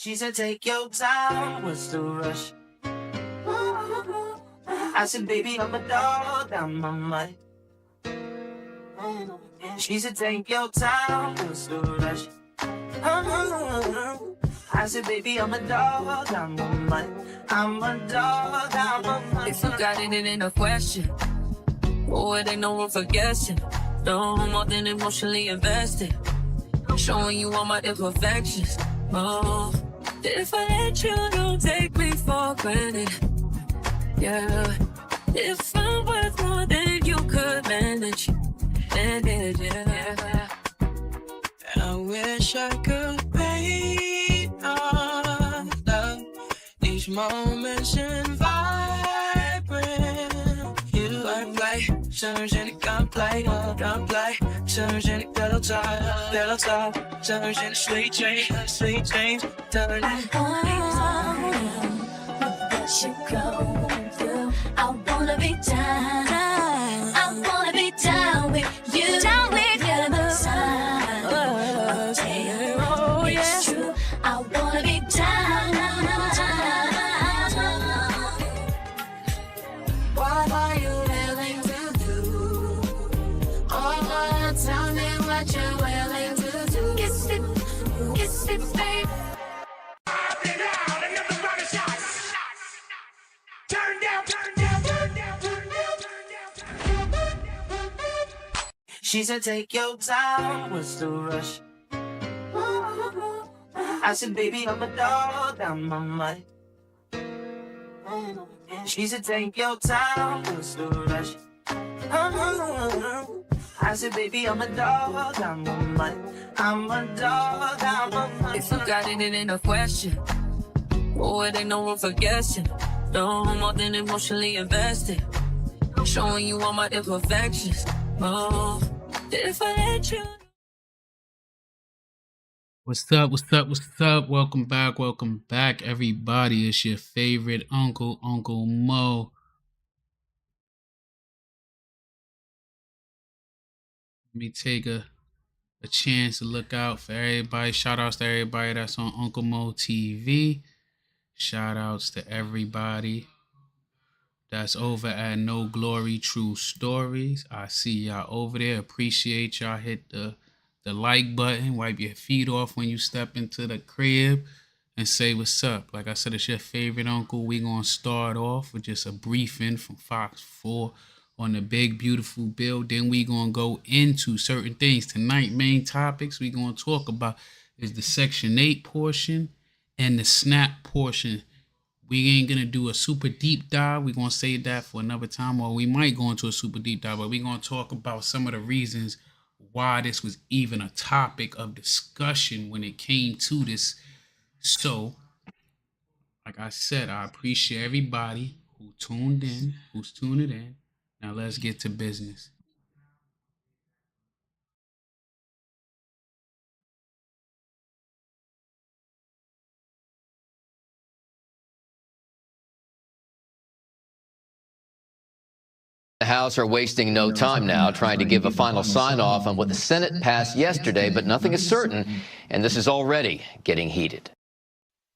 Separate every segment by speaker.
Speaker 1: She said, take your time, what's the rush? I said, baby, I'm a dog, I'm a mutt. She said, take your time, what's the rush? I said, baby, I'm a dog, I'm a mutt. I'm a dog, I'm a mutt.
Speaker 2: If you got it, it ain't a question. Oh, it ain't no room for guessing. No more than emotionally invested. Showing you all my imperfections. Oh, if I let you, don't take me for granted. Yeah, if I'm worth more than you could manage. Yeah. I wish I could paint our love. These moments and vibrant. You play, surge in the gunplay, surge in the pillow top, surge in the sweet dreams, turn it.
Speaker 3: Let you go through. I wanna be down. I wanna be down with you. Down with you. It's true. I wanna be down. What are you willing to do? Oh, tell me what you're willing to do. Kiss it, babe.
Speaker 1: She said, take your time, what's the rush? I said, baby, I'm a dog, I'm a mutt. She said, take your time, what's the rush? I said, baby, I'm a dog, I'm a mutt. I'm a dog, I'm a mutt.
Speaker 2: If you got it, it ain't a question. Oh, it ain't no room for guessing. No more than emotionally invested. Showing you all my imperfections. Oh, if I let you.
Speaker 4: What's up? Welcome back, everybody. It's your favorite Uncle Moe. Let me take a chance to look out for everybody. Shout outs to everybody that's on Uncle Moe TV. Shout outs to everybody that's over at No Glory True Stories. I see y'all over there. Appreciate y'all. Hit the like button. Wipe your feet off when you step into the crib and say what's up. Like I said, it's your favorite uncle. We gonna start off with just a briefing from Fox 4 on the big beautiful bill. Then we gonna go into certain things. Tonight, main topics we gonna talk about is the Section 8 portion and the SNAP portion. We ain't gonna do a super deep dive. We're gonna save that for another time, or we might go into a super deep dive, but we're gonna talk about some of the reasons why this was even a topic of discussion when it came to this. So, like I said, I appreciate everybody who's tuning in. Now let's get to business.
Speaker 5: The House are wasting no time now trying to give a final sign-off on what the Senate passed yesterday, but nothing is certain, and this is already getting heated.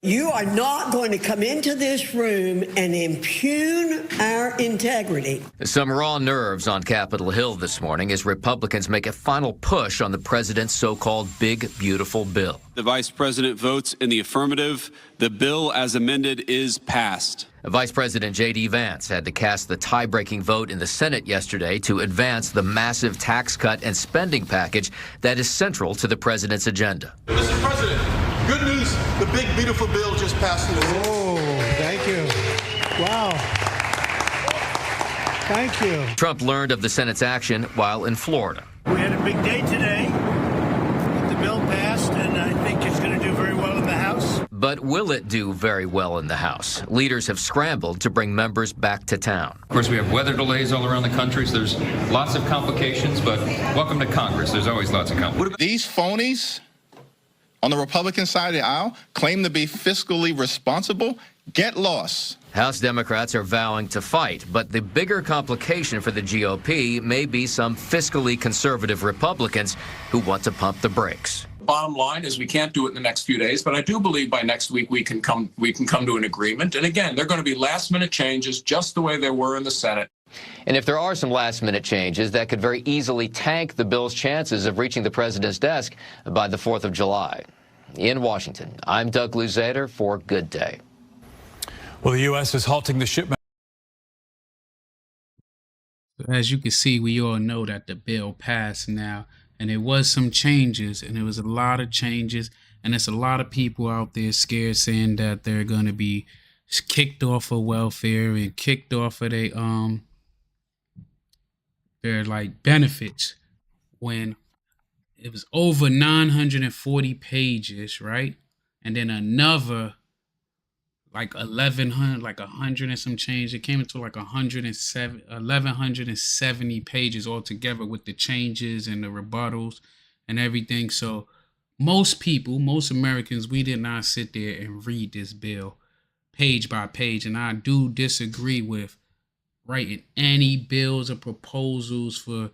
Speaker 6: You are not going to come into this room and impugn our integrity.
Speaker 5: Some raw nerves on Capitol Hill this morning as Republicans make a final push on the president's so-called big, beautiful bill.
Speaker 7: The vice president votes in the affirmative. The bill as amended is passed.
Speaker 5: Vice President J.D. Vance had to cast the tie-breaking vote in the Senate yesterday to advance the massive tax cut and spending package that is central to the president's agenda.
Speaker 8: Mr. President, good news. The big, beautiful bill just passed in the Senate.
Speaker 9: Oh, thank you. Wow. Thank you.
Speaker 5: Trump learned of the Senate's action while in Florida.
Speaker 9: We had a big day today. The bill passed, and I think it's going to do very well in the House.
Speaker 5: But will it do very well in the House? Leaders have scrambled to bring members back to town.
Speaker 10: Of course, we have weather delays all around the country, so there's lots of complications, but welcome to Congress. There's always lots of complications.
Speaker 8: These phonies on the Republican side of the aisle claim to be fiscally responsible. Get lost.
Speaker 5: House Democrats are vowing to fight, but the bigger complication for the GOP may be some fiscally conservative Republicans who want to pump the brakes.
Speaker 11: Bottom line is we can't do it in the next few days, but I do believe by next week we can come to an agreement. And again, they're going to be last-minute changes, just the way there were in the Senate.
Speaker 5: And if there are some last-minute changes, that could very easily tank the bill's chances of reaching the president's desk by the 4th of July. In Washington, I'm Doug Luzader for Good Day.
Speaker 12: Well, the U.S. is halting the shipment.
Speaker 4: As you can see, we all know that the bill passed now, and there was some changes, and there was a lot of changes, and there's a lot of people out there scared, saying that they're going to be kicked off of welfare and kicked off of their like benefits, when it was over 940 pages, right? And then another like 1,100, like 100 and some change. It came into like 1,170 pages altogether with the changes and the rebuttals and everything. So most people, most Americans, we did not sit there and read this bill page by page. And I do disagree with writing any bills or proposals for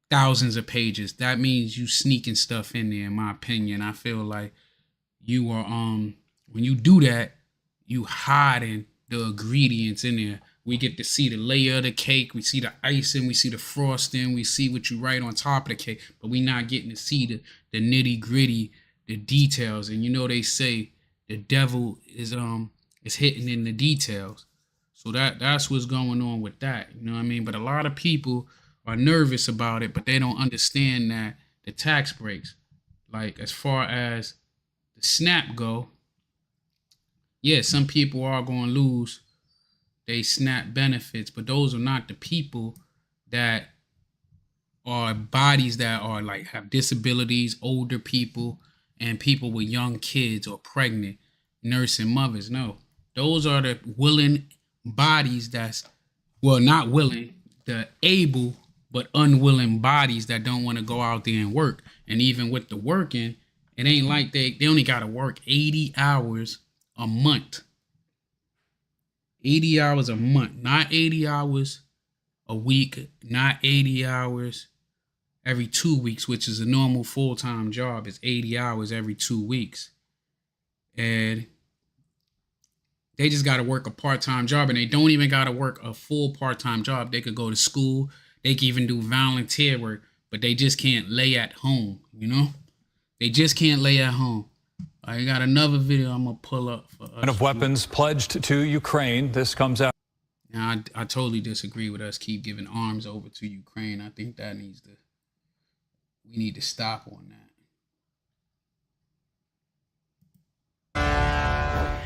Speaker 4: thousands of pages. That means you sneaking stuff in there, in my opinion. I feel like you are when you do that, you hiding the ingredients in there. We get to see the layer of the cake, we see the icing, we see the frosting, we see what you write on top of the cake, but we not getting to see the nitty gritty, the details. And you know they say the devil is hidden in the details. So that's what's going on with that. You know what I mean? But a lot of people are nervous about it, but they don't understand that the tax breaks, like as far as the SNAP go, yeah, some people are going to lose they SNAP benefits, but those are not the people that are bodies that are like have disabilities, older people, and people with young kids or pregnant, nursing mothers. No, those are the willing bodies that's, well, not willing, the able but unwilling bodies that don't want to go out there and work. And even with the working, it ain't like they only got to work 80 hours a month. 80 hours a month, not 80 hours a week, not 80 hours every 2 weeks, which is a normal full-time job. It's 80 hours every 2 weeks. And they just got to work a part-time job, and they don't even got to work a full part-time job. They could go to school. They can even do volunteer work, but they just can't lay at home, you know? They just can't lay at home. I got another video I'm going to pull up for us.
Speaker 12: Of weapons pledged to Ukraine. This comes out.
Speaker 4: Now, I totally disagree with us keep giving arms over to Ukraine. I think that we need to stop on that.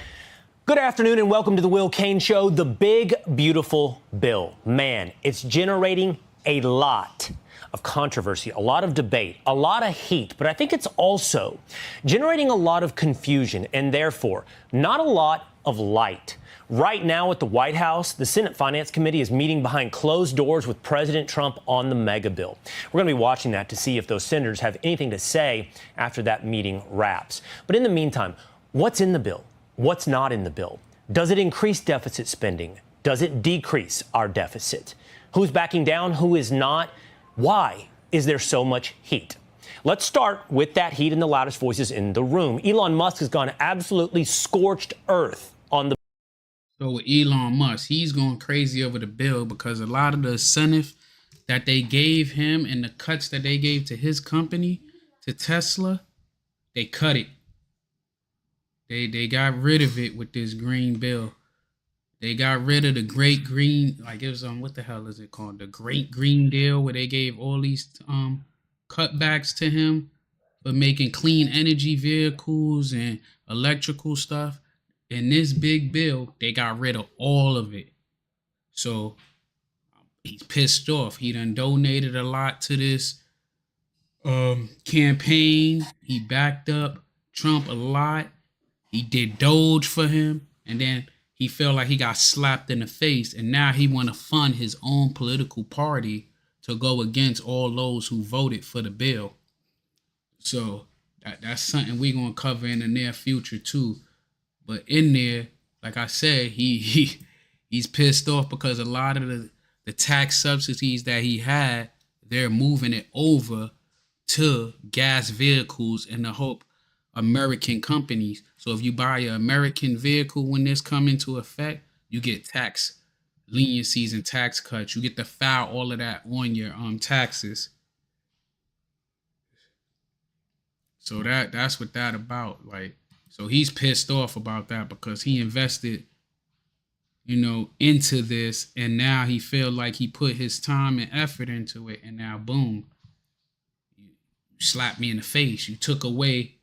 Speaker 13: Good afternoon and welcome to the Will Cain Show. The big, beautiful bill. Man, it's generating a lot of controversy, a lot of debate, a lot of heat, but I think it's also generating a lot of confusion and therefore not a lot of light. Right now at the White House, the Senate Finance Committee is meeting behind closed doors with President Trump on the mega bill. We're going to be watching that to see if those senators have anything to say after that meeting wraps. But in the meantime, what's in the bill? What's not in the bill? Does it increase deficit spending? Does it decrease our deficit? Who's backing down? Who is not? Why is there so much heat? Let's start with that heat and the loudest voices in the room. Elon Musk has gone absolutely scorched earth on the.
Speaker 4: So with Elon Musk, he's going crazy over the bill because a lot of the incentive that they gave him and the cuts that they gave to his company, to Tesla, they cut it. They got rid of it with this green bill. They got rid of the great green, like it was what the hell is it called? The Great Green Deal, where they gave all these cutbacks to him for making clean energy vehicles and electrical stuff. In this big bill, they got rid of all of it. So he's pissed off. He done donated a lot to this campaign. He backed up Trump a lot. He did Doge for him, and then he felt like he got slapped in the face, and now he want to fund his own political party to go against all those who voted for the bill. So that's something we're going to cover in the near future too. But in there, like I said, he's pissed off because a lot of the tax subsidies that he had, they're moving it over to gas vehicles and the hope American companies. So if you buy an American vehicle when this come into effect, you get tax leniencies and tax cuts. You get to file all of that on your taxes. So that's what that about. Like, so he's pissed off about that because he invested, you know, into this, and now he feel like he put his time and effort into it, and now boom, you slapped me in the face. You took away,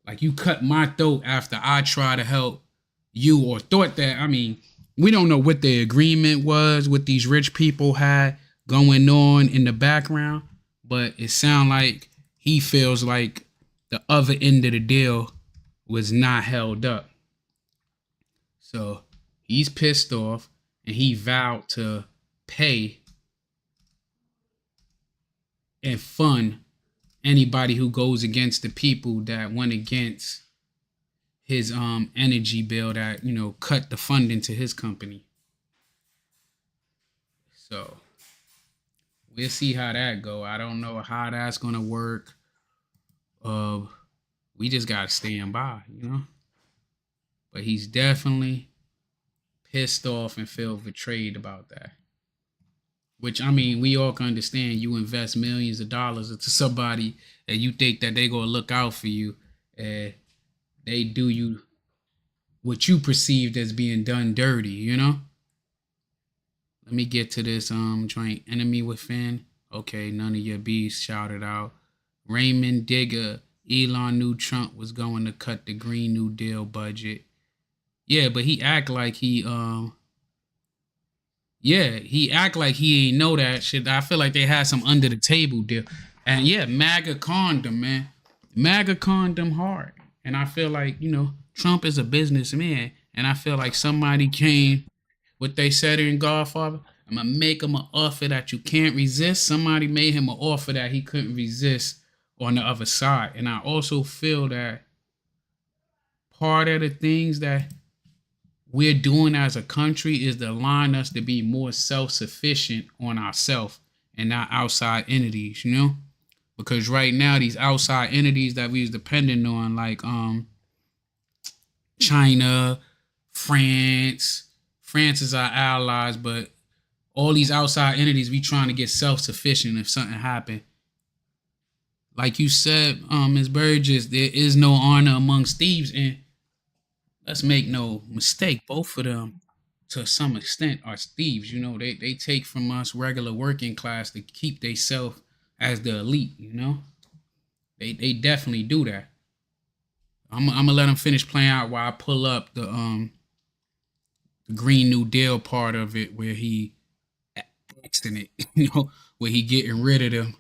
Speaker 4: like you cut my throat after I tried to help you, or thought that, I mean, we don't know what the agreement was, what these rich people had going on in the background, but it sounds like he feels like the other end of the deal was not held up. So he's pissed off, and he vowed to pay and fund anybody who goes against the people that went against his energy bill, that, you know, cut the funding to his company. So we'll see how that go. I don't know how that's gonna work. We just gotta stand by, you know. But he's definitely pissed off and feel betrayed about that. Which, I mean, we all can understand. You invest millions of dollars into somebody and you think that they gonna look out for you, and they do you what you perceived as being done dirty, you know. Let me get to this joint. Enemy within. Okay, none of your beefs shouted out. Raymond Digger. Elon knew Trump was going to cut the Green New Deal budget. Yeah, but he act like he act like he ain't know that shit. I feel like they had some under the table deal. And yeah, MAGA condom, man. MAGA condom hard. And I feel like, you know, Trump is a businessman, and I feel like somebody came, what they said in Godfather, I'm gonna make him an offer that you can't resist. Somebody made him an offer that he couldn't resist on the other side. And I also feel that part of the things that we're doing as a country is to align us to be more self-sufficient on ourselves and not outside entities, you know? Because right now, these outside entities that we was depending on, like China, France is our allies, but all these outside entities, we trying to get self-sufficient if something happened. Like you said, Ms. Burgess, there is no honor amongst thieves, and let's make no mistake, both of them, to some extent, are thieves. You know, they take from us regular working class to keep themselves as the elite, you know? They definitely do that. I'm gonna let them finish playing out while I pull up the Green New Deal part of it, where he axing it, you know, where he getting rid of them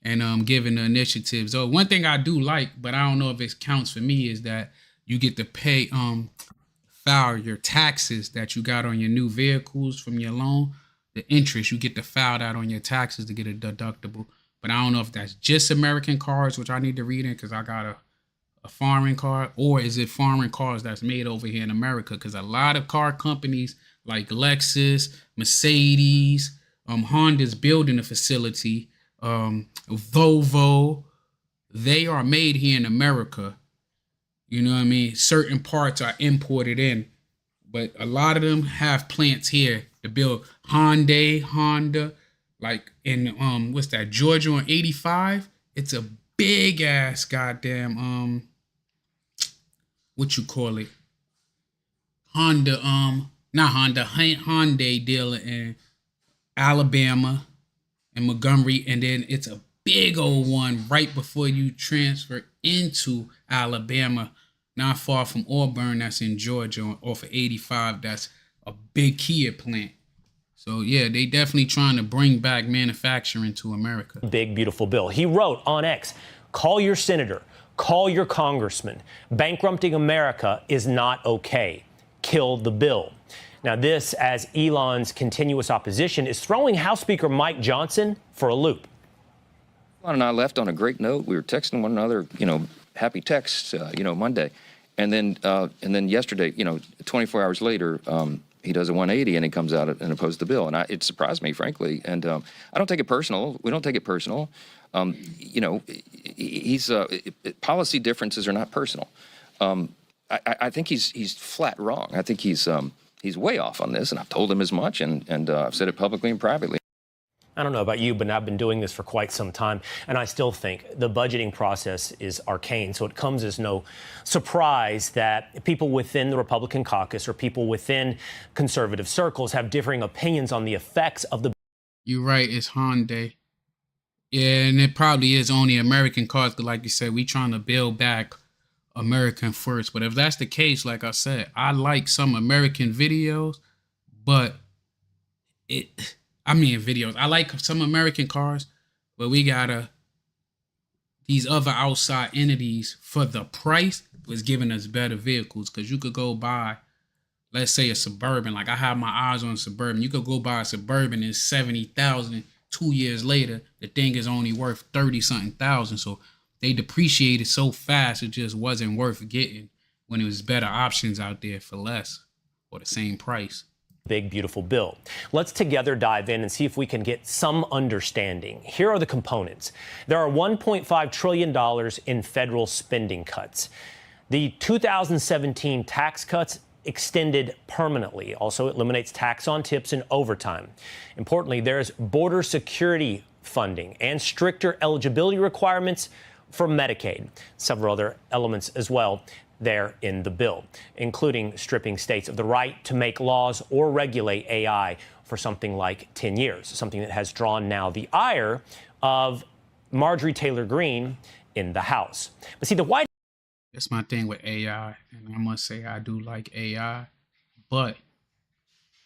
Speaker 4: and giving the initiatives. So one thing I do like, but I don't know if it counts for me, is that you get to pay file your taxes that you got on your new vehicles from your loan. The interest, you get to file that on your taxes to get a deductible. But I don't know if that's just American cars, which I need to read in because I got a foreign car, or is it foreign cars that's made over here in America? Because a lot of car companies like Lexus, Mercedes, Honda's building a facility, Volvo, they are made here in America. You know what I mean? Certain parts are imported in, but a lot of them have plants here to build. Honda, like in what's that, Georgia on 85? It's a big ass goddamn what you call it? Hyundai dealer in Alabama and Montgomery, and then it's a big old one right before you transfer into Alabama, not far from Auburn, that's in Georgia off of 85. That's a big Kia plant. So yeah, they definitely trying to bring back manufacturing to America.
Speaker 13: Big, beautiful bill. He wrote on X, call your senator, call your congressman. Bankrupting America is not okay. Kill the bill. Now this, as Elon's continuous opposition is throwing House Speaker Mike Johnson for a loop.
Speaker 14: Elon and I left on a great note. We were texting one another, happy texts, Monday. And then yesterday, 24 hours later, he does a 180 and he comes out and opposes the bill. And it surprised me, frankly. And I don't take it personal. We don't take it personal. You know, policy differences are not personal. I think he's flat wrong. I think he's way off on this, and I've told him as much, and I've said it publicly and privately.
Speaker 13: I don't know about you, but I've been doing this for quite some time, and I still think the budgeting process is arcane. So it comes as no surprise that people within the Republican caucus or people within conservative circles have differing opinions on the effects of the.
Speaker 4: You're right, it's Hyundai. Yeah, and it probably is only American cars, but like you said, we trying to build back American first. But if that's the case, like I said, I like some American videos, but videos. I like some American cars, but we gotta, these other outside entities for the price was giving us better vehicles. Cause you could go buy, let's say a Suburban, like I have my eyes on a Suburban. You could go buy a Suburban in 70,000. 2 years later, the thing is only worth 30-something thousand. So they depreciated so fast, it just wasn't worth getting when it was better options out there for less or the same price.
Speaker 13: Big, beautiful bill. Let's together dive in and see if we can get some understanding. Here are the components. There are $1.5 trillion in federal spending cuts. The 2017 tax cuts extended permanently. Also eliminates tax on tips and overtime. Importantly, there's border security funding and stricter eligibility requirements for Medicaid. Several other elements as well there in the bill, including stripping states of the right to make laws or regulate AI for something like 10 years, something that has drawn now the ire of Marjorie Taylor Greene in the House. But see, the White
Speaker 4: That's my thing with AI, and I must say I do like AI, but,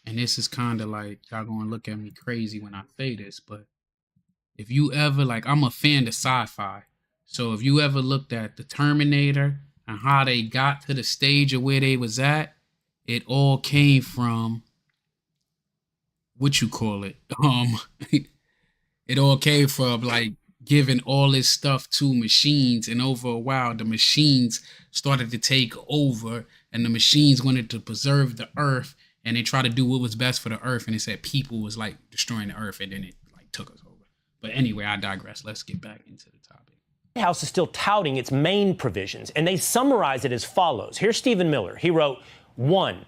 Speaker 4: and this is kind of like, y'all gonna look at me crazy when I say this, but if you ever, like, I'm a fan of sci-fi, so if you ever looked at the Terminator and how they got to the stage of where they was at, it all came from, what you call it, it all came from, like, giving all this stuff to machines, and over a while the machines started to take over, and the machines wanted to preserve the earth, and they tried to do what was best for the earth, and it said people was like destroying the earth, and then it like took us over. But anyway, I digress. Let's get back into the topic.
Speaker 13: The White House is still touting its main provisions, and they summarize it as follows. Here's Stephen Miller. He wrote, 1,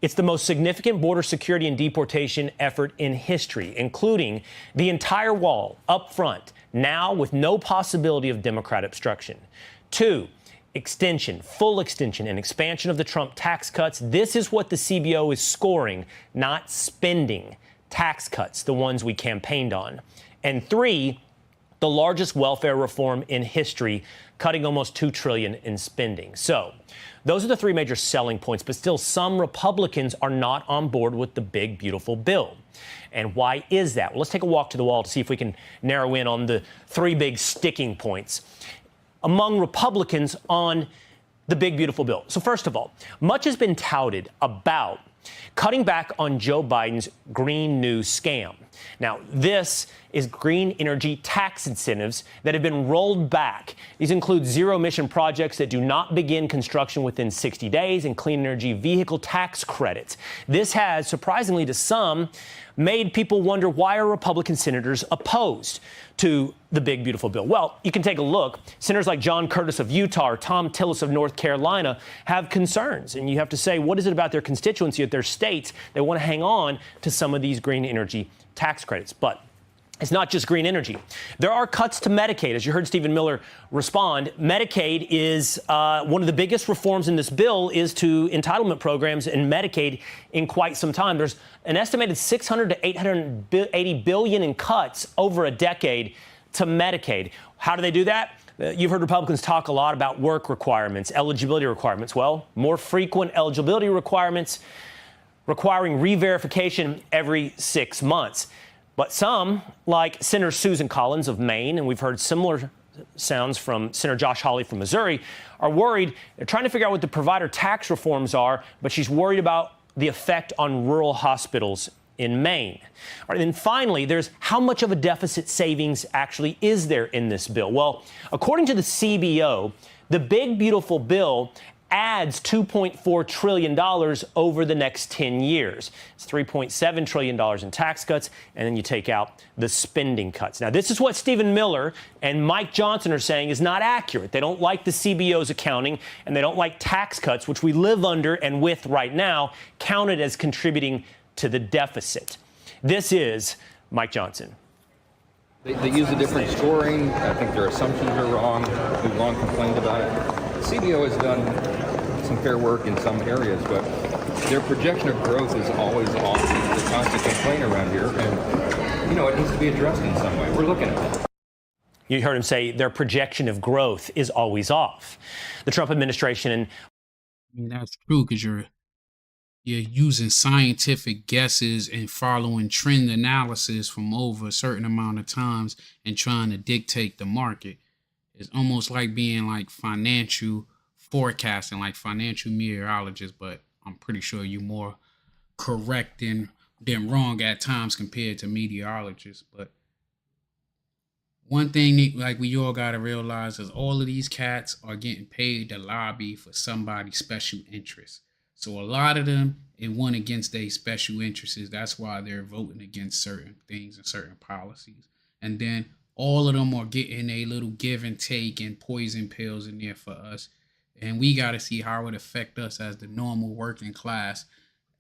Speaker 13: it's the most significant border security and deportation effort in history, including the entire wall up front, now with no possibility of Democrat obstruction. 2, extension, full extension and expansion of the Trump tax cuts. This is what the CBO is scoring, not spending. Tax cuts, the ones we campaigned on. And 3, the largest welfare reform in history, cutting almost $2 trillion in spending. So those are the 3 major selling points, but still some Republicans are not on board with the big, beautiful bill. And why is that? Well, let's take a walk to the wall to see if we can narrow in on the 3 big sticking points among Republicans on the big, beautiful bill. So first of all, much has been touted about cutting back on Joe Biden's Green New scam. Now, this is green energy tax incentives that have been rolled back. These include zero-emission projects that do not begin construction within 60 days and clean energy vehicle tax credits. This has, surprisingly to some, made people wonder why are Republican senators opposed to the big, beautiful bill. Well, you can take a look. Senators like John Curtis of Utah or Tom Tillis of North Carolina have concerns. And you have to say, what is it about their constituency, at their states, they want to hang on to some of these green energy tax credits? But it's not just green energy. There are cuts to Medicaid. As you heard Stephen Miller respond, Medicaid is one of the biggest reforms in this bill is to entitlement programs and Medicaid in quite some time. There's an estimated $600 to $880 billion in cuts over a decade to Medicaid. How do they do that? You've heard Republicans talk a lot about work requirements, eligibility requirements. Well, more frequent eligibility requirements requiring re-verification every 6 months. But some, like Senator Susan Collins of Maine, and we've heard similar sounds from Senator Josh Hawley from Missouri, are worried. They're trying to figure out what the provider tax reforms are, but she's worried about the effect on rural hospitals in Maine. All right, and then finally, there's how much of a deficit savings actually is there in this bill? Well, according to the CBO, the big, beautiful bill adds $2.4 trillion over the next 10 years. It's $3.7 trillion in tax cuts, and then you take out the spending cuts. Now, this is what Stephen Miller and Mike Johnson are saying is not accurate. They don't like the CBO's accounting, and they don't like tax cuts, which we live under and with right now, counted as contributing to the deficit. This is Mike Johnson.
Speaker 14: They use a different scoring. I think their assumptions are wrong. We've long complained about it. The CBO has done some fair work in some areas, but their projection of growth is always off. It's a constant complaint around here, and, it needs to be addressed in some way. We're looking at that.
Speaker 13: You heard him say their projection of growth is always off. The Trump administration and
Speaker 4: that's true, because you're using scientific guesses and following trend analysis from over a certain amount of times and trying to dictate the market. It's almost like being like financial forecasting, like financial meteorologist, but I'm pretty sure you're more correct than wrong at times compared to meteorologists. But one thing like we all got to realize is all of these cats are getting paid to lobby for somebody's special interest. So a lot of them, it went against their special interests. That's why they're voting against certain things and certain policies. And then all of them are getting a little give and take and poison pills in there for us. And we got to see how it affect us as the normal working class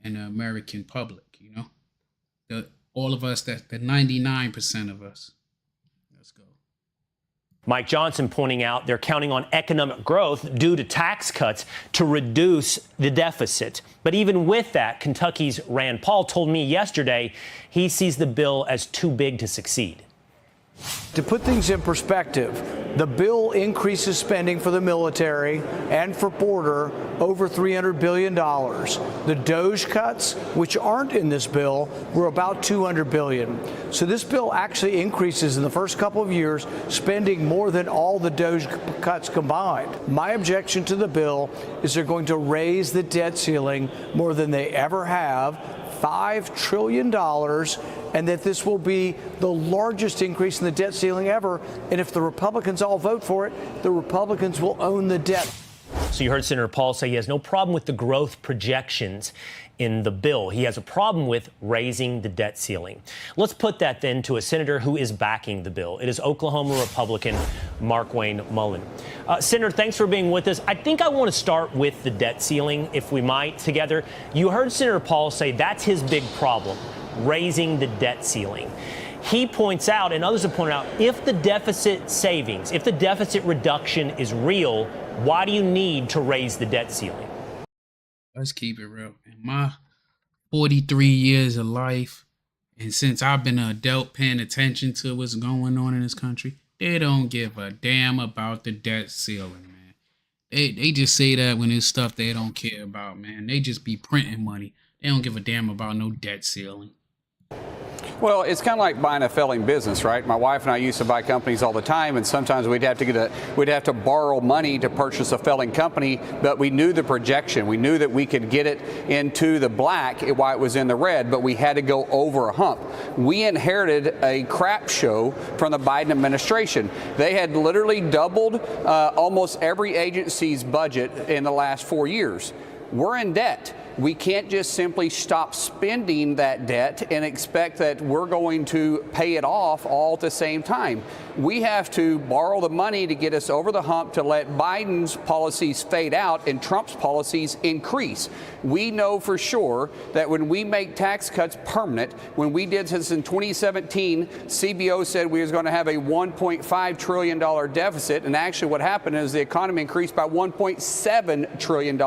Speaker 4: and the American public, all of us, that's the 99% of us. Let's go.
Speaker 13: Mike Johnson pointing out they're counting on economic growth due to tax cuts to reduce the deficit. But even with that, Kentucky's Rand Paul told me yesterday he sees the bill as too big to succeed.
Speaker 9: To put things in perspective, the bill increases spending for the military and for border over $300 billion. The DOGE cuts, which aren't in this bill, were about $200 billion. So this bill actually increases in the first couple of years spending more than all the DOGE cuts combined. My objection to the bill is they're going to raise the debt ceiling more than they ever have, $5 trillion, and that this will be the largest increase in the debt ceiling ever. And if the Republicans all vote for it, the Republicans will own the debt.
Speaker 13: So you heard Senator Paul say he has no problem with the growth projections in the bill. He has a problem with raising the debt ceiling. Let's put that then to a senator who is backing the bill. It is Oklahoma Republican Markwayne Mullin. Senator, thanks for being with us. I think I want to start with the debt ceiling, if we might, together. You heard Senator Paul say that's his big problem, raising the debt ceiling. He points out, and others have pointed out, if the deficit savings, if the deficit reduction is real, why do you need to raise the debt ceiling?
Speaker 4: Let's keep it real. In my 43 years of life, and since I've been an adult paying attention to what's going on in this country, they don't give a damn about the debt ceiling, man. They just say that when it's stuff they don't care about, man. They just be printing money. They don't give a damn about no debt ceiling.
Speaker 15: Well, it's kind of like buying a failing business, right? My wife and I used to buy companies all the time, and sometimes we'd have to borrow money to purchase a failing company, but we knew the projection. We knew that we could get it into the black while it was in the red, but we had to go over a hump. We inherited a crap show from the Biden administration. They had literally doubled almost every agency's budget in the last 4 years. We're in debt. We can't just simply stop spending that debt and expect that we're going to pay it off all at the same time. We have to borrow the money to get us over the hump to let Biden's policies fade out and Trump's policies increase. We know for sure that when we make tax cuts permanent, when we did this in 2017, CBO said we was going to have a $1.5 trillion deficit, and actually what happened is the economy increased by $1.7 trillion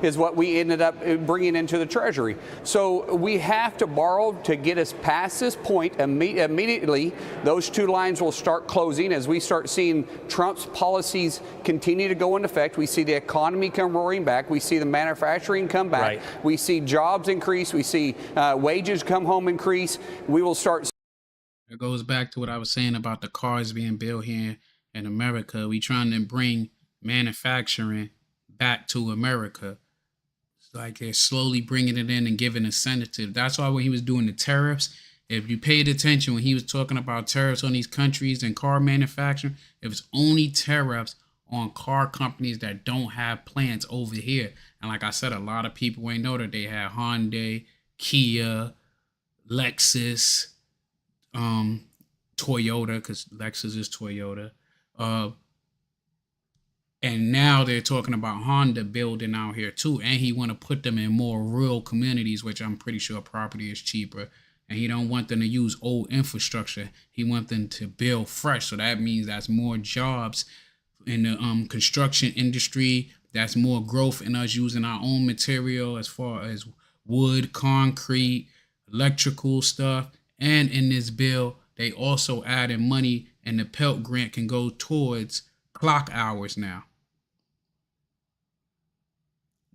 Speaker 15: is what we ended up bringing into the Treasury. So we have to borrow to get us past this point. Immediately, those two lines will start closing as we start seeing Trump's policies continue to go into effect. We see the economy come roaring back. We see the manufacturing come back. Right. We see jobs increase. We see wages come home increase. We will start.
Speaker 4: It goes back to what I was saying about the cars being built here in America. We trying to bring manufacturing back to America. Like they're slowly bringing it in and giving incentive. That's why when he was doing the tariffs, if you paid attention when he was talking about tariffs on these countries and car manufacturing, it was only tariffs on car companies that don't have plants over here. And like I said, a lot of people ain't know that they had Hyundai, Kia, Lexus, Toyota, because Lexus is Toyota. And now they're talking about Honda building out here too. And he want to put them in more rural communities, which I'm pretty sure property is cheaper. And he don't want them to use old infrastructure. He wants them to build fresh. So that means that's more jobs in the construction industry. That's more growth in us using our own material as far as wood, concrete, electrical stuff. And in this bill, they also added money, and the Pelt grant can go towards clock hours now.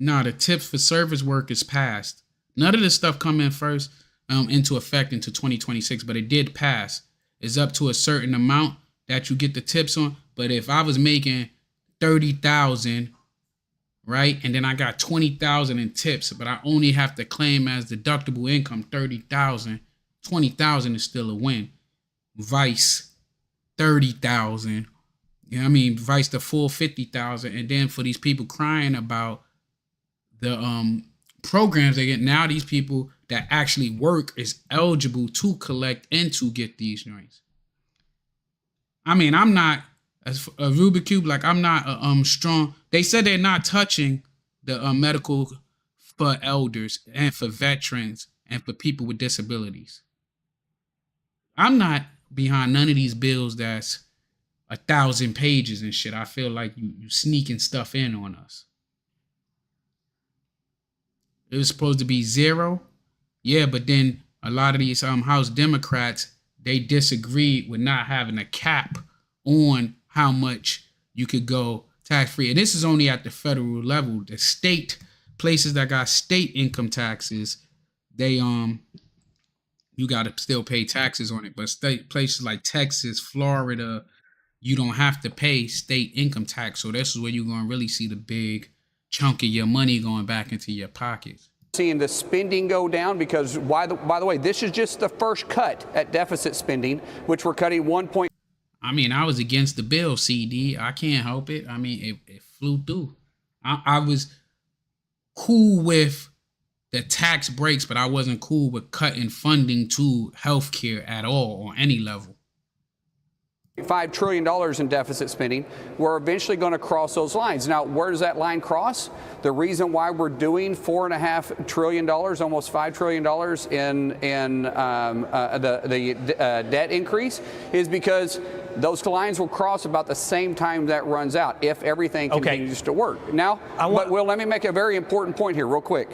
Speaker 4: Now, the tips for service workers passed. None of this stuff come in first into effect into 2026, but it did pass. It's up to a certain amount that you get the tips on. But if I was making $30,000, right, and then I got $20,000 in tips, but I only have to claim as deductible income $30,000, $20,000 is still a win. Vice, $30,000. You know what I mean? Vice the full $50,000. And then for these people crying about the programs they get, now these people that actually work is eligible to collect and to get these joints. I mean, I'm not a Rubik's Cube, like I'm not strong. They said they're not touching the medical for elders and for veterans and for people with disabilities. I'm not behind none of these bills that's 1,000 pages and shit. I feel like you sneaking stuff in on us. It was supposed to be 0. Yeah, but then a lot of these House Democrats, they disagreed with not having a cap on how much you could go tax-free. And this is only at the federal level. The state, places that got state income taxes, they you gotta still pay taxes on it. But state places like Texas, Florida, you don't have to pay state income tax. So this is where you're gonna really see the big chunk of your money going back into your pockets.
Speaker 15: Seeing the spending go down because, by the way, this is just the first cut at deficit spending, which we're cutting 1.
Speaker 4: I mean, I was against the bill, CD. I can't help it. I mean, it flew through. I was cool with the tax breaks, but I wasn't cool with cutting funding to healthcare at all on any level.
Speaker 15: $5 trillion in deficit spending, we're eventually going to cross those lines. Now, where does that line cross? The reason why we're doing $4.5 trillion, almost $5 trillion in the debt increase is because those lines will cross about the same time that runs out if everything continues to work. Now, but Will, let me make a very important point here real quick.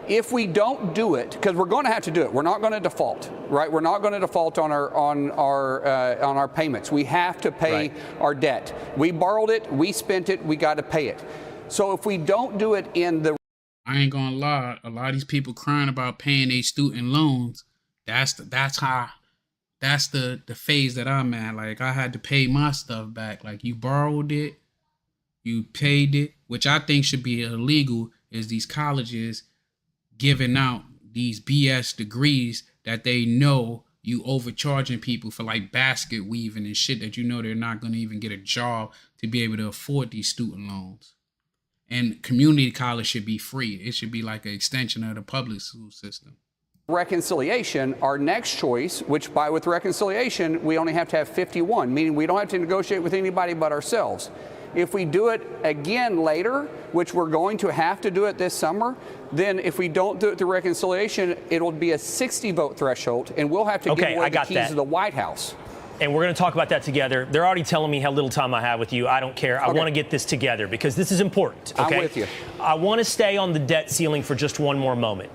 Speaker 15: If we don't do it, because we're going to have to do it, we're not going to default, right? We're not going to default on our payments. We have to pay our debt. We borrowed it, we spent it, we got to pay it. So if we don't do it in the,
Speaker 4: I ain't gonna lie, a lot of these people crying about paying their student loans. That's the phase that I'm at. Like I had to pay my stuff back. Like you borrowed it, you paid it, which I think should be illegal. Is these colleges giving out these BS degrees that they know you overcharging people for, like basket weaving and shit that you know they're not going to even get a job to be able to afford these student loans. And community college should be free. It should be like an extension of the public school system.
Speaker 15: Reconciliation, our next choice, which with reconciliation, we only have to have 51, meaning we don't have to negotiate with anybody but ourselves. If we do it again later, which we're going to have to do it this summer, then if we don't do it through reconciliation, it'll be a 60-vote threshold, and we'll have to give away the keys to the White House.
Speaker 13: And we're going to talk about that together. They're already telling me how little time I have with you. I don't care. I want to get this together because this is important. Okay?
Speaker 15: I'm with you.
Speaker 13: I want to stay on the debt ceiling for just one more moment.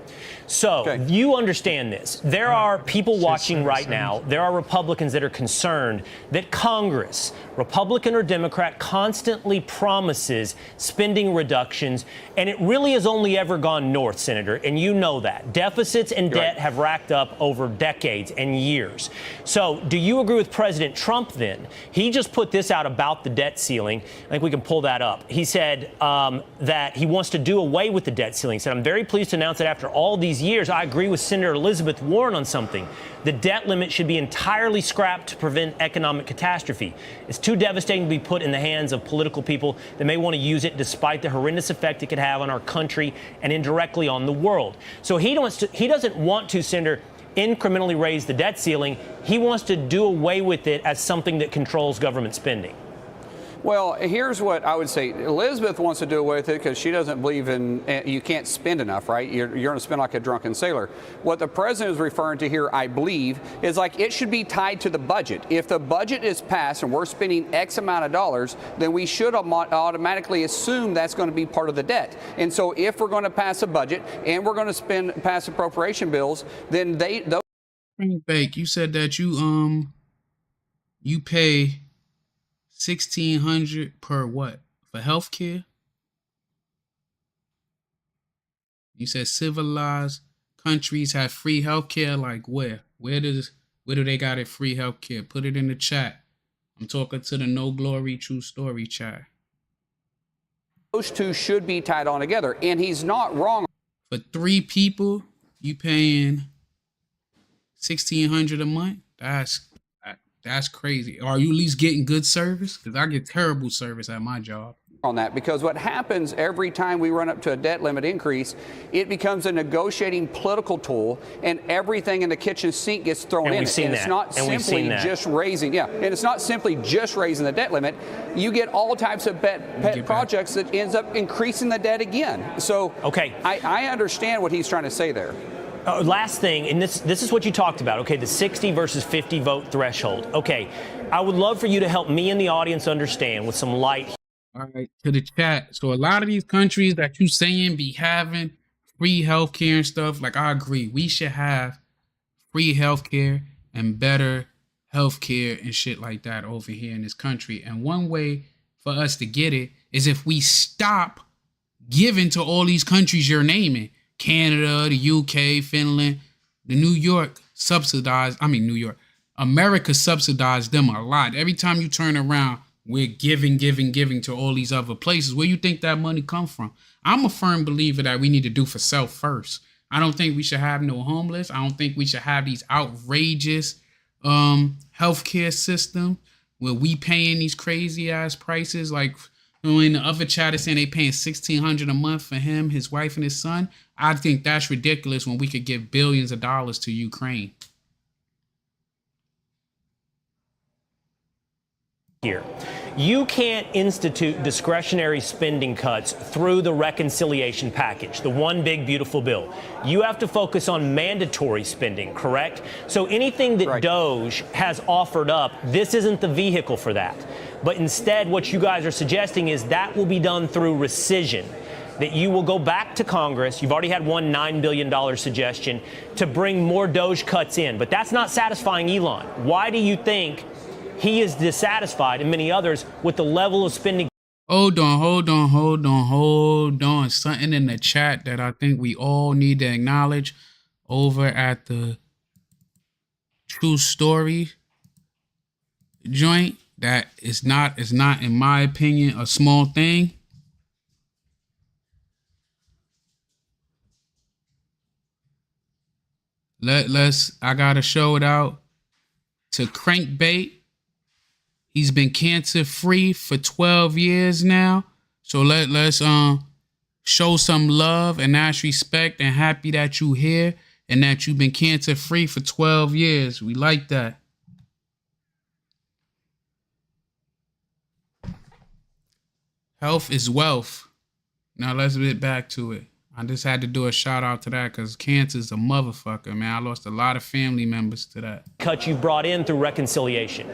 Speaker 13: So you understand this. There are people watching right now. There are Republicans that are concerned that Congress, Republican or Democrat, constantly promises spending reductions, and it really has only ever gone north, Senator, and you know that. Deficits and debt have racked up over decades and years. So do you agree with President Trump then? He just put this out about the debt ceiling. I think we can pull that up. He said that he wants to do away with the debt ceiling. He said, I'm very pleased to announce that after all these these years, I agree with Senator Elizabeth Warren on something. The debt limit should be entirely scrapped to prevent economic catastrophe. It's too devastating to be put in the hands of political people that may want to use it despite the horrendous effect it could have on our country and indirectly on the world. So he doesn't want to, Senator, incrementally raise the debt ceiling. He wants to do away with it as something that controls government spending.
Speaker 15: Well, here's what I would say. Elizabeth wants to do away with it because she doesn't believe in you can't spend enough, right? You're going to spend like a drunken sailor. What the president is referring to here, I believe, is like it should be tied to the budget. If the budget is passed and we're spending X amount of dollars, then we should automatically assume that's going to be part of the debt. And so if we're going to pass a budget and we're going to pass appropriation bills, then those.
Speaker 4: Bake, you said that you pay $1,600 per what? For health care? You said civilized countries have free health care. Like where? Where do they got it free health care? Put it in the chat. I'm talking to the No Glory True Story chat.
Speaker 15: Those two should be tied on together, and he's not wrong.
Speaker 4: For 3 people, you paying $1,600 a month? That's crazy. Are you at least getting good service? Because I get terrible service at my job.
Speaker 15: On that, because what happens every time we run up to a debt limit increase, it becomes a negotiating political tool, and everything in the kitchen sink gets thrown in. And it's not simply just raising, and it's not simply just raising the debt limit. You get all types of pet projects that ends up increasing the debt again. So I understand what he's trying to say there.
Speaker 13: Last thing, and this is what you talked about, okay, the 60 versus 50 vote threshold. Okay, I would love for you to help me and the audience understand with some light.
Speaker 4: All right, to the chat. So a lot of these countries that you saying be having free healthcare and stuff, like I agree, we should have free healthcare and better healthcare and shit like that over here in this country. And one way for us to get it is if we stop giving to all these countries you're naming. Canada, the UK, Finland, the New York subsidized, America subsidized them a lot. Every time you turn around, we're giving to all these other places. Where you think that money come from? I'm a firm believer that we need to do for self first. I don't think we should have no homeless. I don't think we should have these outrageous healthcare system where we paying these crazy ass prices. Like, in the other chat is saying they paying $1,600 a month for him, his wife, and his son. I think that's ridiculous when we could give billions of dollars to Ukraine.
Speaker 13: Here, you can't institute discretionary spending cuts through the reconciliation package, the one big beautiful bill. You have to focus on mandatory spending, correct? So anything that DOJ has offered up, this isn't the vehicle for that. But instead, what you guys are suggesting is that will be done through rescission, that you will go back to Congress. You've already had one $9 billion suggestion to bring more DOJ cuts in. But that's not satisfying Elon. Why do you think he is dissatisfied, and many others, with the level of spending?
Speaker 4: Hold on. Something in the chat that I think we all need to acknowledge over at the True Story joint. That is not, in my opinion, a small thing. I gotta show it out to Crankbait. He's been cancer free for 12 years now. So let's show some love and nice respect, and happy that you here and that you've been cancer free for 12 years. We like that. Health is wealth. Now let's get back to it. I just had to do a shout out to that because cancer is a motherfucker, man. I lost a lot of family members to that.
Speaker 13: Cut you brought in through reconciliation.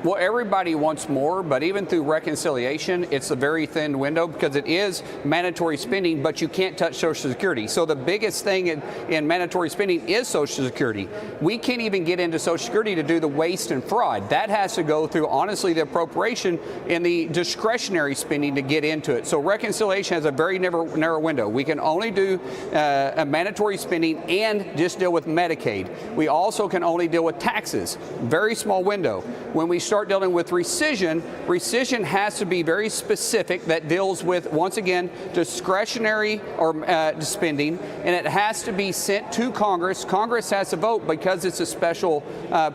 Speaker 15: Well, everybody wants more, but even through reconciliation, it's a very thin window because it is mandatory spending, but you can't touch Social Security. So the biggest thing in mandatory spending is Social Security. We can't even get into Social Security to do the waste and fraud. That has to go through, honestly, the appropriation and the discretionary spending to get into it. So reconciliation has a very narrow window. We can only do a mandatory spending and just deal with Medicaid. We also can only deal with taxes. Very small window. When we start dealing with rescission, rescission has to be very specific. That deals with, once again, discretionary or spending, and it has to be sent to Congress. Congress has to vote because it's a special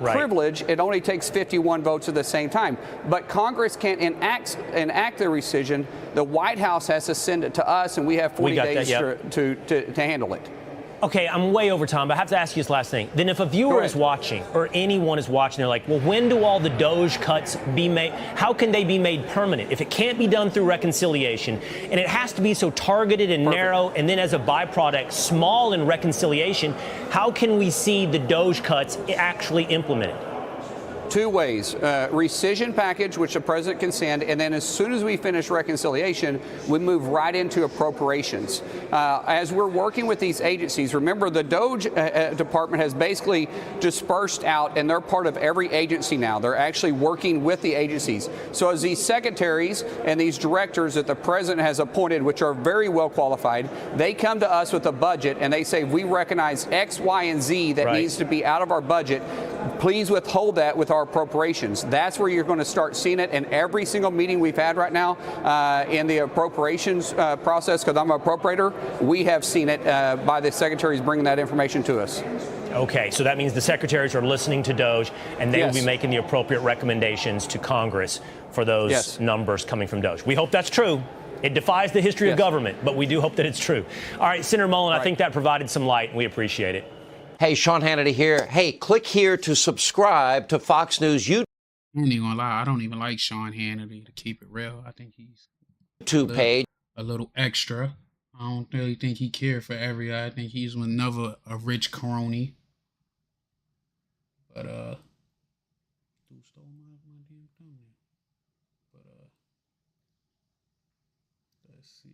Speaker 15: privilege. It only takes 51 votes at the same time. But Congress can't enact the rescission. The White House has to send it to us, and we have 40 days to handle it.
Speaker 13: Okay, I'm way over time, but I have to ask you this last thing. Then if a viewer is watching, or anyone is watching, they're like, well, when do all the Doge cuts be made? How can they be made permanent? If it can't be done through reconciliation, and it has to be so targeted and narrow, and then as a byproduct, small in reconciliation, how can we see the Doge cuts actually implemented?
Speaker 15: Two ways. Rescission package, which the president can send, and then as soon as we finish reconciliation, we move right into appropriations. As we're working with these agencies, remember the Doge department has basically dispersed out, and they're part of every agency now. They're actually working with the agencies. So as these secretaries and these directors that the president has appointed, which are very well qualified, they come to us with a budget and they say, we recognize X, Y, and Z that needs to be out of our budget. Please withhold that with our appropriations. That's where you're going to start seeing it in every single meeting we've had right now in the appropriations process, because I'm an appropriator. We have seen it by the secretaries bringing that information to us.
Speaker 13: Okay, so that means the secretaries are listening to Doge, and they will be making the appropriate recommendations to Congress for those numbers coming from Doge. We hope that's true. It defies the history of government, but we do hope that it's true. All right, Senator Mullen, I think that provided some light, and we appreciate it.
Speaker 16: Hey, Sean Hannity here. Hey, click here to subscribe to Fox News YouTube.
Speaker 4: I ain't even gonna lie, I don't even like Sean Hannity, to keep it real. I think he's
Speaker 16: page
Speaker 4: a little extra. I don't really think he cared for everybody. I think he's another a rich crony. But who stole my damn thumbnail? But let's see.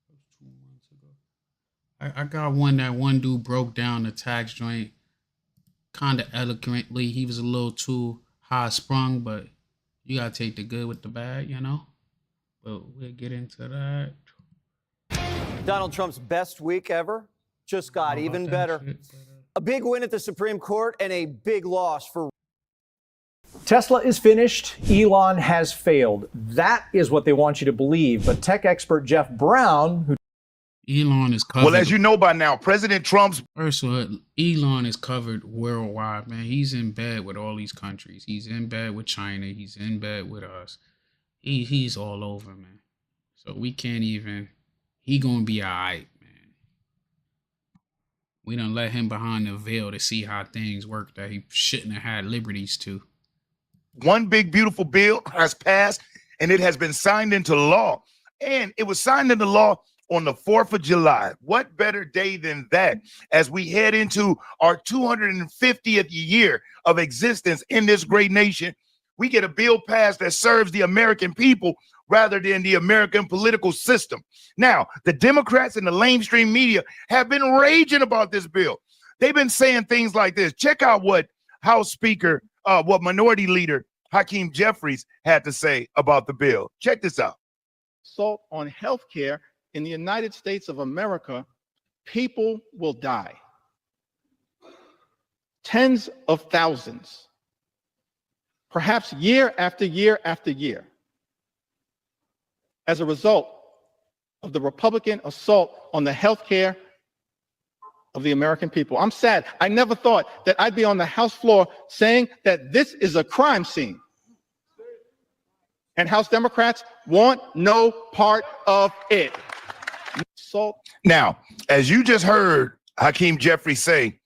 Speaker 4: That was 2 months ago. I got one that one dude broke down the tax joint kind of eloquently. He was a little too high sprung, but you gotta take the good with the bad, you know? But we'll get into that.
Speaker 17: Donald Trump's best week ever just got even better. A big win at the Supreme Court and a big loss for
Speaker 9: Tesla is finished. Elon has failed. That is what they want you to believe. But tech expert Jeff Brown, who
Speaker 4: Elon is covered.
Speaker 18: Well, as you know by now, President Trump's...
Speaker 4: First of all, Elon is covered worldwide, man. He's in bed with all these countries. He's in bed with China. He's in bed with us. He's all over, man. So we can't even... He gonna be all right, man. We done let him behind the veil to see how things work that he shouldn't have had liberties to.
Speaker 18: One big, beautiful bill has passed, and it has been signed into law. And it was signed into law on the 4th of July. What better day than that as we head into our 250th year of existence in this great nation? We get a bill passed that serves the American people rather than the American political system. Now, the Democrats and the mainstream media have been raging about this bill. They've been saying things like this. Check out what House Speaker, what Minority Leader Hakeem Jeffries had to say about the bill. Check this out.
Speaker 19: Assault on health care in the United States of America, people will die. Tens of thousands, perhaps year after year after year, as a result of the Republican assault on the health care of the American people. I'm sad. I never thought that I'd be on the House floor saying that this is a crime scene. And House Democrats want no part of it.
Speaker 18: Now, as you just heard Hakeem Jeffries say,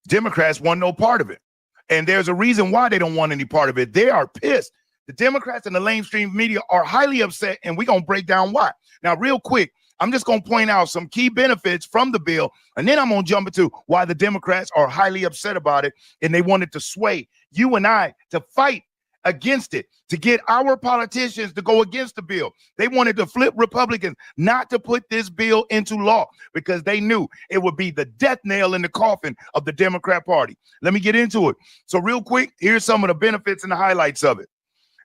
Speaker 18: Democrats want no part of it. And there's a reason why they don't want any part of it. They are pissed. The Democrats and the mainstream media are highly upset, and we're going to break down why. Now, real quick, I'm just going to point out some key benefits from the bill, and then I'm going to jump into why the Democrats are highly upset about it, and they wanted to sway you and I to fight against it, to get our politicians to go against the bill. They wanted to flip Republicans not to put this bill into law because they knew it would be the death nail in the coffin of the Democrat Party. Let me get into it. So real quick, here's some of the benefits and the highlights of it.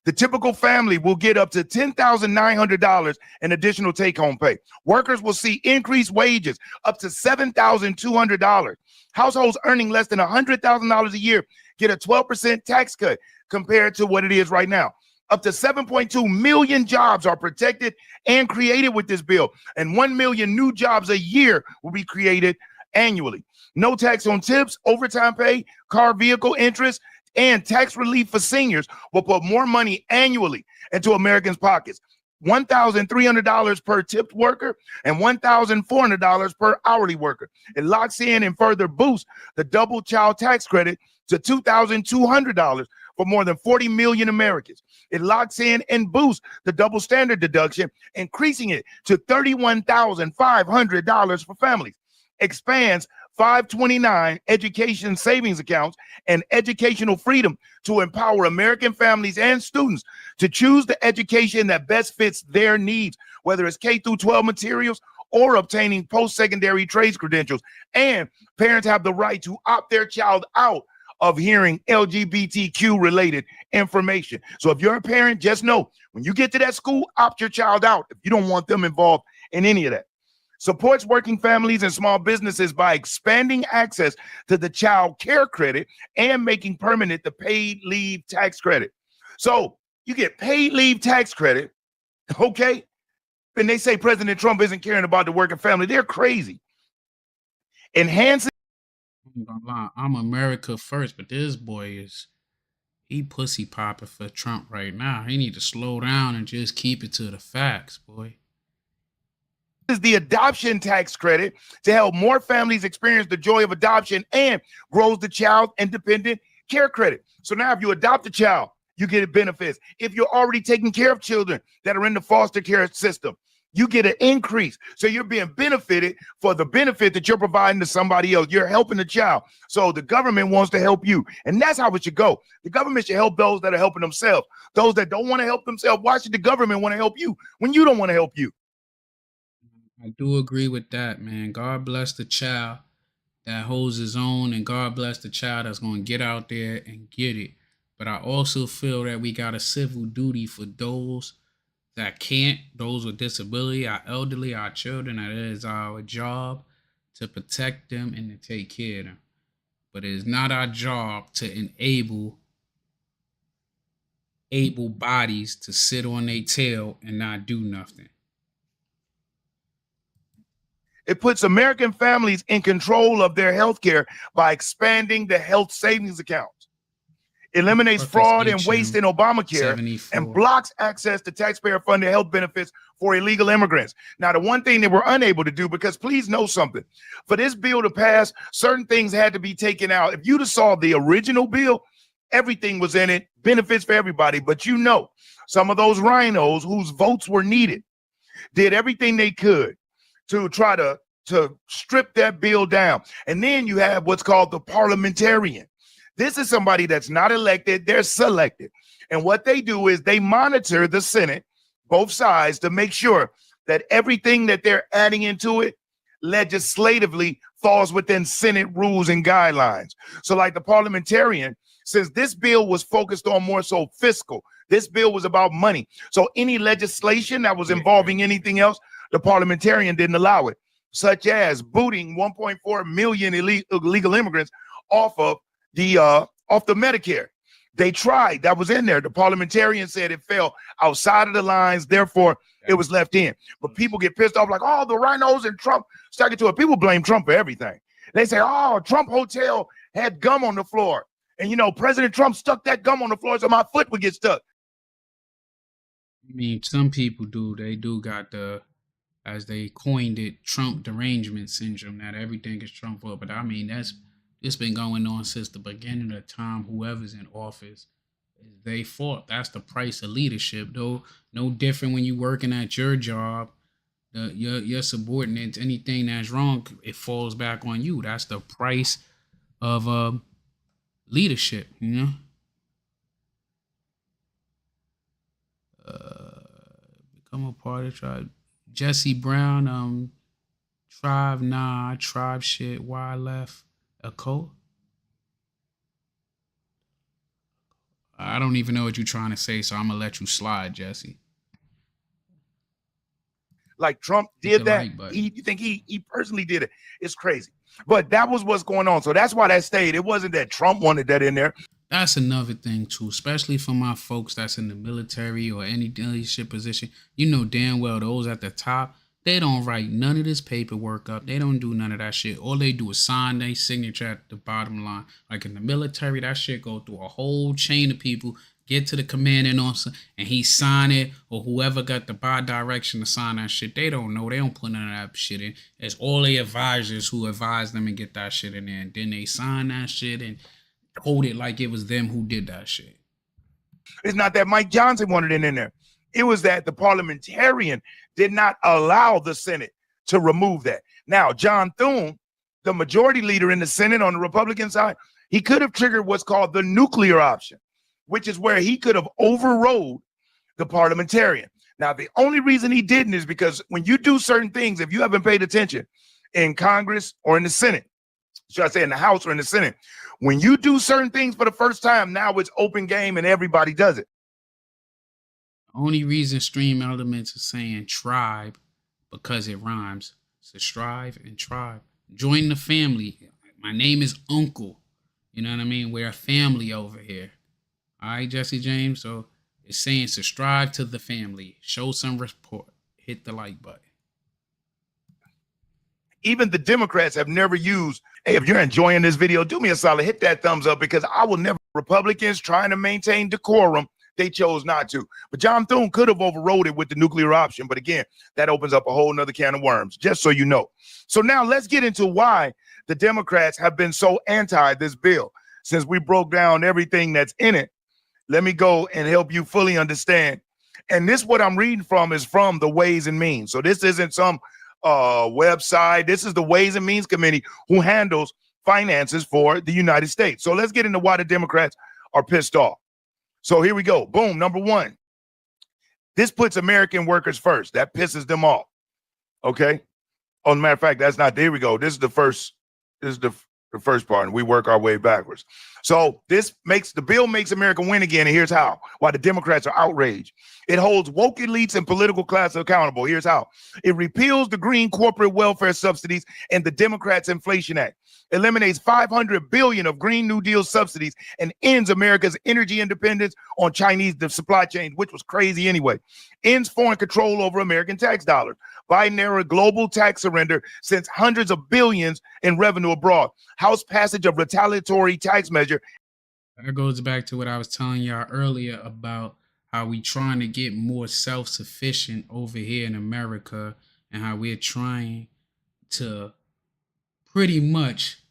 Speaker 18: The typical family will get up to $10,900 in additional take-home pay. Workers will see increased wages up to $7,200. Households earning less than $100,000 a year get a 12% tax cut compared to what it is right now. Up to 7.2 million jobs are protected and created with this bill, and 1 million new jobs a year will be created annually. No tax on tips, overtime pay, car vehicle interest, and tax relief for seniors will put more money annually into Americans' pockets. $1,300 per tipped worker and $1,400 per hourly worker. It locks in and further boosts the double child tax credit to $2,200 for more than 40 million Americans. It locks in and boosts the double standard deduction, increasing it to $31,500 for families. Expands 529 education savings accounts and educational freedom to empower American families and students to choose the education that best fits their needs, whether it's K through 12 materials or obtaining post-secondary trades credentials. And parents have the right to opt their child out of hearing LGBTQ related information. So if you're a parent, just know when you get to that school, opt your child out if you don't want them involved in any of that. Supports working families and small businesses by expanding access to the child care credit and making permanent the paid leave tax credit. So you get paid leave tax credit, okay? And they say President Trump isn't caring about the working family. They're crazy. Enhancing.
Speaker 4: I'm America first, but this boy he pussy popping for Trump right now. He need to slow down and just keep it to the facts, boy.
Speaker 18: Is the adoption tax credit to help more families experience the joy of adoption and grows the child independent care credit. So now if you adopt a child, you get benefits. If you're already taking care of children that are in the foster care system, you get an increase. So you're being benefited for the benefit that you're providing to somebody else. You're helping the child. So the government wants to help you. And that's how it should go. The government should help those that are helping themselves. Those that don't want to help themselves, why should the government want to help you when you don't want to help you?
Speaker 4: I do agree with that, man. God bless the child that holds his own, and God bless the child that's going to get out there and get it. But I also feel that we got a civil duty for those that can't, those with disability, our elderly, our children. That is our job to protect them and to take care of them. But it is not our job to enable able bodies to sit on their tail and not do nothing.
Speaker 18: It puts American families in control of their health care by expanding the health savings accounts. Eliminates fraud and waste in Obamacare
Speaker 4: 74.
Speaker 18: and blocks access to taxpayer-funded health benefits for illegal immigrants. Now, the one thing that we're unable to do, because please know something, for this bill to pass, certain things had to be taken out. If you'd have saw the original bill, everything was in it, benefits for everybody. But you know, some of those rhinos whose votes were needed did everything they could to try to strip that bill down. And then you have what's called the parliamentarian. This is somebody that's not elected, they're selected. And what they do is they monitor the Senate, both sides, to make sure that everything that they're adding into it legislatively falls within Senate rules and guidelines. So like the parliamentarian, since this bill was focused on more so fiscal, this bill was about money. So any legislation that was involving anything else, the parliamentarian didn't allow it, such as booting 1.4 million illegal immigrants off of the Medicare. They tried, that was in there. The parliamentarian said it fell outside of the lines, therefore it was left in. But people get pissed off like, oh, the rhinos and Trump stuck it to it. People blame Trump for everything. They say, oh, Trump Hotel had gum on the floor. And, you know, President Trump stuck that gum on the floor so my foot would get stuck.
Speaker 4: I mean, some people do. They do got the, as they coined it, Trump derangement syndrome, that everything is Trump for. But I mean, it's been going on since the beginning of time. Whoever's in office, is their fault. That's the price of leadership, though. No different when you're working at your job. Your subordinates, anything that's wrong, it falls back on you. That's the price of leadership, you know? Become a part of tribe. Jesse Brown, tribe shit, why I left a cult. I don't even know what you're trying to say, so I'm gonna let you slide, Jesse.
Speaker 18: Like Trump did that. You think he personally did it? It's crazy. But that was what's going on. So that's why that stayed. It wasn't that Trump wanted that in there.
Speaker 4: That's another thing too, especially for my folks that's in the military or any leadership position. You know damn well those at the top, they don't write none of this paperwork up. They don't do none of that shit. All they do is sign their signature at the bottom line. Like in the military, that shit go through a whole chain of people, get to the commanding officer, and he sign it, or whoever got the bi-direction to sign that shit. They don't know. They don't put none of that shit in. It's all the advisors who advise them and get that shit in there. And then they sign that shit and hold it like it was them who did that shit.
Speaker 18: It's not that Mike Johnson wanted it in there. It was that the parliamentarian did not allow the Senate to remove that. Now, John Thune, the majority leader in the Senate on the Republican side, he could have triggered what's called the nuclear option, which is where he could have overrode the parliamentarian. Now, the only reason he didn't is because when you do certain things, if you haven't paid attention in Congress or in the Senate, should I say in the House or in the Senate, when you do certain things for the first time, now it's open game and everybody does it.
Speaker 4: Only reason Stream Elements is saying tribe because it rhymes. So strive and tribe. Join the family. My name is Uncle. You know what I mean? We're a family over here. All right, Jesse James. So it's saying subscribe to the family. Show some support. Hit the like button.
Speaker 18: Even the Democrats have never used, hey, if you're enjoying this video, do me a solid, hit that thumbs up, because I will never, Republicans trying to maintain decorum, they chose not to. But John Thune could have overrode it with the nuclear option. But again, that opens up a whole nother can of worms, just so you know. So now let's get into why the Democrats have been so anti this bill. Since we broke down everything that's in it, let me go and help you fully understand. And this, what I'm reading from, is from the Ways and Means. So this isn't some website. This is the Ways and Means Committee who handles finances for the United States. So let's get into why the Democrats are pissed off. So here we go. Boom. Number one, this puts American workers first. That pisses them off. Okay. Oh, as a matter of fact, that's not, there we go. This is the first, this is the first part, and we work our way backwards. So this makes, the bill makes America win again, and here's how. Why the Democrats are outraged. It holds woke elites and political class accountable. Here's how. It repeals the green corporate welfare subsidies and the Democrats' Inflation Act. Eliminates $500 billion of Green New Deal subsidies and ends America's energy independence on Chinese supply chains, which was crazy anyway. Ends foreign control over American tax dollars. Biden era global tax surrender sends hundreds of billions in revenue abroad. House passage of retaliatory tax measure.
Speaker 4: That goes back to what I was telling y'all earlier about how we trying to get more self-sufficient over here in America, and how we're trying to pretty much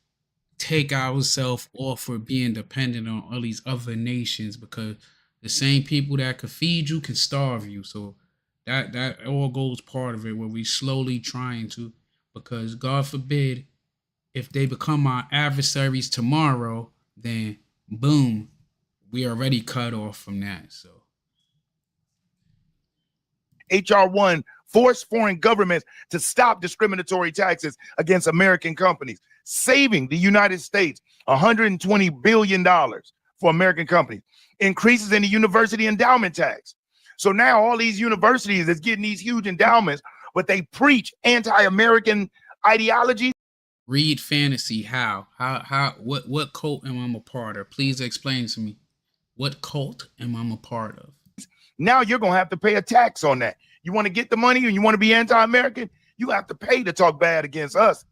Speaker 4: take ourselves off for being dependent on all these other nations, because the same people that could feed you can starve you. So that all goes part of it, where we slowly trying to, because God forbid, if they become our adversaries tomorrow, then boom, we already cut off from that. So
Speaker 18: HR 1 forced foreign governments to stop discriminatory taxes against American companies, saving the United States $120 billion for American companies. Increases in the university endowment tax. So now all these universities is getting these huge endowments, but they preach anti-American ideology.
Speaker 4: Read fantasy. How what cult am I a part of? Please explain to me. What cult am I a part of?
Speaker 18: Now you're going to have to pay a tax on that. You want to get the money and you want to be anti-American, you have to pay to talk bad against us.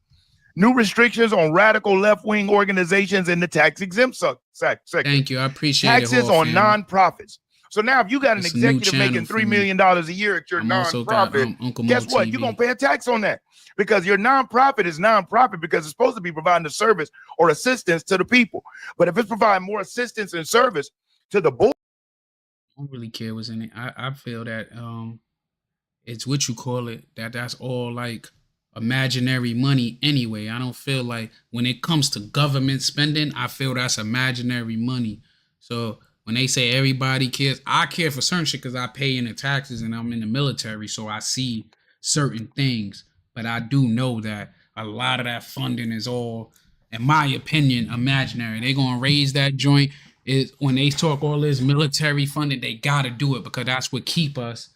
Speaker 18: New restrictions on radical left-wing organizations in the tax-exempt sector.
Speaker 4: Thank you. I appreciate
Speaker 18: taxes
Speaker 4: it.
Speaker 18: on nonprofits. So now if you got an executive making $3 million a year at your nonprofit, guess what? You're going to pay a tax on that, because your nonprofit is nonprofit because it's supposed to be providing a service or assistance to the people. But if it's providing more assistance and service to the board,
Speaker 4: I don't really care what's in it. I feel that it's what you call it, that's all like imaginary money anyway. I don't feel like when it comes to government spending, I feel that's imaginary money. So when they say everybody cares, I care for certain shit because I pay in the taxes and I'm in the military, so I see certain things. But I do know that a lot of that funding is all, in my opinion, imaginary. They're gonna raise that joint is when they talk all this military funding, they gotta do it because that's what keep us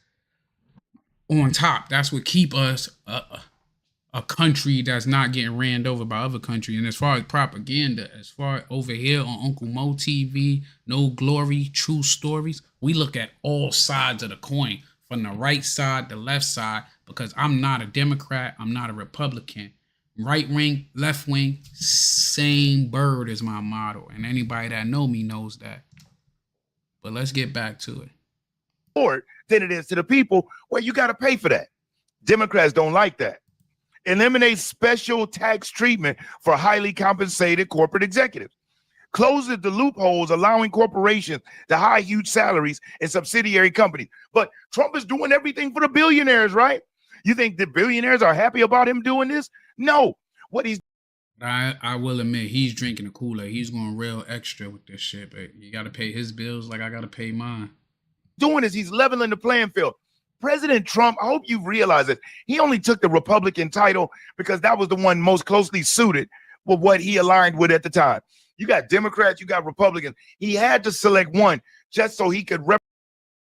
Speaker 4: on top. That's what keep us a country that's not getting ran over by other countries. And as far as propaganda, as far over here on Uncle Moe TV, No Glory, True Stories, we look at all sides of the coin, from the right side, the left side, because I'm not a Democrat, I'm not a Republican. Right wing, left wing, same bird is my motto. And anybody that know me knows that. But let's get back to it.
Speaker 18: More than it is to the people, well, you got to pay for that. Democrats don't like that. Eliminate special tax treatment for highly compensated corporate executives. Closes the loopholes allowing corporations to hire huge salaries in subsidiary companies. But Trump is doing everything for the billionaires, right? You think the billionaires are happy about him doing this? No. What he's
Speaker 4: I will admit, he's drinking the Kool-Aid. He's going real extra with this shit. But you got to pay his bills like I got to pay mine.
Speaker 18: Doing is he's leveling the playing field. President Trump, I hope you realize it. He only took the Republican title because that was the one most closely suited with what he aligned with at the time. You got Democrats, you got Republicans. He had to select one just so he could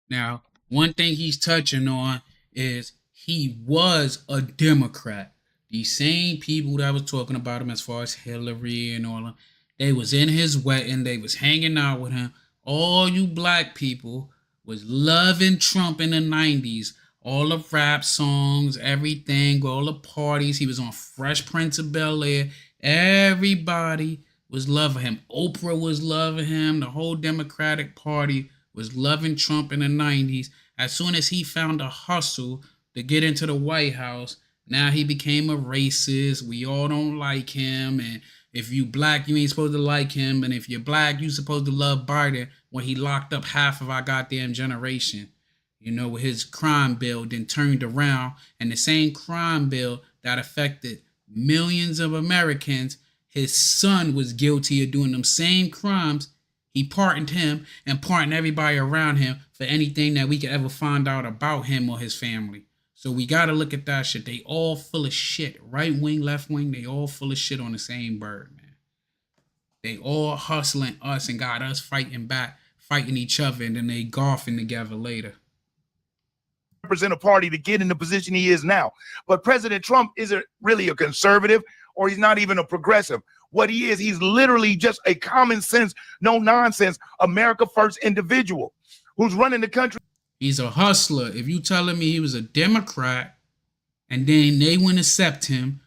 Speaker 4: Now, one thing he's touching on is he was a Democrat. These same people that was talking about him as far as Hillary and all of, they was in his wedding. They was hanging out with him. All you black people was loving Trump in the 90s. All the rap songs, everything, all the parties. He was on Fresh Prince of Bel-Air. Everybody was loving him. Oprah was loving him. The whole Democratic Party was loving Trump in the 90s. As soon as he found a hustle to get into the White House, now he became a racist. We all don't like him. And if you black, you ain't supposed to like him. And if you're black, you supposed to love Biden, when he locked up half of our goddamn generation. You know, with his crime bill, then turned around. And the same crime bill that affected millions of Americans, his son was guilty of doing them same crimes. He pardoned him and pardoned everybody around him for anything that we could ever find out about him or his family. So we got to look at that shit. They all full of shit. Right wing, left wing, they all full of shit on the same bird, man. They all hustling us and got us fighting back, fighting each other, and then they golfing together later.
Speaker 18: Represent a party to get in the position he is now. But President Trump isn't really a conservative, or he's not even a progressive. What he is, he's literally just a common sense, no nonsense, America first individual who's running the country.
Speaker 4: He's a hustler. If you telling me he was a Democrat and then they wouldn't accept him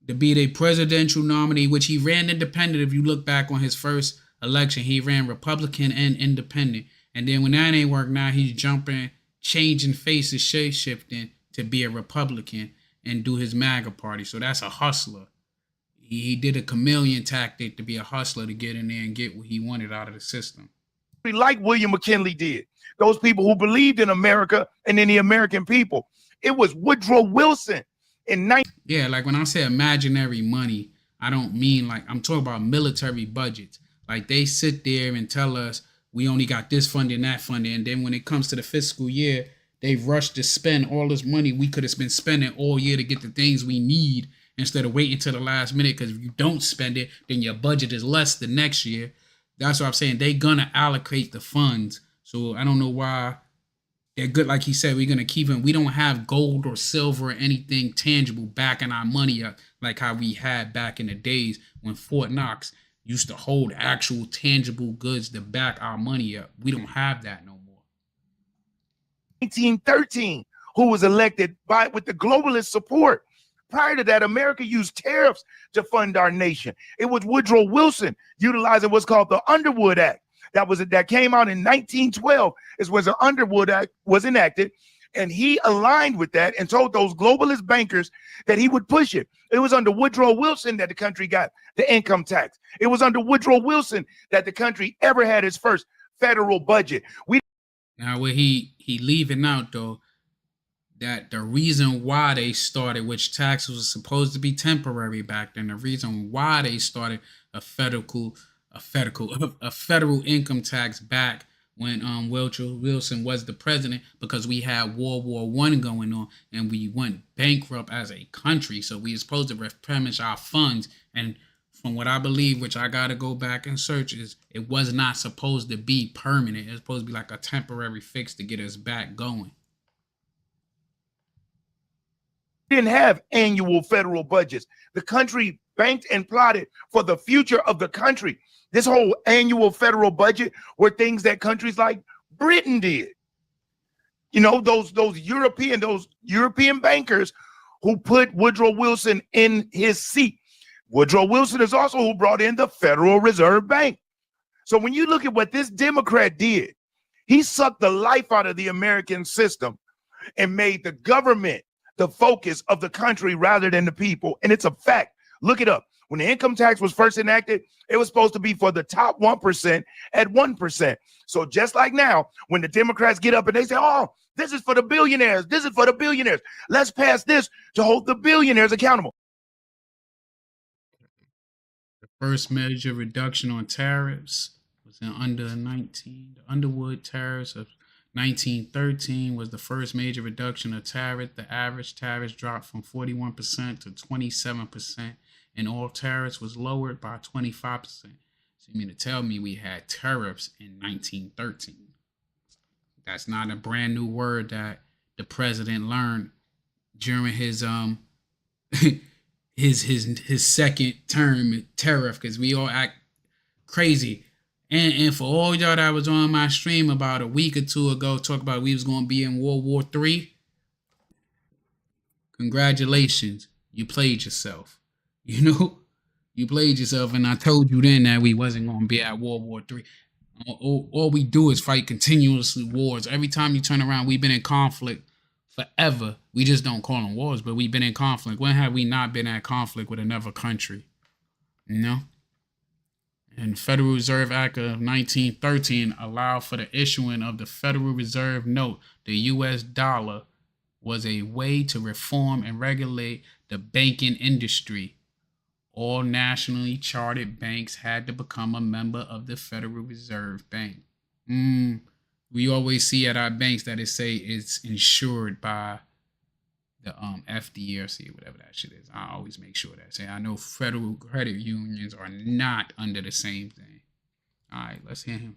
Speaker 4: to be the presidential nominee, which he ran independent. If you look back on his first election, he ran Republican and independent. And then when that ain't work, now he's jumping, changing faces, shape-shifting to be a Republican and do his MAGA party. So that's a hustler. He did a chameleon tactic to be a hustler to get in there and get what he wanted out of the system.
Speaker 18: Like William McKinley did. Those people who believed in America and in the American people. It was Woodrow Wilson in
Speaker 4: Yeah, like when I say imaginary money, I don't mean like, I'm talking about military budgets. Like they sit there and tell us we only got this funding, that funding. And then when it comes to the fiscal year, they rush to spend all this money we could have been spending all year to get the things we need instead of waiting till the last minute. Because if you don't spend it, then your budget is less the next year. That's what I'm saying. They're going to allocate the funds. So I don't know why they're good. Like he said, we're going to keep them. We don't have gold or silver or anything tangible backing our money up like how we had back in the days when Fort Knox used to hold actual tangible goods to back our money up. We don't have that no more.
Speaker 18: 1913, who was elected with the globalist support. Prior to that, America used tariffs to fund our nation. It was Woodrow Wilson utilizing what's called the Underwood Act. That came out in 1912 is when the Underwood Act was enacted, and he aligned with that and told those globalist bankers that he would push it. It was under Woodrow Wilson that the country got the income tax. It was under Woodrow Wilson that the country ever had its first federal budget.
Speaker 4: Now, where he leaving out though, that the reason why they started, which taxes was supposed to be temporary back then, the reason why they started a federal income tax back when Wilson was the president, because we had World War I going on and we went bankrupt as a country. So we were supposed to replenish our funds. And from what I believe, which I got to go back and search, is it was not supposed to be permanent. It was supposed to be like a temporary fix to get us back going.
Speaker 18: Didn't have annual federal budgets. The country banked and plotted for the future of the country. This whole annual federal budget were things that countries like Britain did. You know, those European bankers who put Woodrow Wilson in his seat. Woodrow Wilson is also who brought in the Federal Reserve Bank. So when you look at what this Democrat did, he sucked the life out of the American system and made the government the focus of the country rather than the people. And it's a fact. Look it up. When the income tax was first enacted, it was supposed to be for the top 1% at 1%. So just like now, when the Democrats get up and they say, oh, this is for the billionaires. This is for the billionaires. Let's pass this to hold the billionaires accountable.
Speaker 4: The first major reduction on tariffs was in the Underwood tariffs of 1913 was the first major reduction of tariff. The average tariff dropped from 41% to 27%, and all tariffs was lowered by 25%. So you mean to tell me we had tariffs in 1913? That's not a brand new word that the president learned during his his second term, tariff, because we all act crazy. And for all y'all that was on my stream about a week or two ago, talk about we was going to be in World War III, congratulations, you played yourself. You know, you played yourself, and I told you then that we wasn't going to be at World War III. All we do is fight continuously wars. Every time you turn around, we've been in conflict forever. We just don't call them wars, but we've been in conflict. When have we not been at conflict with another country? You know? And the Federal Reserve Act of 1913 allowed for the issuing of the Federal Reserve Note. The U.S. dollar was a way to reform and regulate the banking industry. All nationally chartered banks had to become a member of the Federal Reserve Bank. We always see at our banks that it say it's insured by the FDIC, whatever that shit is. I always make sure that. Say I know federal credit unions are not under the same thing. All right, let's hear him.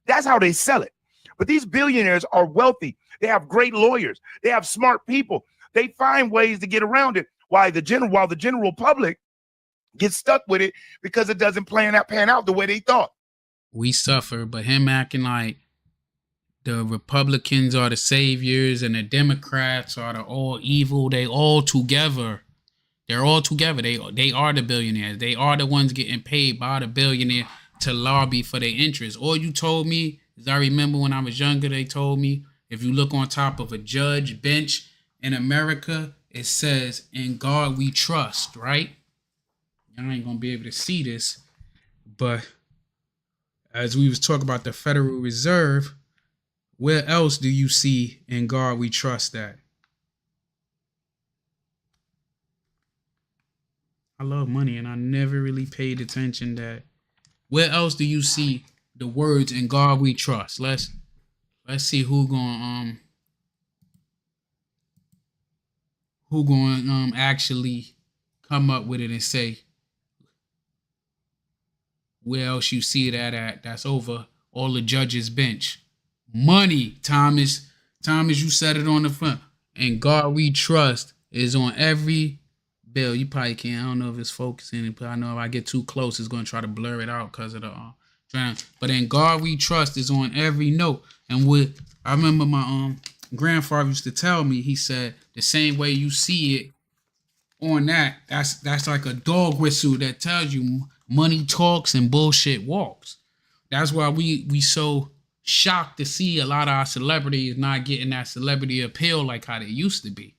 Speaker 18: That's how they sell it. But these billionaires are wealthy. They have great lawyers. They have smart people. They find ways to get around it. While the general public gets stuck with it because it doesn't pan out the way they thought.
Speaker 4: We suffer, but him acting like the Republicans are the saviors and the Democrats are the all evil. They all together. They're all together. They are the billionaires. They are the ones getting paid by the billionaire to lobby for their interests. All you told me is, I remember when I was younger, they told me if you look on top of a judge bench in America, it says, "In God we trust," right? Y'all ain't gonna be able to see this, but as we was talking about the Federal Reserve, where else do you see "In God we trust" that? I love money, and I never really paid attention that. Where else do you see the words "In God we trust"? Let's see who going actually come up with it and say where else you see that at. That's over all the judges' bench. Money, Thomas, you said it on the front. "In God we trust" is on every bill. You probably can't. I don't know if it's focusing, but I know if I get too close, it's going to try to blur it out because of the drown. But "In God we trust" is on every note. And I remember my grandfather used to tell me, he said, the same way you see it on that's like a dog whistle that tells you money talks and bullshit walks. That's why we so shocked to see a lot of our celebrities not getting that celebrity appeal like how they used to be.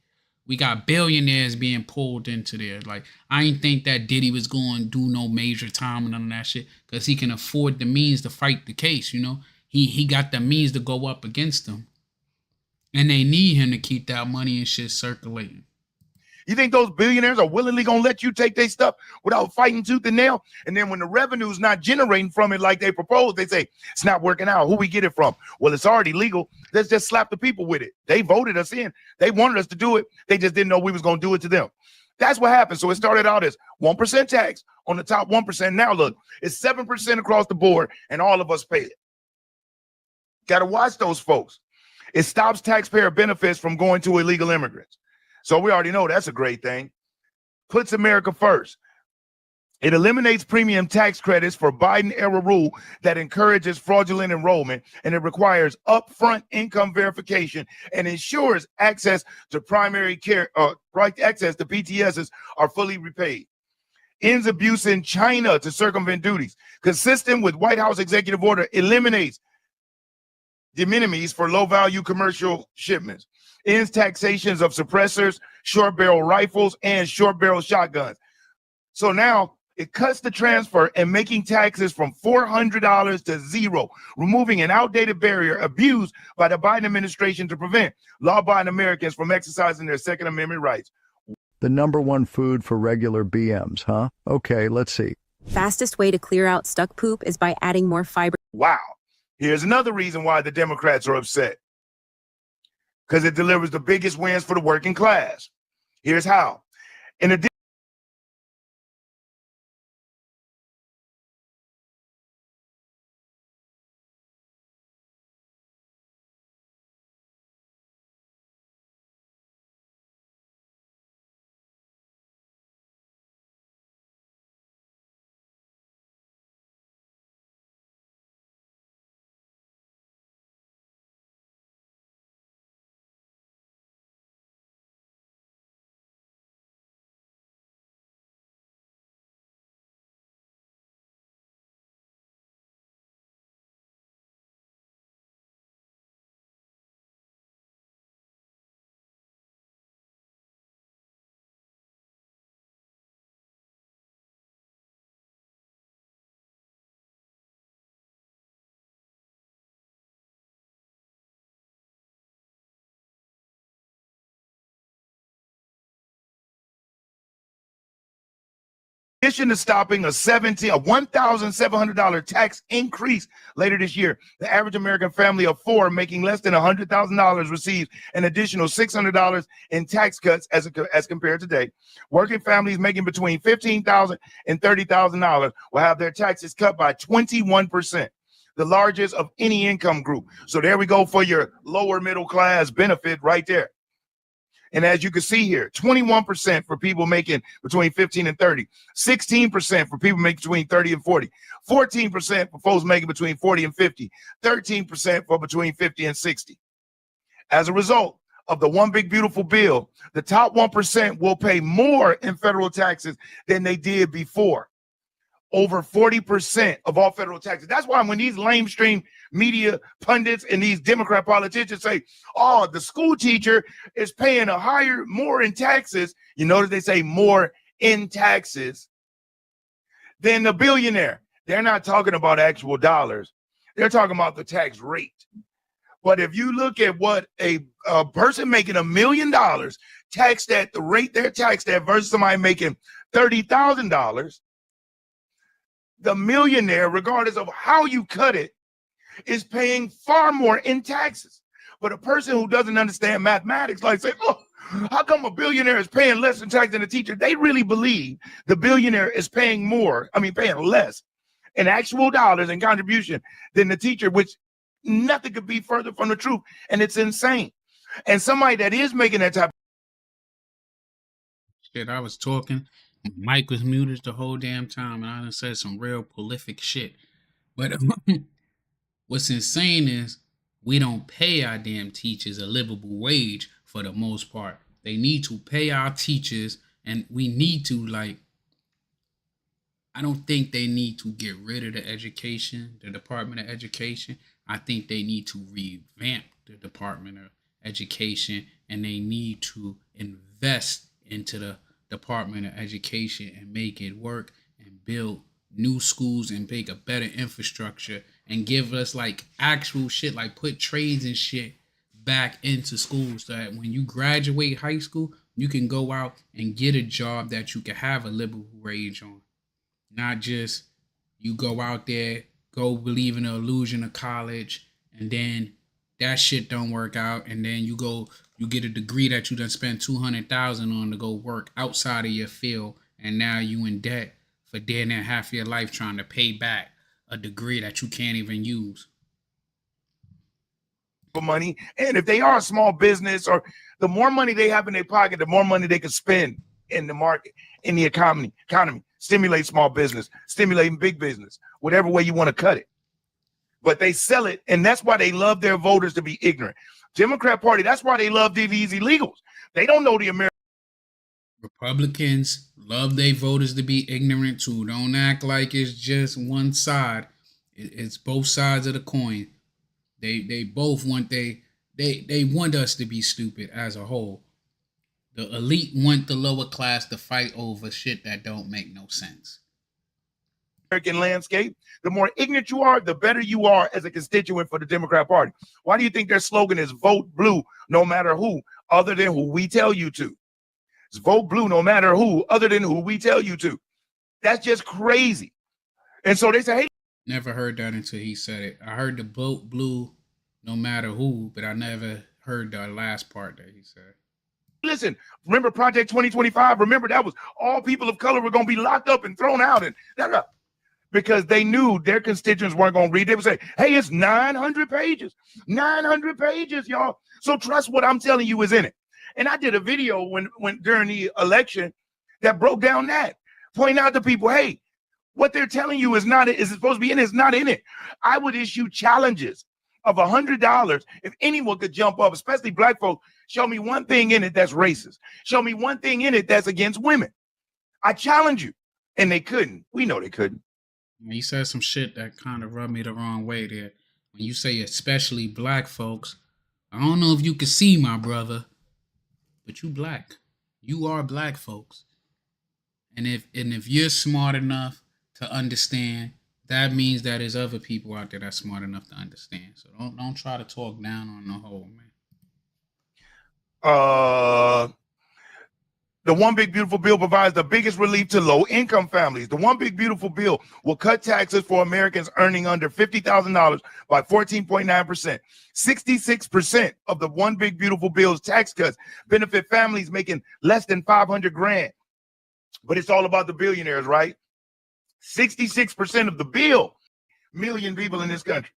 Speaker 4: We got billionaires being pulled into there. Like, I ain't think that Diddy was going to do no major time and none of that shit because he can afford the means to fight the case, you know? He got the means to go up against them. And they need him to keep that money and shit circulating.
Speaker 18: You think those billionaires are willingly going to let you take their stuff without fighting tooth and nail? And then when the revenue's not generating from it like they proposed, they say, it's not working out. Who we get it from? Well, it's already legal. Let's just slap the people with it. They voted us in. They wanted us to do it. They just didn't know we was going to do it to them. That's what happened. So it started out as 1% tax on the top 1%. Now look, it's 7% across the board, and all of us pay it. Got to watch those folks. It stops taxpayer benefits from going to illegal immigrants. So we already know that's a great thing. Puts America first. It eliminates premium tax credits for Biden-era rule that encourages fraudulent enrollment, and it requires upfront income verification and ensures access to primary care, access to PTSs are fully repaid. Ends abuse in China to circumvent duties. Consistent with White House executive order, eliminates de minimis for low-value commercial shipments. Ends taxations of suppressors, short-barrel rifles, and short-barrel shotguns. So now it cuts the transfer and making taxes from $400 to zero, removing an outdated barrier abused by the Biden administration to prevent law-abiding Americans from exercising their Second Amendment rights.
Speaker 20: The number one food for regular BMs, huh? Okay, let's see.
Speaker 21: Fastest way to clear out stuck poop is by adding more fiber.
Speaker 18: Wow. Here's another reason why the Democrats are upset. Because it delivers the biggest wins for the working class. Here's how. In addition, to stopping a $1,700 tax increase later this year, the average American family of four making less than $100,000 receives an additional $600 in tax cuts as compared to today. Working families making between $15,000 and $30,000 will have their taxes cut by 21%, the largest of any income group. So there we go for your lower middle class benefit right there. And as you can see here, 21% for people making between 15 and 30, 16% for people making between 30 and 40, 14% for folks making between 40 and 50, 13% for between 50 and 60. As a result of the one big beautiful bill, the top 1% will pay more in federal taxes than they did before. Over 40% of all federal taxes. That's why when these lamestream media pundits and these Democrat politicians say, oh, the school teacher is paying more in taxes, you notice they say more in taxes than the billionaire. They're not talking about actual dollars. They're talking about the tax rate. But if you look at what a person making $1 million taxed at the rate they're taxed at versus somebody making $30,000, the millionaire, regardless of how you cut it, is paying far more in taxes. But a person who doesn't understand mathematics, like say, oh, how come a billionaire is paying less in tax than a teacher? They really believe the billionaire is paying less in actual dollars and contribution than the teacher, which nothing could be further from the truth. And it's insane. And somebody that is making that type of
Speaker 4: shit, I was talking. Mike was muted the whole damn time, and I done said some real prolific shit. But what's insane is we don't pay our damn teachers a livable wage for the most part. They need to pay our teachers, and we need to, like, I don't think they need to get rid of the Department of Education. I think they need to revamp the Department of Education, and they need to invest into the Department of Education and make it work and build new schools and make a better infrastructure and give us like actual shit, like put trades and shit back into schools so that when you graduate high school, you can go out and get a job that you can have a livable wage on. Not just you go out there, go believe in the illusion of college, and then that shit don't work out, and then you go You get a degree that you done spent $200,000 on to go work outside of your field, and now you in debt for damn near half your life trying to pay back a degree that you can't even use.
Speaker 18: Money, and if they are a small business, or the more money they have in their pocket, the more money they can spend in the market, in the economy, stimulate small business, stimulating big business, whatever way you want to cut it. But they sell it, and that's why they love their voters to be ignorant. Democrat Party, that's why they love these illegals. They don't know the American.
Speaker 4: Republicans love their voters to be ignorant too. Don't act like it's just one side. It's both sides of the coin. They both want they want us to be stupid as a whole. The elite want the lower class to fight over shit that don't make no sense.
Speaker 18: American landscape, the more ignorant you are, the better you are as a constituent for the Democrat Party. Why do you think their slogan is vote blue no matter who, other than who we tell you to? It's vote blue no matter who, other than who we tell you to. That's just crazy. And so they say, hey.
Speaker 4: Never heard that until he said it. I heard the vote blue no matter who, but I never heard the last part that he said.
Speaker 18: Listen, remember Project 2025? Remember that was all people of color were going to be locked up and thrown out, and because they knew their constituents weren't going to read. They would say, hey, it's 900 pages. 900 pages, y'all. So trust what I'm telling you is in it. And I did a video when during the election that broke down that, pointing out to people, hey, what they're telling you is supposed to be in it, it's not in it. I would issue challenges of $100 if anyone could jump up, especially black folks. Show me one thing in it that's racist. Show me one thing in it that's against women. I challenge you. And they couldn't. We know they couldn't.
Speaker 4: He said some shit that kind of rubbed me the wrong way there. When you say especially black folks, I don't know if you can see, my brother, but you black. You are black folks. And if you're smart enough to understand, that means that there's other people out there that's smart enough to understand. So don't try to talk down on the whole, man.
Speaker 18: The One Big Beautiful Bill provides the biggest relief to low-income families. The One Big Beautiful Bill will cut taxes for Americans earning under $50,000 by 14.9%. 66% of the One Big Beautiful Bill's tax cuts benefit families making less than $500,000. But it's all about the billionaires, right? 66% of the bill, million people in this country.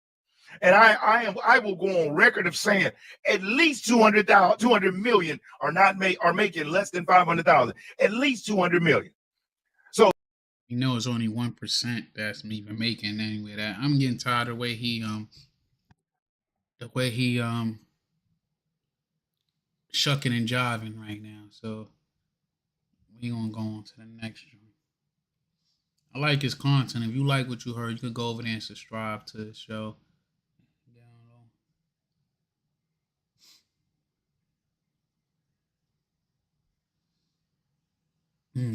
Speaker 18: And I will go on record of saying at least 200 million are making less than 500,000. At least 200 million. So
Speaker 4: you know it's only 1% that's even making anyway. That I'm getting tired of the way he shucking and jiving right now. So we gonna go on to the next one. I like his content. If you like what you heard, you can go over there and subscribe to the show.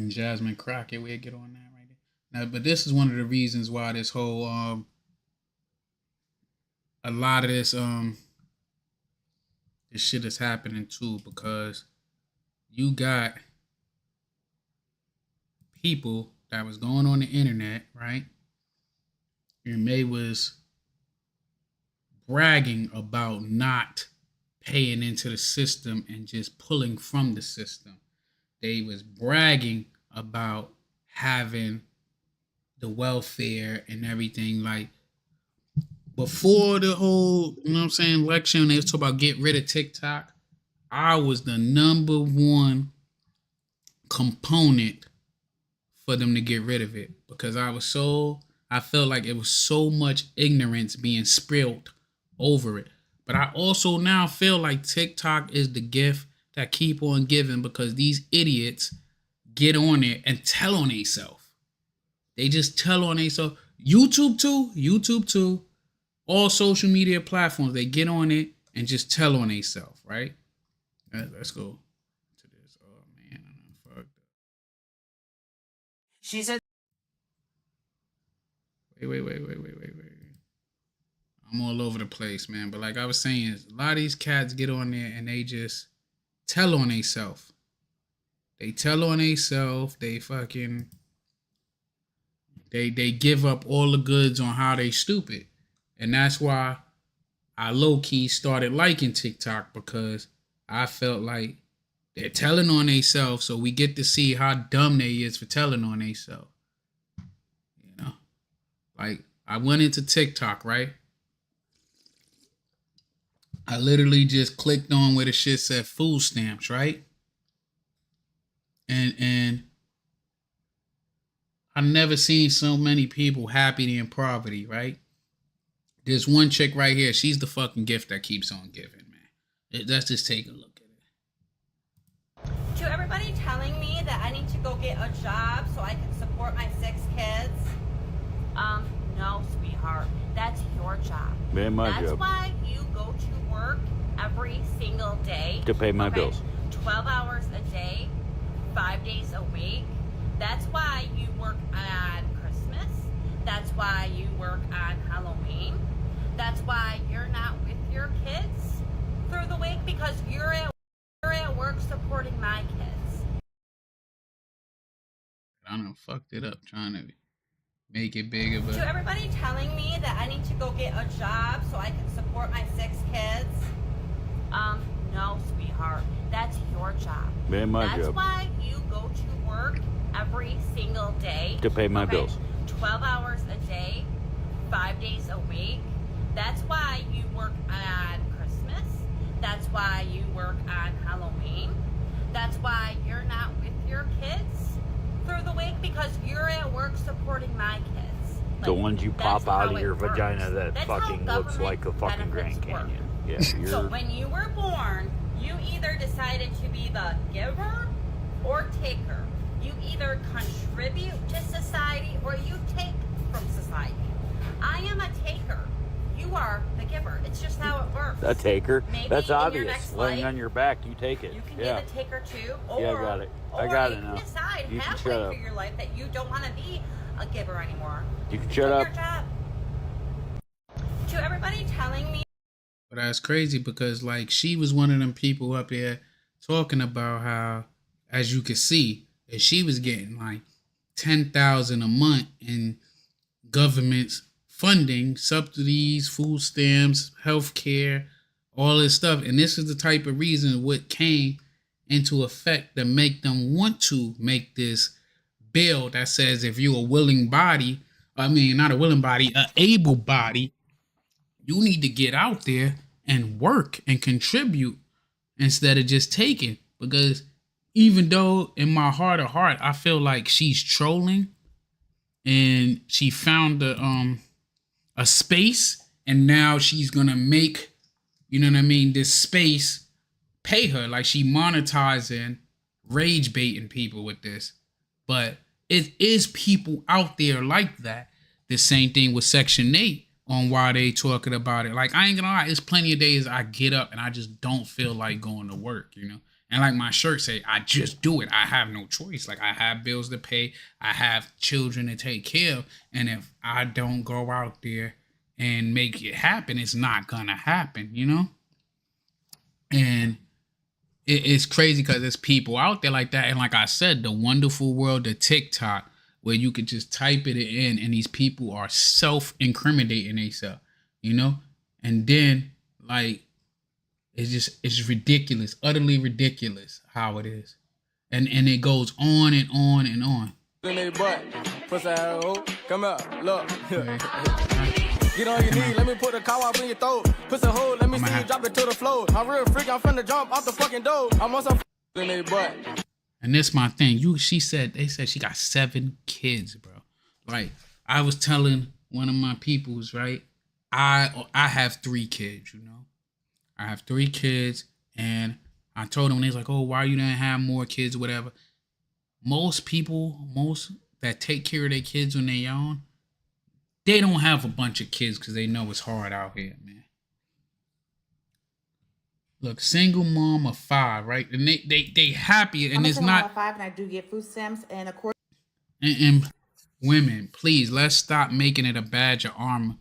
Speaker 4: Jasmine Crockett, we'll get on that right there. Now, but this is one of the reasons why this whole a lot of this shit is happening too, because you got people that was going on the internet, right? And they was bragging about not paying into the system and just pulling from the system. They was bragging about having the welfare and everything. Like before the whole, you know what I'm saying, election, they was talking about get rid of TikTok. I was the #1 component for them to get rid of it, because I felt like it was so much ignorance being spilled over it. But I also now feel like TikTok is the gift that keep on giving, because these idiots get on it and tell on themselves. They just tell on themselves. YouTube too. All social media platforms, they get on it and just tell on themselves, right? Let's go to this. Oh man, I fucked up.
Speaker 1: She said.
Speaker 4: Wait. I'm all over the place, man. But like I was saying, a lot of these cats get on there and they just tell on themselves. They tell on themselves. They fucking they give up all the goods on how they stupid. And that's why I low-key started liking TikTok, because I felt like they're telling on themselves, so we get to see how dumb they is for telling on themselves. You know, like I went into TikTok, right? I literally just clicked on where the shit said food stamps, right? And I've never seen so many people happy in poverty, right? There's one chick right here. She's the fucking gift that keeps on giving, man. Let's just take a look at it.
Speaker 3: To everybody telling me that I need to go get a job so I can support my 6 kids, no, sweetheart. That's your job.
Speaker 22: Man, my
Speaker 3: That's
Speaker 22: job.
Speaker 3: why you go to work every single day.
Speaker 22: To pay my bills.
Speaker 3: 12 hours a day, 5 days a week. That's why you work on Christmas. That's why you work on Halloween. That's why you're not with your kids through the week, because you're at work supporting my kids.
Speaker 4: I done fucked it up trying to make it bigger, but
Speaker 3: To everybody telling me that I need to go get a job so I can support my 6 kids, no, sweetheart. That's your job.
Speaker 22: Man, my
Speaker 3: That's
Speaker 22: job.
Speaker 3: why you go to work every single day.
Speaker 22: To pay my bills.
Speaker 3: 12 hours a day, 5 days a week. That's why you work on Christmas. That's why you work on Halloween. That's why you're not with your kids through the week, because you're at work supporting my kids.
Speaker 22: The ones you pop out of your
Speaker 3: works.
Speaker 22: vagina that
Speaker 3: That's how
Speaker 22: fucking looks like a fucking Grand
Speaker 3: benefits work.
Speaker 22: Canyon. Yeah,
Speaker 3: So
Speaker 22: you're
Speaker 3: when you were born, you either decided to be the giver or taker. You either contribute to society or you take from society. I am a taker. You are the giver. It's just how it works.
Speaker 22: a taker.
Speaker 3: Maybe
Speaker 22: That's
Speaker 3: in your
Speaker 22: obvious.
Speaker 3: next
Speaker 22: Laying
Speaker 3: life,
Speaker 22: on your back, you take it.
Speaker 3: you can
Speaker 22: Yeah.
Speaker 3: be the taker too. Or,
Speaker 22: Yeah, I got it. I
Speaker 3: or
Speaker 22: got
Speaker 3: you
Speaker 22: it
Speaker 3: can
Speaker 22: now.
Speaker 3: decide
Speaker 22: You can
Speaker 3: halfway
Speaker 22: shut up.
Speaker 3: through your life that you don't want to be a giver anymore.
Speaker 22: You can
Speaker 3: Do
Speaker 22: shut up.
Speaker 3: your job. To everybody telling me.
Speaker 4: But that's crazy because like she was one of them people up there talking about how, as you could see, that she was getting like $10,000 a month in government's funding, subsidies, food stamps, healthcare, all this stuff. And this is the type of reason what came into effect to make them want to make this bill that says if you're a willing body, I mean, not a willing body, an able body, you need to get out there and work and contribute instead of just taking. Because even though in my heart of heart, I feel like she's trolling and she found a space and now she's going to make, you know what I mean, this space pay her. Like she monetizing, rage baiting people with this. But it is people out there like that. The same thing with Section 8 on why they talking about it. Like, I ain't gonna lie, it's plenty of days I get up and I just don't feel like going to work, you know? And like my shirt say, I just do it. I have no choice. Like, I have bills to pay. I have children to take care of. And if I don't go out there and make it happen, it's not gonna happen, you know? And it's crazy because there's people out there like that. And like I said, the wonderful world of TikTok, where you could just type it in and these people are self-incriminating themselves, you know? And then, like, it's ridiculous, utterly ridiculous how it is. And it goes on and on and on.
Speaker 23: Come up, look. Get on your knee, let me put a cow off in your throat. Put a hole, let me see you drop it to the floor. I'm real freak, I'm finna jump off the fucking door. I'm on some in their butt.
Speaker 4: And this my thing. They said she got 7 kids, bro. Like, I was telling one of my peoples, right? I have 3 kids, you know? I have 3 kids, and I told them, and they was like, oh, why you didn't have more kids or whatever. Most people that take care of their kids when they're young, they don't have a bunch of kids because they know it's hard out here, man. Look, single mom of 5, right? And they happy, and it's not.
Speaker 24: I'm a 5, and I do get food stamps, and of course.
Speaker 4: And women, please, let's stop making it a badge of honor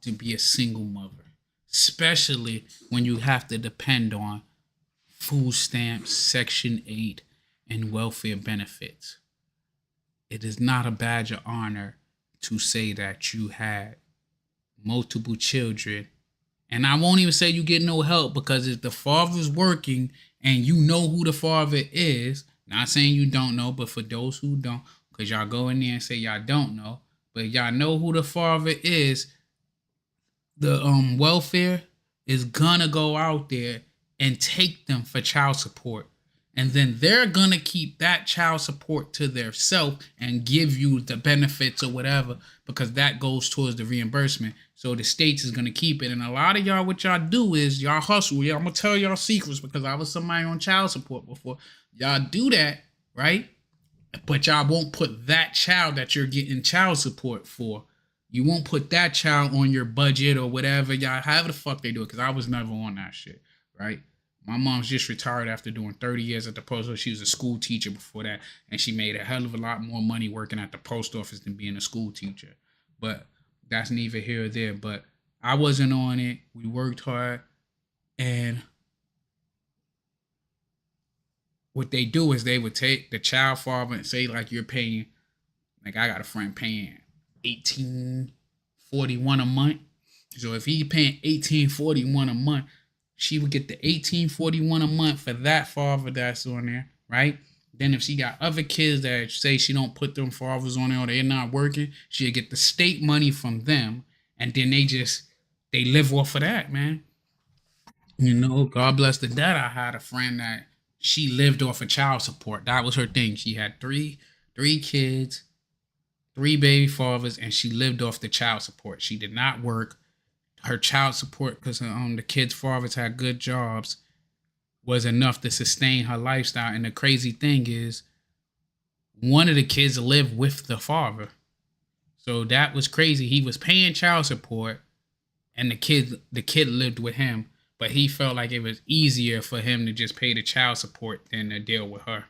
Speaker 4: to be a single mother, especially when you have to depend on food stamps, Section 8, and welfare benefits. It is not a badge of honor to say that you had multiple children And I won't even say you get no help, because if the father's working and you know who the father is, not saying you don't know, but for those who don't, because y'all go in there and say y'all don't know, but y'all know who the father is, the welfare is gonna go out there and take them for child support. And then they're gonna keep that child support to their self and give you the benefits or whatever, because that goes towards the reimbursement. So the states is gonna keep it. And a lot of y'all, what y'all do is y'all hustle. Yeah, I'm gonna tell y'all secrets, because I was somebody on child support before. Y'all do that, right? But y'all won't put that child that you're getting child support for. You won't put that child on your budget or whatever. Y'all, however the fuck they do it, because I was never on that shit, right? My mom's just retired after doing 30 years at the post office. She was a school teacher before that, and she made a hell of a lot more money working at the post office than being a school teacher. But that's neither here or there. But I wasn't on it. We worked hard, and what they do is they would take the child father and say, like, you're paying, like, I got a friend paying $18.41 a month. So if he paying $18.41 a month, she would get the $18.41 a month for that father that's on there, right? Then if she got other kids that say she don't put them fathers on there or they're not working, she'll get the state money from them, and then they live off of that, man. You know, God bless the dead. I had a friend that she lived off of child support. That was her thing. She had three kids, 3 baby fathers, and she lived off the child support. She did not work. Her child support, because the kids' fathers had good jobs, was enough to sustain her lifestyle. And the crazy thing is, one of the kids lived with the father. So that was crazy. He was paying child support, and the kid lived with him. But he felt like it was easier for him to just pay the child support than to deal with her.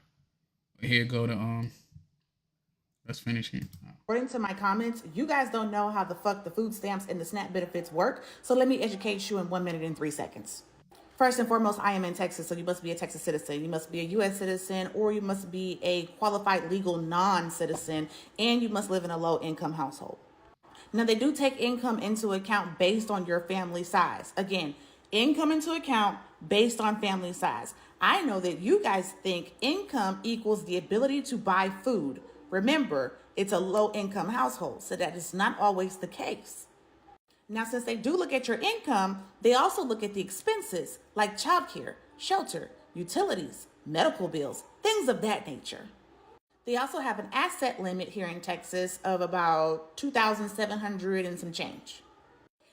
Speaker 4: But here go to let's finish here.
Speaker 24: According to my comments, you guys don't know how the fuck the food stamps and the SNAP benefits work, so let me educate you in 1 minute and 3 seconds. First and foremost, I am in Texas, so you must be a Texas citizen. You must be a U.S. citizen, or you must be a qualified legal non-citizen, and you must live in a low-income household. Now, they do take income into account based on your family size. Again, income into account based on family size. I know that you guys think income equals the ability to buy food. Remember, it's a low-income household, so that is not always the case. Now, since they do look at your income, they also look at the expenses like childcare, shelter, utilities, medical bills, things of that nature. They also have an asset limit here in Texas of about $2,700 and some change.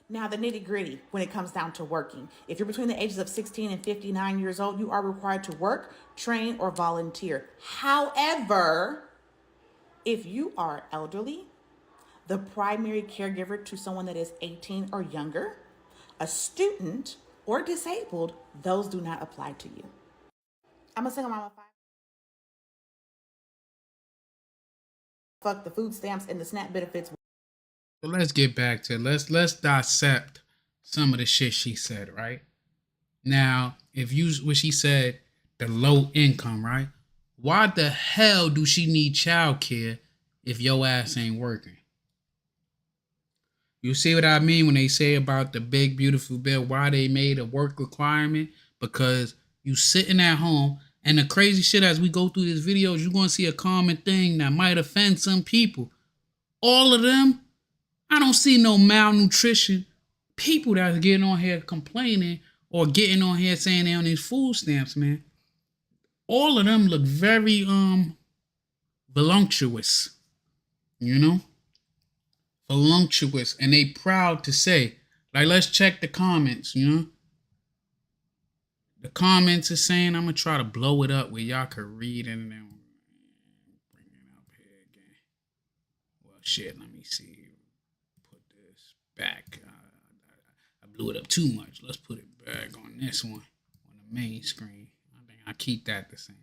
Speaker 24: Now, the nitty-gritty when it comes down to working. If you're between the ages of 16 and 59 years old, you are required to work, train, or volunteer. However, if you are elderly, the primary caregiver to someone that is 18 or younger, a student, or disabled, those do not apply to you. I'm a single mama. Fuck the food stamps and the SNAP benefits.
Speaker 4: So let's get back to it. Let's dissect some of the shit she said, right? Now, what she said, the low income, right? Why the hell do she need childcare if your ass ain't working? You see what I mean when they say about the big, beautiful bill, why they made a work requirement? Because you sitting at home, and the crazy shit as we go through these videos, you're going to see a common thing that might offend some people. All of them, I don't see no malnutrition. People that's getting on here complaining or getting on here saying they're on these food stamps, man. All of them look very voluptuous, you know? Voluptuous, and they proud to say, like, let's check the comments, you know? The comments are saying, I'm gonna try to blow it up where y'all could read it and then bring it up here again. Well, shit, let me see. Put this back. I blew it up too much. Let's put it back on this one, on the main screen. I think I keep that the same.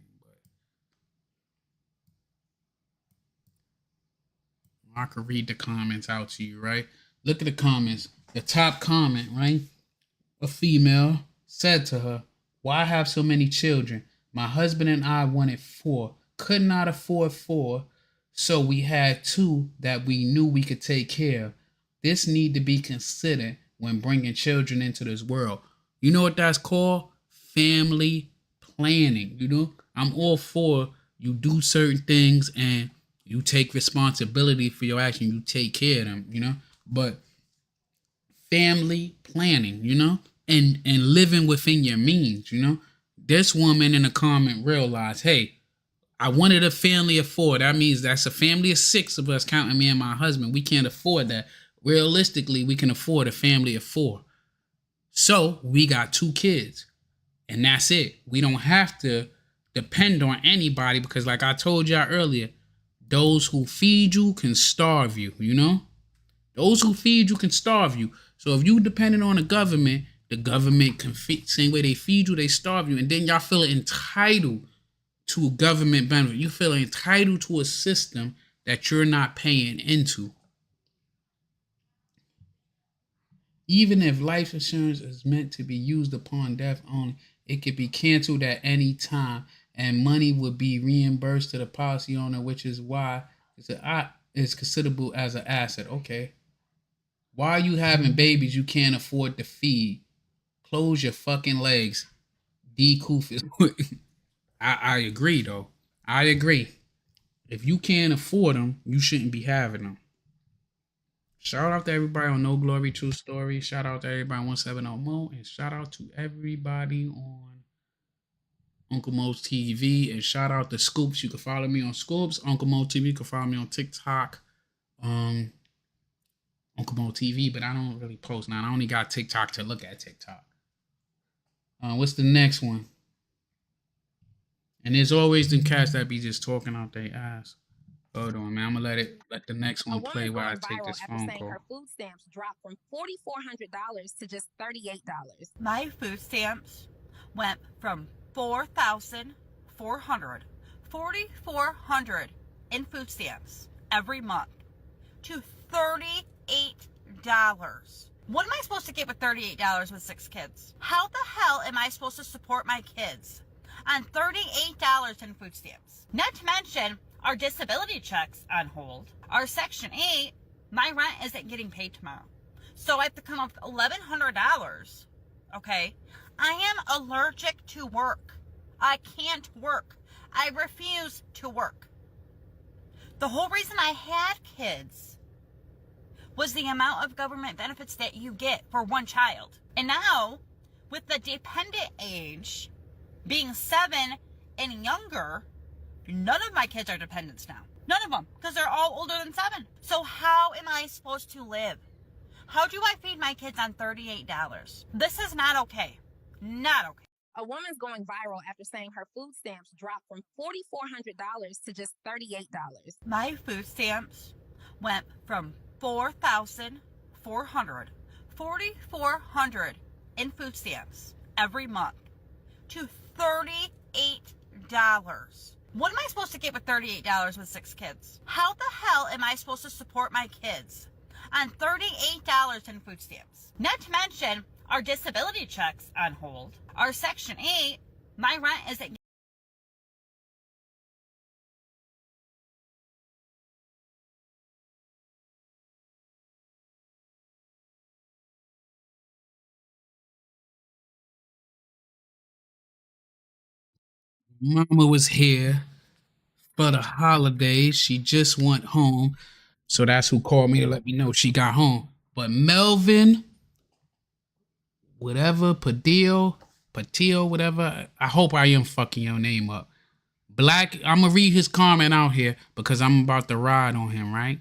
Speaker 4: I could read the comments out to you, right? Look at the comments. The top comment, right? A female said to her, "Why have so many children? My husband and I wanted 4, could not afford 4, so we had 2 that we knew we could take care of. This need to be considered when bringing children into this world. You know what that's called? Family planning. You know, I'm all for you do certain things and you take responsibility for your action. You take care of them, you know, but family planning, you know, and living within your means, you know. This woman in the comment realized, hey, I wanted a family of 4. That means that's a family of 6 of us, counting me and my husband. We can't afford that. Realistically, we can afford a family of 4. So we got 2 kids. And that's it. We don't have to depend on anybody because, like I told y'all earlier, those who feed you can starve you, you know? Those who feed you can starve you. So if you depending on the government can feed, same way they feed you, they starve you. And then y'all feel entitled to government benefit. You feel entitled to a system that you're not paying into. Even if life insurance is meant to be used upon death only, it could be canceled at any time and money would be reimbursed to the policy owner, which is why it's considerable as an asset. Okay. Why are you having babies you can't afford to feed? Close your fucking legs. D-Koof. I agree, though. I agree. If you can't afford them, you shouldn't be having them. Shout out to everybody on No Glory True Story. Shout out to everybody on 170 Mo. And shout out to everybody on Uncle Moe's TV. And shout out to Scoops. You can follow me on Scoops. Uncle Moe TV. You can follow me on TikTok. Uncle Moe TV. But I don't really post now. I only got TikTok to look at TikTok. What's the next one? And there's always them cats that be just talking out their ass. Hold on, man. I'm gonna let the next one play while I take this phone call.
Speaker 21: Her food stamps dropped from $4,400 to just $38.
Speaker 3: My food stamps went from $4,400 in food stamps every month to $38. What am I supposed to get with $38 with 6 kids? How the hell am I supposed to support my kids on $38 in food stamps? Not to mention our disability checks on hold. Our Section 8, my rent isn't getting paid tomorrow. So I have to come up with $1,100, okay? I am allergic to work. I can't work. I refuse to work. The whole reason I had kids was the amount of government benefits that you get for one child. And now, with the dependent age being 7 and younger, none of my kids are dependents now. None of them, because they're all older than 7. So how am I supposed to live? How do I feed my kids on $38? This is not okay. Not okay.
Speaker 21: A woman's going viral after saying her food stamps dropped from $4,400 to just $38.
Speaker 3: My food stamps went from $4,400 in food stamps every month to $38. What am I supposed to get with $38 with 6 kids? How the hell am I supposed to support my kids on $38 in food stamps? Not to mention our disability checks on hold. Our Section 8, my rent isn't.
Speaker 4: Mama was here for the holidays. She just went home. So that's who called me to let me know she got home. But Melvin, whatever, Padillo, whatever. I hope I am fucking your name up. Black, I'm going to read his comment out here because I'm about to ride on him, right?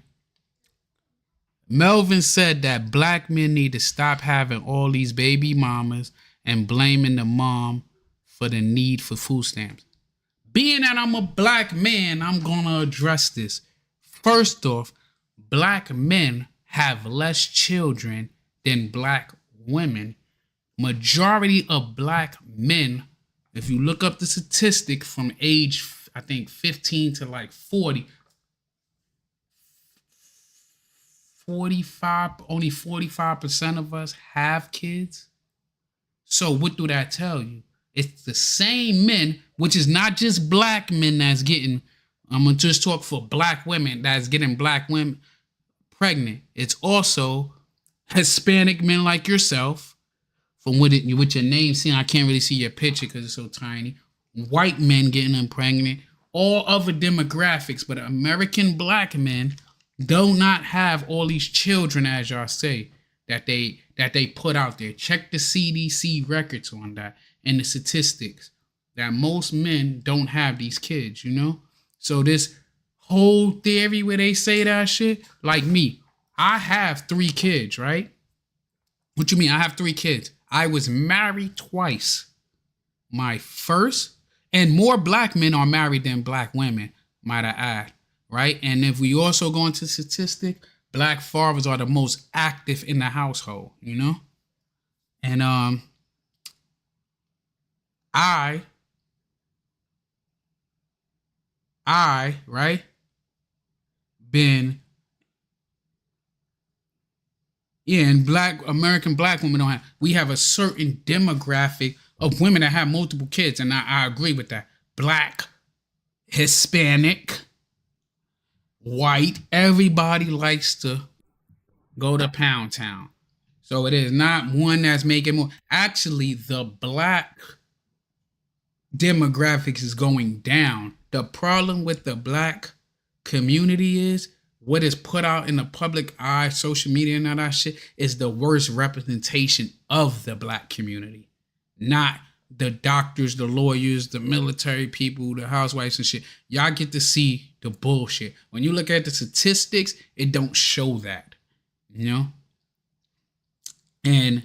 Speaker 4: Melvin said that black men need to stop having all these baby mamas and blaming the mom for the need for food stamps. Being that I'm a black man, I'm going to address this. First off, black men have less children than black women. Majority of black men, if you look up the statistic from age, I think 15 to like 40, 45, only 45% of us have kids. So what do that tell you? It's the same men, which is not just black men that's getting, I'm going to just talk for black women that's getting black women pregnant. It's also Hispanic men like yourself, from with your name seen, I can't really see your picture because it's so tiny. White men getting them pregnant, all other demographics, but American black men do not have all these children, as y'all say, that they put out there. Check the CDC records on that and the statistics that most men don't have these kids, you know? So this whole theory where they say that shit, like me, I have 3 kids, right? What you mean? I have 3 kids. I was married twice. My first, and more black men are married than black women, might I add, right? And if we also go into statistic, black fathers are the most active in the household, you know? And I, right, been, yeah, and American black women don't have, we have a certain demographic of women that have multiple kids, and I agree with that. Black, Hispanic, white, everybody likes to go to Pound Town. So it is not one that's making more. Actually, the black demographics is going down. The problem with the black community is what is put out in the public eye, social media and all that shit, is the worst representation of the black community. Not the doctors, the lawyers, the military people, the housewives and shit. Y'all get to see the bullshit. When you look at the statistics, it don't show that, you know? And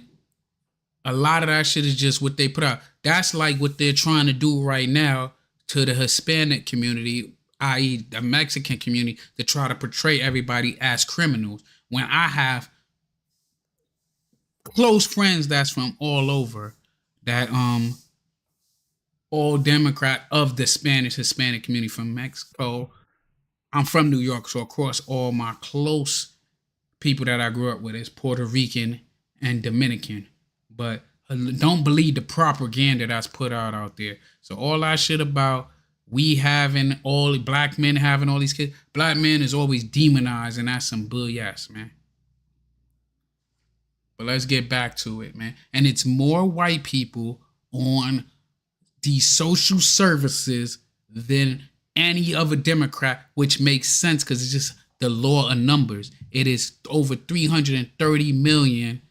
Speaker 4: a lot of that shit is just what they put out. That's like what they're trying to do right now to the Hispanic community, i.e. the Mexican community, to try to portray everybody as criminals. When I have close friends that's from all over, that all Democrat of the Spanish Hispanic community from Mexico. I'm from New York, so across all my close people that I grew up with is Puerto Rican and Dominican. But don't believe the propaganda that's put out there. So all that shit about we having all black men having all these kids, black men is always demonized, and that's some BS, man. But let's get back to it, man. And it's more white people on these social services than any other Democrat, which makes sense because it's just the law of numbers. It is over 330 million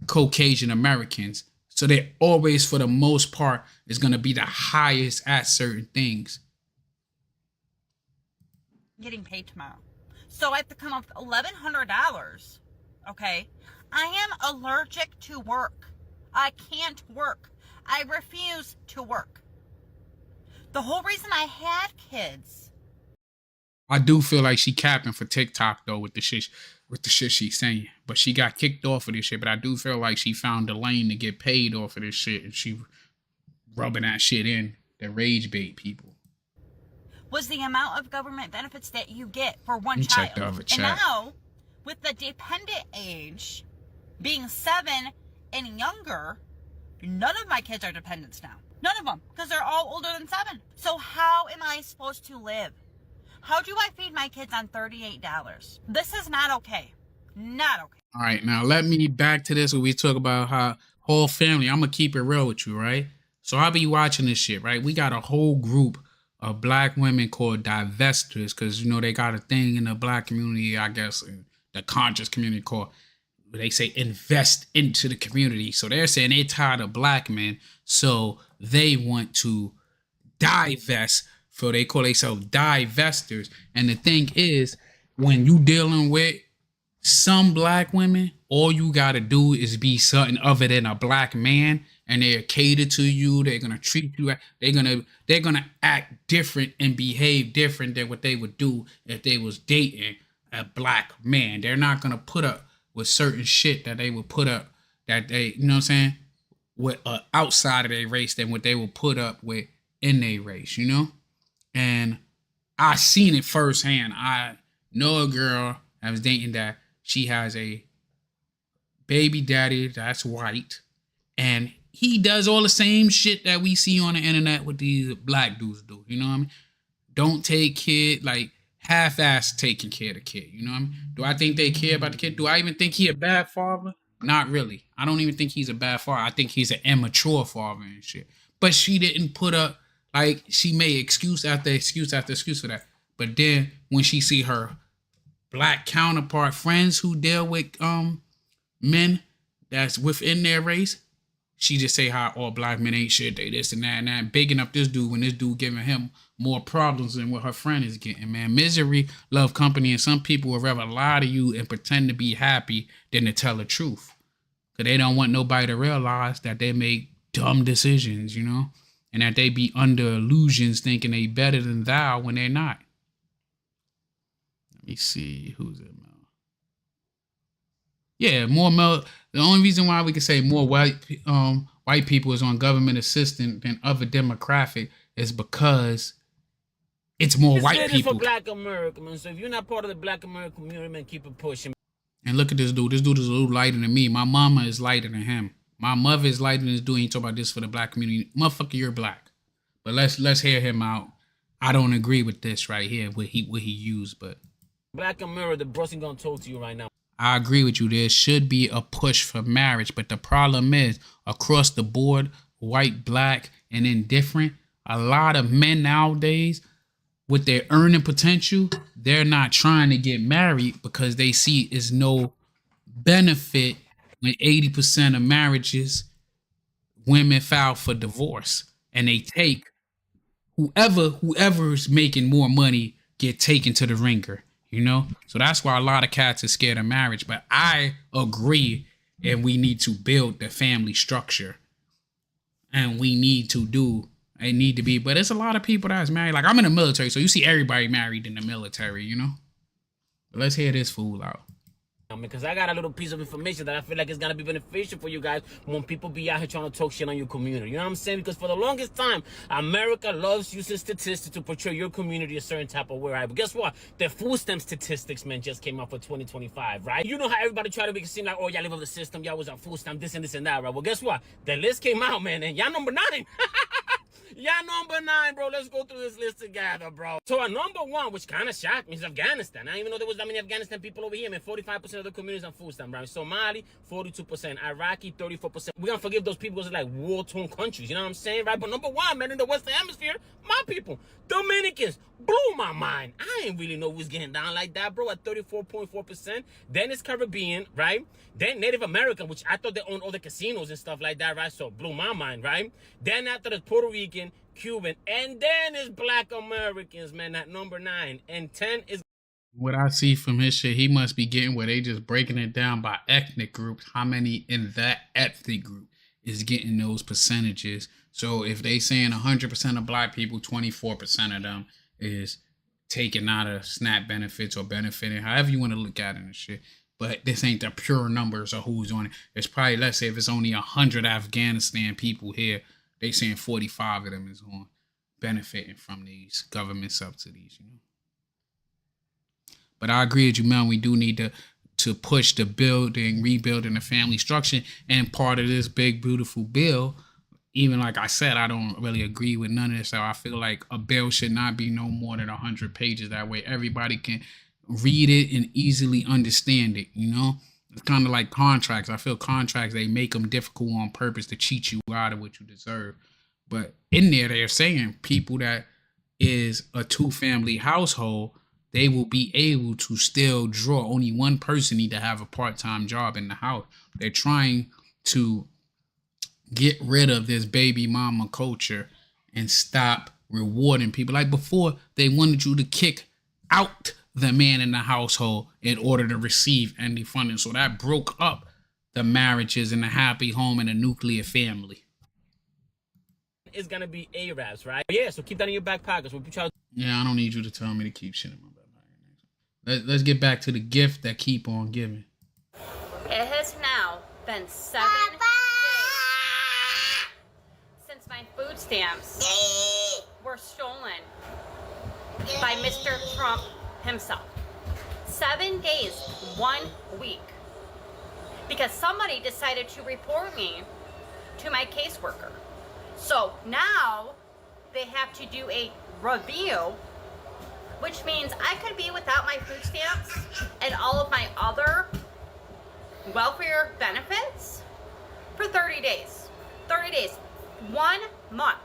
Speaker 4: Caucasian Americans. So they're always, for the most part, is going to be the highest at certain things.
Speaker 3: Getting paid tomorrow. So I have to come up with $1,100. Okay. I am allergic to work. I can't work. I refuse to work. The whole reason I had kids.
Speaker 4: I do feel like she capping for TikTok though with the shit she's saying. But she got kicked off of this shit. But I do feel like she found a lane to get paid off of this shit, and she rubbing that shit in to rage bait people.
Speaker 3: Was the amount of government benefits that you get for one child.
Speaker 4: Check the other chat.
Speaker 3: And now, with the dependent age being 7 and younger, none of my kids are dependents now. None of them, because they're all older than 7. So how am I supposed to live? How do I feed my kids on $38? This is not okay. Not okay.
Speaker 4: All right, now let me back to this when we talk about how whole family. I'm going to keep it real with you, right? So I'll be watching this shit, right? We got a whole group of black women called divestors because, you know, they got a thing in the black community, I guess, the conscious community called, they say invest into the community. So they're saying they're tired of black men, so they want to divest. So they call themselves divestors. And the thing is, when you dealing with some black women, all you gotta do is be something other than a black man, and they're cater to you. They're gonna treat you. They're gonna act different and behave different than what they would do if they was dating a black man. They're not gonna put up with certain shit that they would put up, that they, you know what I'm saying, with outside of their race than what they will put up with in their race, you know? And I seen it firsthand. I know a girl I was dating that she has a baby daddy that's white, and he does all the same shit that we see on the internet with these black dudes do. You know what I mean? Don't take kid, like half-ass taking care of the kid. You know what I mean? Do I think they care about the kid? Do I even think he a bad father? Not really. I don't even think he's a bad father. I think he's an immature father and shit. But she didn't put up, like, she made excuse after excuse after excuse for that. But then when she see her black counterpart friends who deal with men that's within their race, she just say how all black men ain't shit, they this and that and that, bigging up this dude when this dude giving him more problems than what her friend is getting, man. Misery love company, and some people would rather lie to you and pretend to be happy than to tell the truth. Because they don't want nobody to realize that they make dumb decisions, you know, and that they be under illusions thinking they better than thou when they're not. Let me see, who's it, Mel? Yeah, more Mel. The only reason why we can say more white people is on government assistance than other demographic is because it's more white people.
Speaker 2: For Black America, man. So if you're not part of the Black American community, man, keep it pushing.
Speaker 4: And look at this dude. This dude is a little lighter than me. My mama is lighter than him. My mother is lighter than this dude. He talk about this for the black community. Motherfucker, you're black. But let's hear him out. I don't agree with this right here, what he used, but
Speaker 2: Black America, the bro's gonna talk to you right now.
Speaker 4: I agree with you. There should be a push for marriage, but the problem is across the board, white, black, and indifferent, a lot of men nowadays with their earning potential, they're not trying to get married because they see is no benefit when 80% of marriages, women file for divorce and they take whoever is making more money get taken to the ringer. You know, so that's why a lot of cats are scared of marriage. But I agree, and we need to build the family structure, and we need to do. It need to be, but it's a lot of people that's married. Like I'm in the military, so you see everybody married in the military. You know, but let's hear this fool out.
Speaker 2: Because I got a little piece of information that I feel like is gonna be beneficial for you guys when people be out here trying to talk shit on your community. You know what I'm saying? Because for the longest time, America loves using statistics to portray your community a certain type of way, right? But guess what? The food stamp statistics, man, just came out for 2025, right? You know how everybody try to make it seem like, oh, y'all live off the system, y'all was on food stamp, this and that, right? Well, guess what? The list came out, man, and y'all number 9. Y'all number 9, bro. Let's go through this list together, bro. So our number 1, which kind of shocked me, is Afghanistan. I didn't even know there was that many Afghanistan people over here, man. 45% of the communities on food stamp, right? Somali, 42%. Iraqi, 34%. We're going to forgive those people because they're like war-torn countries. You know what I'm saying, right? But number 1, man, in the Western Hemisphere, my people, Dominicans, blew my mind. I ain't really know who's getting down like that, bro, at 34.4%. Then it's Caribbean, right? Then Native American, which I thought they owned all the casinos and stuff like that, right? So blew my mind, right? Then after the Puerto Rican, Cuban, and then it's Black Americans, man, at number 9. And 10 is...
Speaker 4: What I see from his shit, he must be getting where they just breaking it down by ethnic groups. How many in that ethnic group is getting those percentages? So if they saying 100% of black people, 24% of them is taking out of SNAP benefits or benefiting, however you want to look at it and shit. But this ain't the pure numbers of who's on it. It's probably, let's say if it's only 100 Afghanistan people here, they saying 45 of them is on benefiting from these government subsidies, you know. But I agree with you, man. We do need to push the rebuilding the family structure. And part of this big, beautiful bill, even like I said, I don't really agree with none of this. So I feel like a bill should not be no more than 100 pages. That way everybody can read it and easily understand it, you know? It's kind of like contracts. I feel contracts, they make them difficult on purpose to cheat you out of what you deserve. But in there, they're saying people that is a 2-family household, they will be able to still draw. Only one person need to have a part-time job in the house. They're trying to get rid of this baby mama culture and stop rewarding people. Like before, they wanted you to kick out the man in the household in order to receive any funding. So that broke up the marriages and the happy home and the nuclear family.
Speaker 2: It's gonna be Arabs, right? Yeah, so keep that in your back pockets.
Speaker 4: Yeah, I don't need you to tell me to keep shit in my back. Let's get back to the gift that keep on giving.
Speaker 3: It has now been 7 days since my food stamps were stolen by Mr. Trump himself. 7 days, 1 week. Because somebody decided to report me to my caseworker. So now they have to do a review, which means I could be without my food stamps and all of my other welfare benefits for 30 days. 30 days. 1 month.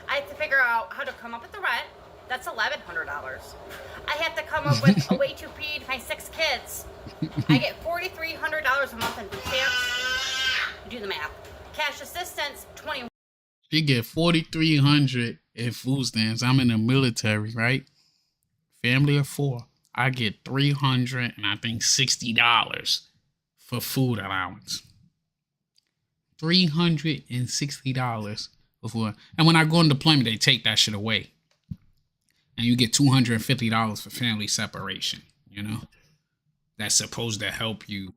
Speaker 3: I have to figure out how to come up with the rent. That's $1,100. I have to come up with a way to feed my 6 kids. I get $4,300 a month in food stamps. Do the math. Cash assistance, $21.
Speaker 4: She get $4,300 in food stamps. I'm in the military, right? Family of 4. I get $300 and I think $60 for food allowance. $360 for food. And when I go on deployment, they take that shit away. And you get $250 for family separation, you know? That's supposed to help you.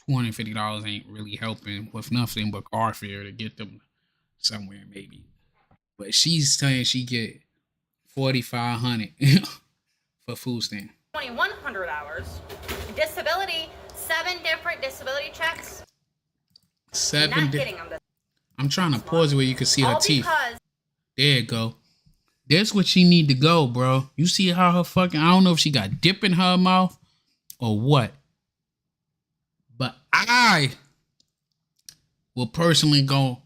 Speaker 4: $250 ain't really helping with nothing but car fare to get them somewhere, maybe. But she's saying she get $4,500 for food stamp.
Speaker 3: $2,100. Disability, 7 different disability checks.
Speaker 4: 7
Speaker 3: Not getting them.
Speaker 4: I'm trying to pause it where you can see her
Speaker 3: All
Speaker 4: teeth.
Speaker 3: because
Speaker 4: There you go. That's what she need to go, bro. You see how her fucking, I don't know if she got dip in her mouth or what. But I will personally go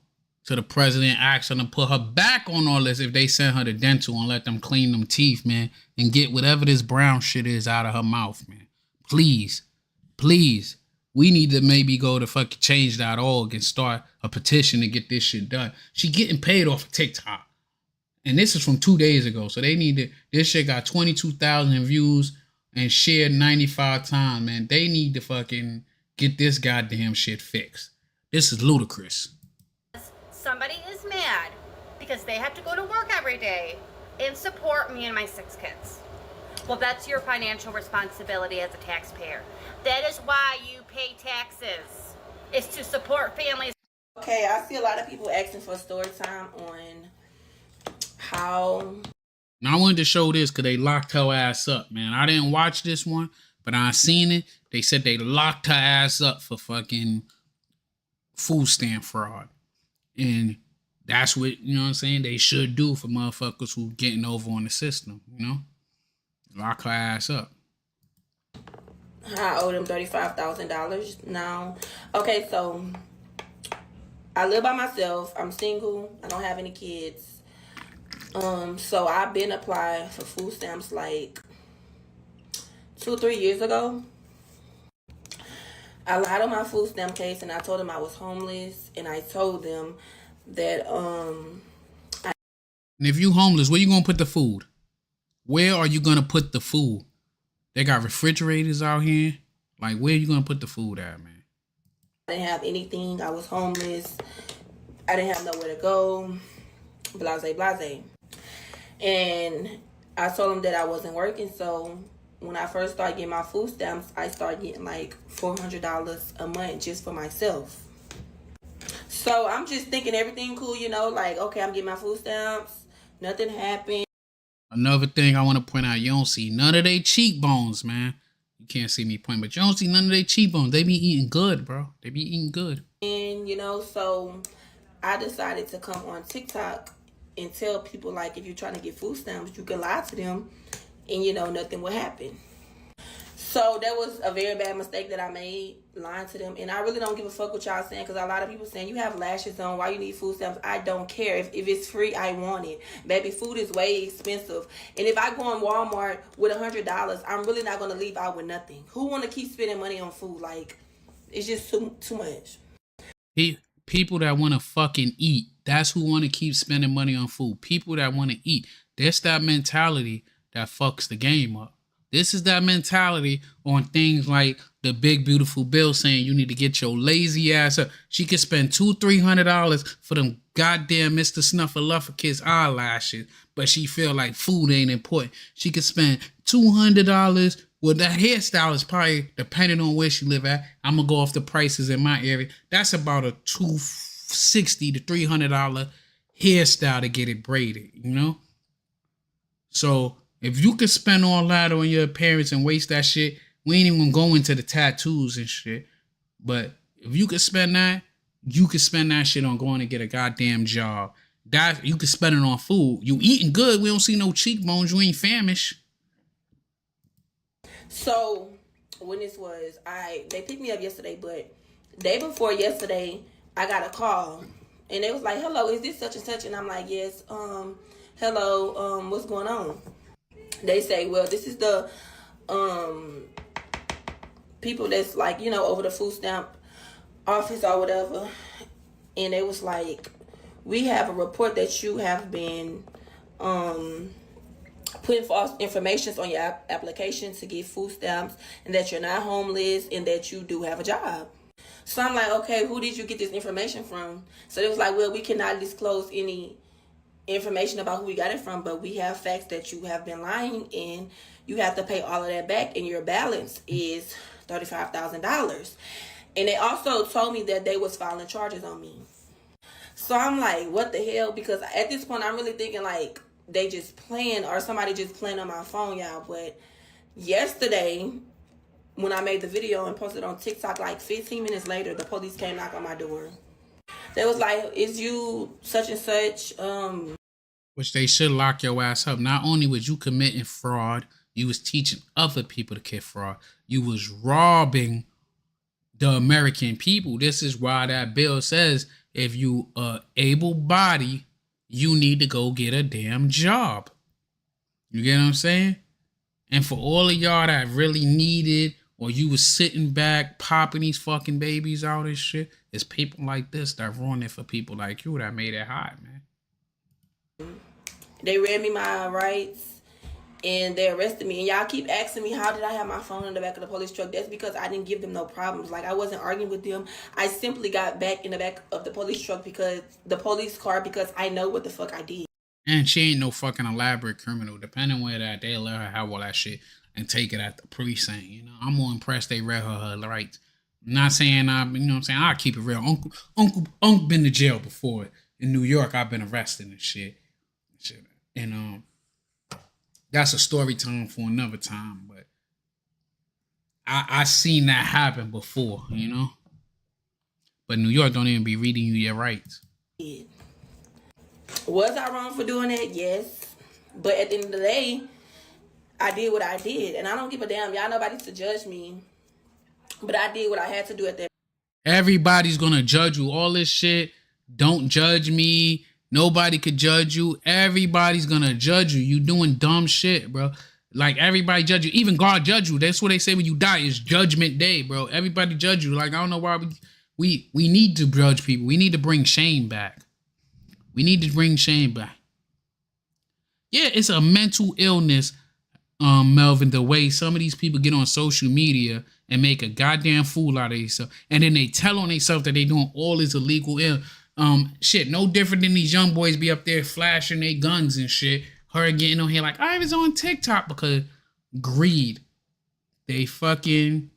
Speaker 4: to the president, ask her to put her back on all this if they send her to dental and let them clean them teeth, man, and get whatever this brown shit is out of her mouth, man. Please, please. We need to maybe go to fucking change.org and start a petition to get this shit done. She getting paid off of TikTok. And this is from 2 days ago. So they need to, this shit got 22,000 views and shared 95 times, man. They need to fucking get this goddamn shit fixed. This is ludicrous.
Speaker 3: somebody is mad because they have to go to work every day and support me and my 6 kids. Well, that's your financial responsibility as a taxpayer. That is why you pay taxes. It's to support families.
Speaker 6: Okay, I see a lot of people asking for story time on how.
Speaker 4: Now, I wanted to show this because they locked her ass up, man. I didn't watch this one, but I seen it. They said they locked her ass up for fucking food stamp fraud. And that's what, you know what I'm saying, they should do for motherfuckers who getting over on the system, you know? Lock her ass up.
Speaker 6: I owe them $35,000 now. Okay, so I live by myself. I'm single. I don't have any kids. So I've been applying for food stamps like 2-3 years ago. I lied on my food stamp case and I told them I was homeless, and I told them that
Speaker 4: And if you homeless, where you gonna put the food? Where are you gonna put the food? They got refrigerators out here. Like, where you gonna put the food at, man?
Speaker 6: I didn't have anything. I was homeless. I didn't have nowhere to go. Blase, blase. And I told them that I wasn't working. So when I first started getting my food stamps, I started getting like $400 a month just for myself. So I'm just thinking everything cool, you know, like, okay, I'm getting my food stamps. Nothing happened.
Speaker 4: Another thing I want to point out, you don't see none of their cheekbones, man. You can't see me point, but you don't see none of their cheekbones. They be eating good, bro. They be eating good.
Speaker 6: And, you know, so I decided to come on TikTok and tell people, like, if you're trying to get food stamps, you can lie to them and, you know, nothing will happen. So that was a very bad mistake that I made, lying to them. And I really don't give a fuck what y'all saying, because a lot of people saying you have lashes on, why you need food stamps. I don't care. If it's free, I want it. Baby, food is way expensive. And if I go in Walmart with $100, I'm really not going to leave out with nothing. Who want to keep spending money on food? Like, it's just too much.
Speaker 4: People that want to fucking eat, that's who want to keep spending money on food. People that want to eat. That's that mentality that fucks the game up. This is that mentality on things like the big beautiful bill saying you need to get your lazy ass up. She could spend $200-300 for them goddamn Mr. Snuffleupagus kids eyelashes, but she feel like food ain't important. She could spend $200. Well, that hairstyle is probably, depending on where she live at, I'm gonna go off the prices in my area. That's about a $260 to $300 hairstyle to get it braided, you know? So if you could spend all that on your appearance and waste that shit, we ain't even gonna go into the tattoos and shit. But if you could spend that, you could spend that shit on going to get a goddamn job. That you could spend it on food. You eating good. We don't see no cheekbones. You ain't famished.
Speaker 6: So when this was, they picked me up yesterday, but day before yesterday, I got a call, and they was like, "Hello, is this such and such?" And I'm like, "Yes, hello, what's going on?" They say, "Well, this is the people that's like, you know, over the food stamp office or whatever," and they was like, "We have a report that you have been putting false information on your application to get food stamps, and that you're not homeless, and that you do have a job." So I'm like, "Okay, who did you get this information from?" So they was like, "Well, we cannot disclose any information about who we got it from, but we have facts that you have been lying, and you have to pay all of that back, and your balance is $35,000. And they also told me that they was filing charges on me. So I'm like, what the hell? Because at this point, I'm really thinking like they just playing, or somebody just playing on my phone, y'all. But yesterday, when I made the video and posted on TikTok, like 15 minutes later, the police came knock on my door. They was like, "Is you such and such?"
Speaker 4: Which they should lock your ass up. Not only was you committing fraud, you was teaching other people to commit fraud. You was robbing the American people. This is why that bill says if you are able-bodied, you need to go get a damn job. You get what I'm saying? And for all of y'all that really need it, or you was sitting back popping these fucking babies out and shit, it's people like this that ruin it for people like you that made it hot, man.
Speaker 6: They read me my rights, and they arrested me. And y'all keep asking me, how did I have my phone in the back of the police truck? That's because I didn't give them no problems. Like, I wasn't arguing with them. I simply got back in the back of the police truck, because the police car, because I know what the fuck I did.
Speaker 4: And she ain't no fucking elaborate criminal. Depending where that, they let her have all that shit and take it at the precinct. You know, I'm more impressed they read her rights. I'm not saying you know what I'm saying, I'll keep it real. Uncle been to jail before. In New York, I've been arrested and shit. And that's a story time for another time. But I seen that happen before, you know. But New York don't even be reading you your rights.
Speaker 6: Was I wrong for doing that? Yes. But at the end of the day, I did what I did. And I don't give a damn. Y'all nobody to judge me. But I did what I had to do at that.
Speaker 4: Everybody's gonna judge you. All this shit, don't judge me. Nobody could judge you. Everybody's gonna judge you. You doing dumb shit, bro. Like, everybody judge you. Even God judge you. That's what they say when you die. It's judgment day, bro. Everybody judge you. Like, I don't know why we need to judge people. We need to bring shame back. We need to bring shame back. Yeah, it's a mental illness, Melvin, the way some of these people get on social media and make a goddamn fool out of themselves. And then they tell on themselves that they doing all this illegal shit. No different than these young boys be up there flashing their guns and shit. Her getting on here like, I was on TikTok, because greed. They fucking,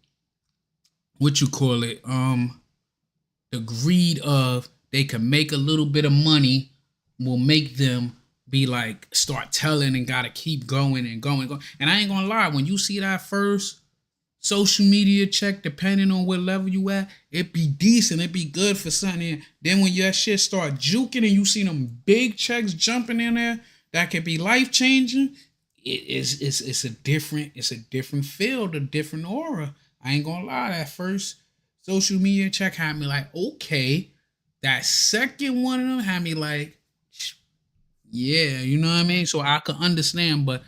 Speaker 4: what you call it? The greed of they can make a little bit of money will make them be like, start telling and gotta keep going and going and going. And I ain't gonna lie, when you see that first social media check, depending on what level you at, it be decent, it be good for something. Then when your shit start juking and you see them big checks jumping in there that could be life changing, it's a different field, a different aura. I ain't gonna lie, that first social media check had me like, okay. That second one of them had me like, yeah, you know what I mean? So I could understand, but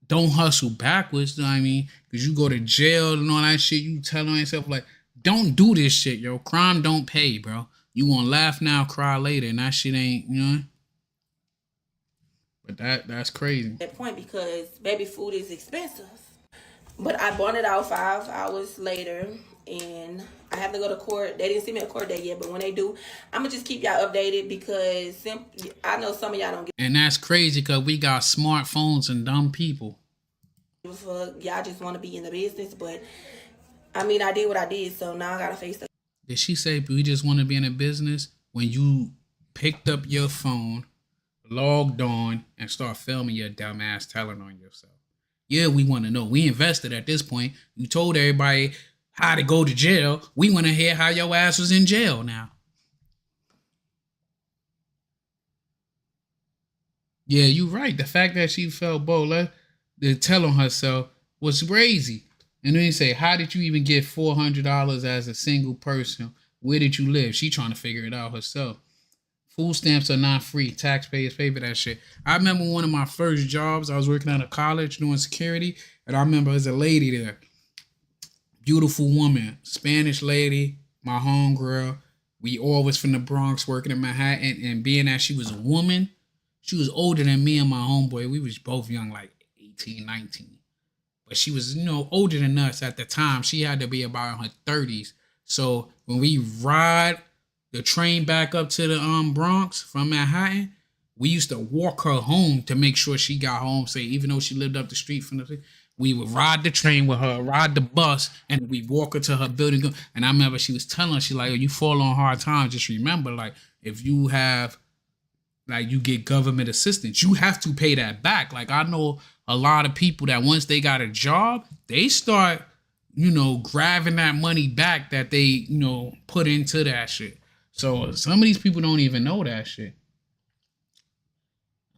Speaker 4: don't hustle backwards, you know what I mean? Because you go to jail and all that shit, you tell on yourself like, don't do this shit, yo. Crime don't pay, bro. You gonna laugh now, cry later, and that shit ain't, you know? But that's crazy.
Speaker 6: That point, because baby food is expensive. But I bought it out 5 hours later, and I have to go to court. They didn't see me at court date yet, but when they do, I'm going to just keep y'all updated, because I know some of y'all don't get.
Speaker 4: And that's crazy, because we got smartphones and dumb people.
Speaker 6: Y'all just want to be in the business, but I mean, I did what I did, so now I got to face the.
Speaker 4: Did she say we just want to be in a business when you picked up your phone, logged on, and start filming your dumb ass telling on yourself? Yeah, we want to know. We invested at this point. You told everybody how to go to jail. We want to hear how your ass was in jail now. Yeah, you're right. The fact that she felt bold, to tell on herself, was crazy. And then they say, how did you even get $400 as a single person? Where did you live? She trying to figure it out herself. Food stamps are not free. Taxpayers pay for that shit. I remember one of my first jobs, I was working at a college doing security, and I remember there's a lady there. Beautiful woman, Spanish lady, my homegirl. We all was from the Bronx working in Manhattan, and being that she was a woman, she was older than me and my homeboy. We was both young, like 18, 19. But she was, older than us at the time. She had to be about in her 30s. So when we ride the train back up to the Bronx from Manhattan, we used to walk her home to make sure she got home safe. Even though she lived up the street from the, we would ride the train with her, ride the bus, and we walk her to her building. And I remember she was telling us, she like, you fall on hard times, just remember, like, if you have, like, you get government assistance, you have to pay that back. Like, I know a lot of people that once they got a job, they start, grabbing that money back that they, put into that shit. So some of these people don't even know that shit.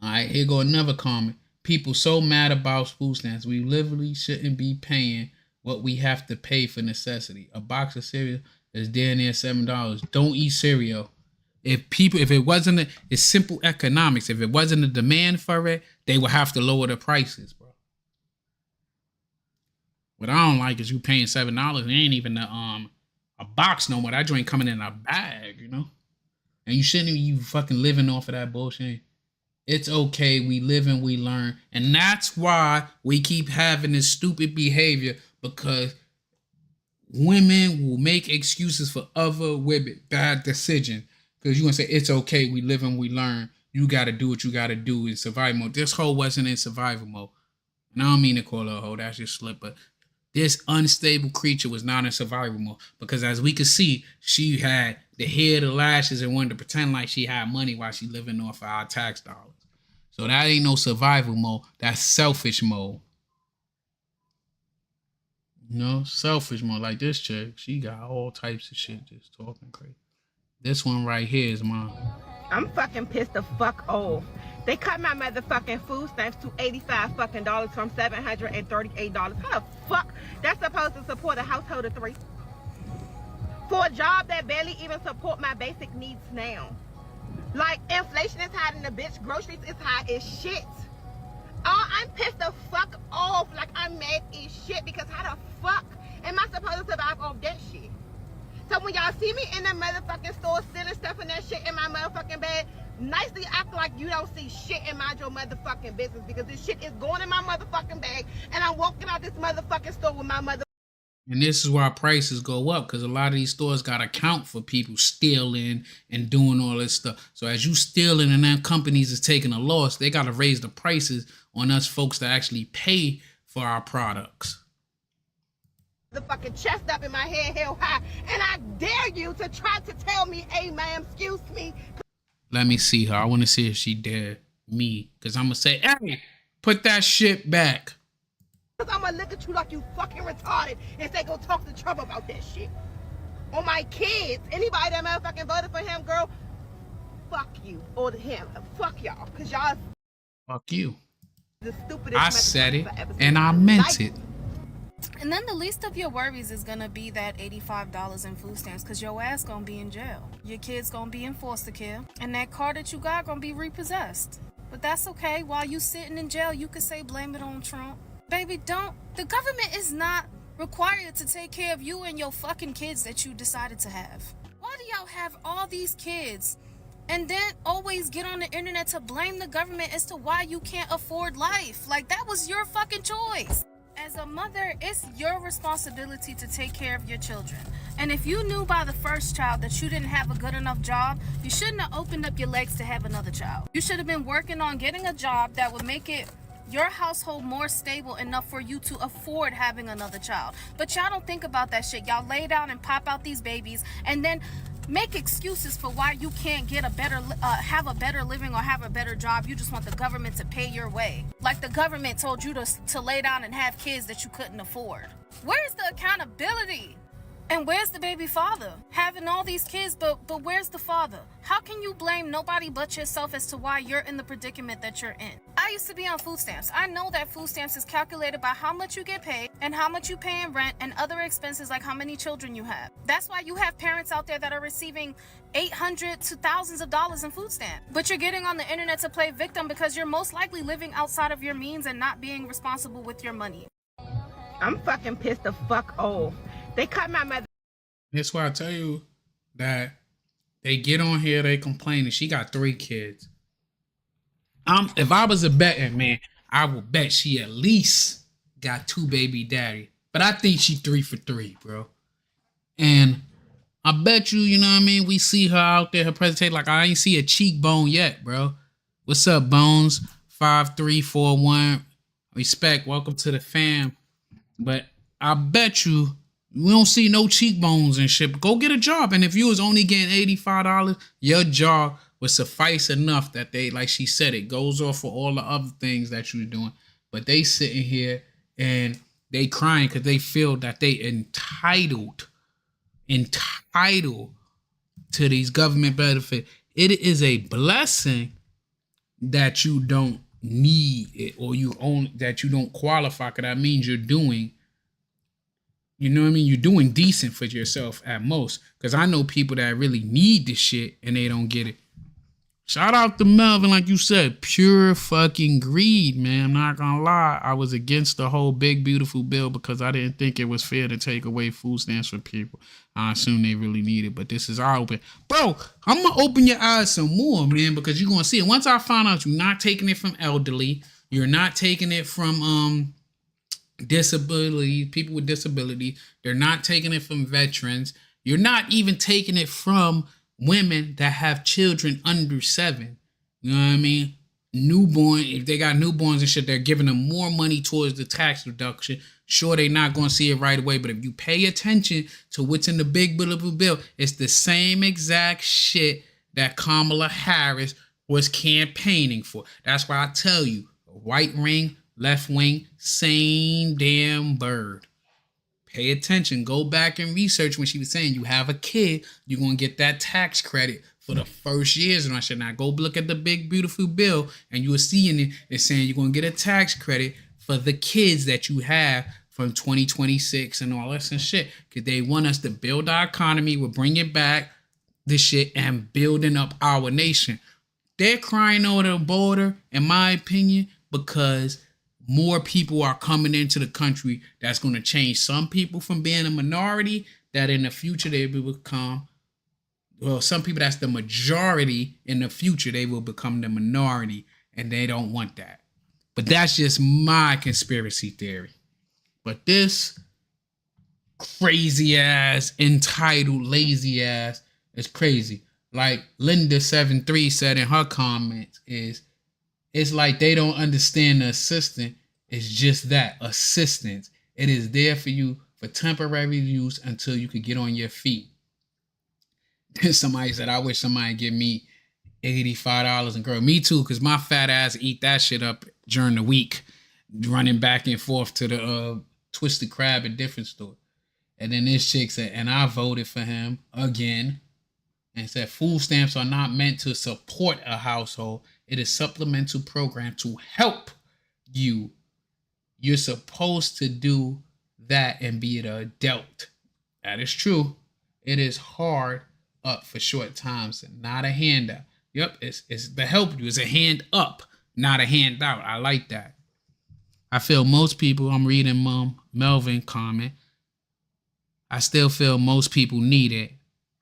Speaker 4: All right, here go another comment. People so mad about food stamps. We literally shouldn't be paying what we have to pay for necessity. A box of cereal is damn near $7. Don't eat cereal. If it wasn't, it's simple economics. If it wasn't a demand for it, they would have to lower the prices, bro. What I don't like is you paying $7. It ain't even a box no more. That joint coming in a bag, And you shouldn't be fucking living off of that bullshit. It's okay. We live and we learn. And that's why we keep having this stupid behavior, because women will make excuses for other women. Bad decision. Because you want to say, it's okay. We live and we learn. You got to do what you got to do in survival mode. This hoe wasn't in survival mode. And I don't mean to call her a hoe. That's just slip. But this unstable creature was not in survival mode, because as we could see, she had the hair, the lashes, and wanted to pretend like she had money while she living off of our tax dollars. So that ain't no survival mode. That's selfish mode. Selfish mode. Like this chick, she got all types of shit just talking crazy. This one right here is mine.
Speaker 7: I'm fucking pissed the fuck off. They cut my motherfucking food stamps to $85 fucking dollars from $738. How the fuck that's supposed to support a household of 3? For a job that barely even support my basic needs now. Like, inflation is high in the bitch, groceries is high as shit. Oh, I'm pissed the fuck off. Like, I'm mad as shit, because how the fuck am I supposed to survive off that shit? So when y'all see me in the motherfucking store selling stuff and that shit in my motherfucking bag, nicely act like you don't see shit and mind your motherfucking business, because this shit is going in my motherfucking bag and I'm walking out this motherfucking store with my mother.
Speaker 4: And this is why prices go up, because a lot of these stores got to account for people stealing and doing all this stuff. So as you stealing and then companies is taking a loss, they got to raise the prices on us folks to actually pay for our products.
Speaker 7: The fucking chest up in my head held high, and I dare you to try to tell me, hey ma'am, excuse me.
Speaker 4: Let me see her. I want to see if she dare me, because I'm going to say, hey, put that shit back.
Speaker 7: Cause I'm gonna look at you like you fucking retarded and say go talk to Trump about that shit. On my kids, anybody that motherfucking voted for him, girl, fuck you. Or him, fuck y'all, cause y'all.
Speaker 4: Fuck you.
Speaker 7: The stupidest.
Speaker 4: I said it, and I meant it.
Speaker 21: And then the least of your worries is gonna be that $85 in food stamps, cause your ass gonna be in jail. Your kid's gonna be in foster care, and that car that you got gonna be repossessed. But that's okay. While you sitting in jail, you could say blame it on Trump. Baby, the government is not required to take care of you and your fucking kids that you decided to have. Why do y'all have all these kids and then always get on the internet to blame the government as to why you can't afford life? Like, that was your fucking choice. As a mother, it's your responsibility to take care of your children. And if you knew by the first child that you didn't have a good enough job, you shouldn't have opened up your legs to have another child. You should have been working on getting a job that would make it your household more stable enough for you to afford having another child. But y'all don't think about that shit. Y'all lay down and pop out these babies and then make excuses for why you can't get a better, have a better living or have a better job. You just want the government to pay your way. Like the government told you to lay down and have kids that you couldn't afford. Where's the accountability? And where's the baby father? Having all these kids, but where's the father? How can you blame nobody but yourself as to why you're in the predicament that you're in? I I used to be on food stamps. I know that food stamps is calculated by how much you get paid and how much you pay in rent and other expenses like how many children you have. That's why you have parents out there that are receiving $800 to thousands of dollars in food stamps. But you're getting on the internet to play victim because you're most likely living outside of your means and not being responsible with your money.
Speaker 7: I'm fucking pissed the fuck off. They cut my mother.
Speaker 4: That's why I tell you that they get on here, they complain, and she got 3 kids. If I was a betting man, I would bet she at least got 2 baby daddy. But I think she 3 for 3, bro. And I bet you, you know what I mean? We see her out there, her presentation, like I ain't see a cheekbone yet, bro. What's up, Bones? 5341. Respect. Welcome to the fam. But I bet you we don't see no cheekbones and shit. Go get a job. And if you was only getting $85, your job would suffice enough that they, like she said, it goes off for all the other things that you're doing. But they sitting here and they crying because they feel that they entitled to these government benefits. It is a blessing that you don't need it or that you don't qualify, because that means you're doing, you know what I mean? You're doing decent for yourself at most. Because I know people that really need this shit and they don't get it. Shout out to Melvin, like you said, pure fucking greed, man. I'm not gonna lie. I was against the whole big, beautiful bill because I didn't think it was fair to take away food stamps from people. I assume they really need it, but this is eye open. Bro, I'm gonna open your eyes some more, man, because you're gonna see it. Once I find out you're not taking it from elderly, you're not taking it from disability, people with disability, they're not taking it from veterans, you're not even taking it from women that have children under 7. You know what I mean? Newborn, if they got newborns and shit, they're giving them more money towards the tax reduction. Sure, they're not going to see it right away, but if you pay attention to what's in the big beautiful bill, it's the same exact shit that Kamala Harris was campaigning for. That's why I tell you, right wing, left wing, same damn bird. Pay attention. Go back and research when she was saying you have a kid, you're going to get that tax credit for the first years. And I should not go look at the big, beautiful bill and you will see in it, it's saying you're going to get a tax credit for the kids that you have from 2026 and all this and shit. Because they want us to build our economy. We're bringing back the shit and building up our nation. They're crying over the border, in my opinion, because more people are coming into the country that's going to change some people from being a minority that in the future they will become, well, some people that's the majority in the future, they will become the minority, and they don't want that. But that's just my conspiracy theory. But this crazy ass, entitled, lazy ass is crazy. Like Linda73 said in her comments is, it's like they don't understand the assistant. It's just that, assistance. It is there for you for temporary use until you could get on your feet. Then somebody said, I wish somebody give me $85. And girl, me too, because my fat ass eat that shit up during the week, running back and forth to the Twisted Crab at different store. And then this chick said, and I voted for him again, and said food stamps are not meant to support a household. It is a supplemental program to help you. You're supposed to do that and be an adult. That is true. It is hard up for short times and not a handout. Yep, it's to help you. It's a hand up, not a handout. I like that. I feel most people, I'm reading Melvin comment, I still feel most people need it.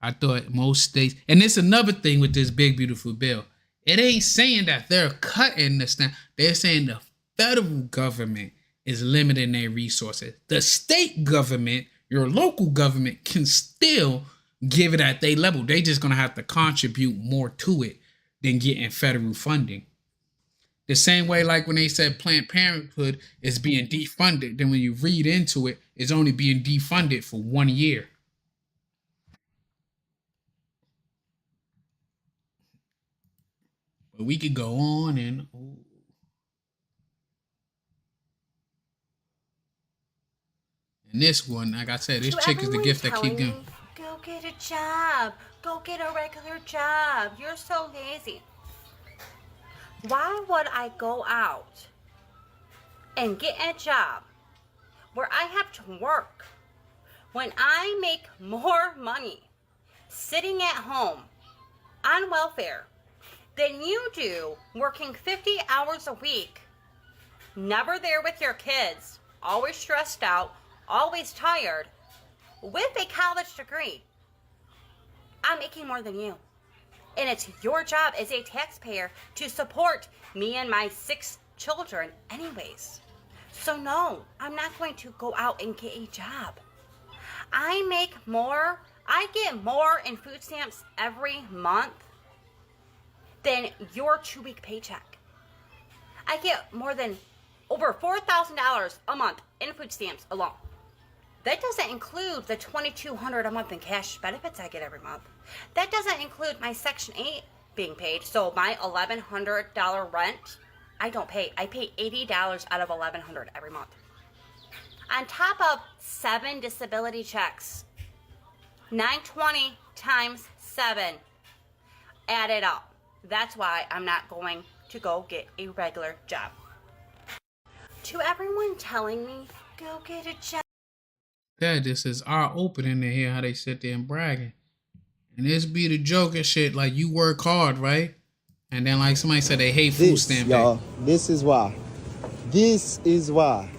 Speaker 4: I thought most states, and it's another thing with this big beautiful bill. It ain't saying that they're cutting the stamp. They're saying the federal government is limiting their resources. The state government, your local government, can still give it at their level. They just gonna have to contribute more to it than getting federal funding. The same way like when they said Planned Parenthood is being defunded, then when you read into it, it's only being defunded for 1 year. But we could go on and and this one, like I said, this chick is the gift that keep going.
Speaker 3: Go get a job. Go get a regular job. You're so lazy. Why would I go out and get a job where I have to work when I make more money sitting at home on welfare than you do working 50 hours a week, never there with your kids, always stressed out, always tired, with a college degree? I'm making more than you. And it's your job as a taxpayer to support me and my 6 children anyways. So no, I'm not going to go out and get a job. I get more in food stamps every month than your 2-week paycheck. I get more than over $4,000 a month in food stamps alone. That doesn't include the $2,200 a month in cash benefits I get every month. That doesn't include my Section 8 being paid. So my $1,100 rent, I don't pay. I pay $80 out of $1,100 every month. On top of 7 disability checks. $920 times 7. Add it up. That's why I'm not going to go get a regular job. To everyone telling me, go get a job.
Speaker 4: That this is our opening to hear how they sit there and bragging. And this be the joke and shit, like you work hard, right? And then like somebody said they hate food stamp
Speaker 5: y'all, this is why. This is why.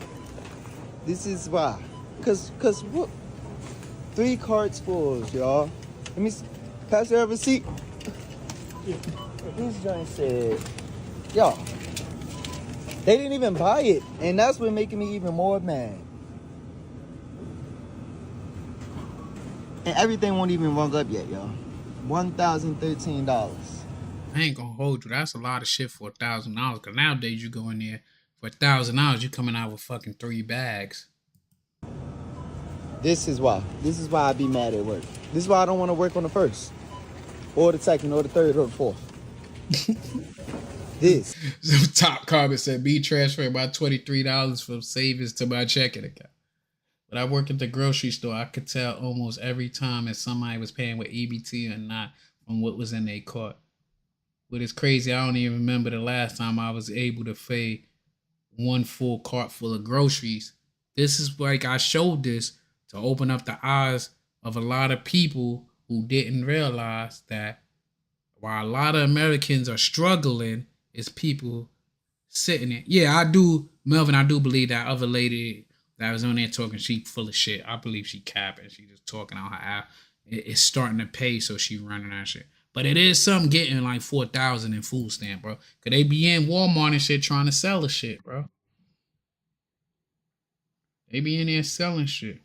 Speaker 5: Cause what? 3 carts full, y'all. Let me pass her a receipt. This joint said, y'all, they didn't even buy it. And that's what making me even more mad. And everything won't even rung up yet, y'all. $1,013.
Speaker 4: I ain't gonna hold you. That's a lot of shit for $1,000. Cause nowadays you go in there for $1,000, you coming out with fucking 3 bags.
Speaker 5: This is why. This is why I be mad at work. This is why I don't want to work on the 1st, or the 2nd, or the 3rd, or the 4th. This.
Speaker 4: Some top comment said, be transferred by $23 from savings to my checking account. But I work at the grocery store. I could tell almost every time if somebody was paying with EBT or not from what was in their cart. But it's crazy. I don't even remember the last time I was able to pay 1 full cart full of groceries. This is like I showed this to open up the eyes of a lot of people who didn't realize that while a lot of Americans are struggling, it's people sitting there. Yeah, I do, Melvin, I do believe that other lady that was on there talking, she full of shit. I believe she capping. She just talking on her app. It's starting to pay, so she running that shit. But it is something getting like $4,000 in food stamp, bro. Cause they be in Walmart and shit trying to sell the shit, bro. They be in there selling shit.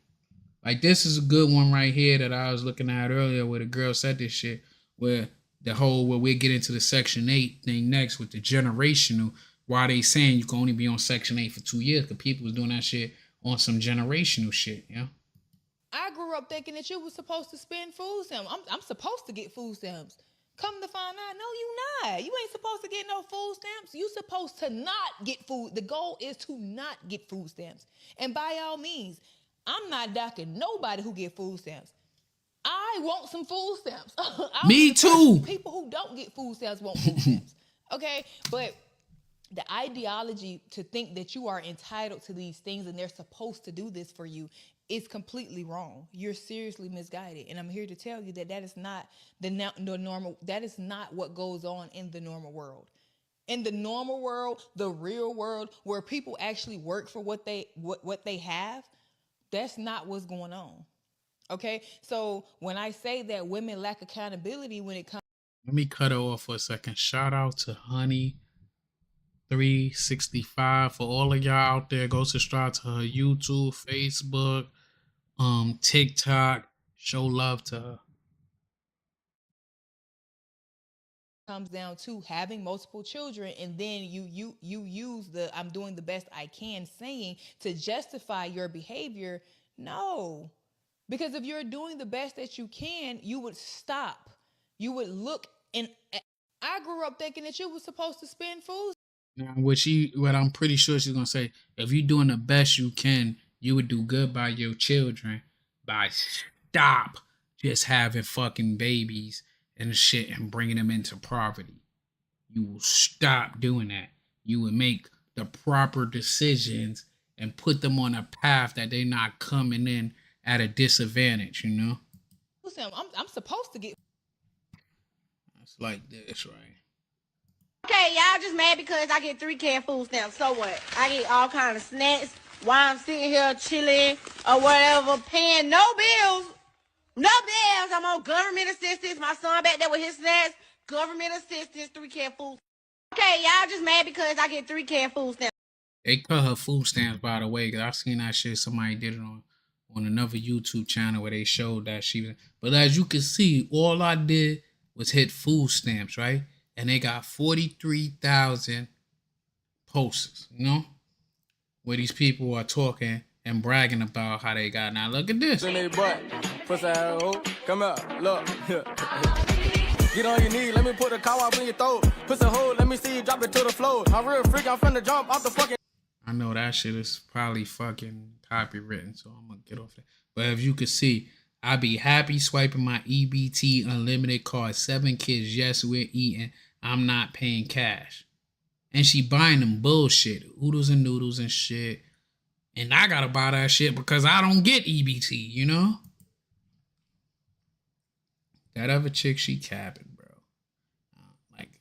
Speaker 4: Like this is a good one right here that I was looking at earlier where the girl said this shit, where we get into the Section 8 thing next with the generational, why they saying you can only be on Section 8 for 2 years, because people was doing that shit on some generational shit, you know?
Speaker 8: I grew up thinking that you were supposed to spend food stamps. I'm supposed to get food stamps. Come to find out, no, you not. You ain't supposed to get no food stamps. You supposed to not get food. The goal is to not get food stamps. And by all means, I'm not docking nobody who get food stamps. I want some food stamps.
Speaker 4: Me too.
Speaker 8: People who don't get food stamps want food stamps. Okay? But the ideology to think that you are entitled to these things and they're supposed to do this for you is completely wrong. You're seriously misguided. And I'm here to tell you that that is not the normal, that is not what goes on in the normal world. In the normal world, the real world, where people actually work for what they have, that's not what's going on. Okay? So when I say that women lack accountability when it comes...
Speaker 4: Let me cut her off for a second. Shout out to Honey 365 for all of y'all out there. Go subscribe to her YouTube, Facebook, TikTok. Show love to her.
Speaker 8: Comes down to having multiple children, and then you use the I'm doing the best I can saying to justify your behavior. No, because if you're doing the best that you can, you would stop. You would look, and I grew up thinking that you were supposed to spend food.
Speaker 4: Now, what I'm pretty sure she's gonna say, if you're doing the best you can, you would do good by your children by stop just having fucking babies and shit and bringing them into poverty. you will stop doing that. You would make the proper decisions and put them on a path that they're not coming in at a disadvantage, you know?
Speaker 8: I'm supposed to get.
Speaker 4: It's like this, right?
Speaker 10: Okay, y'all just mad because I get 3 canned food stamps. So what? I get all kind of snacks while I'm sitting here chilling or whatever, paying no bills. No bills. I'm on government assistance. My son back there with his snacks. Government assistance, 3 canned food. Okay, y'all just mad because I get 3 canned food stamps.
Speaker 4: They cut her food stamps, by the way, because I've seen that shit. Somebody did it on another YouTube channel where they showed that she was. But as you can see, all I did was hit food stamps, right? And they got 43,000 posts, you know? Where these people are talking and bragging about how they got. Now look at this.
Speaker 23: Come up, look. Get on your knee, let me put a cow up in your throat. Push a hole, let me see you drop it to the floor. I'm real freak, I'm finna jump off the fucking.
Speaker 4: I know that shit is probably fucking copywritten, so I'm gonna get off that. But if you could see, I be happy swiping my EBT unlimited card. 7 kids, yes, we're eating. I'm not paying cash. And she buying them bullshit, oodles and noodles and shit. And I gotta buy that shit because I don't get EBT, you know? That other chick, she capping, bro. Like,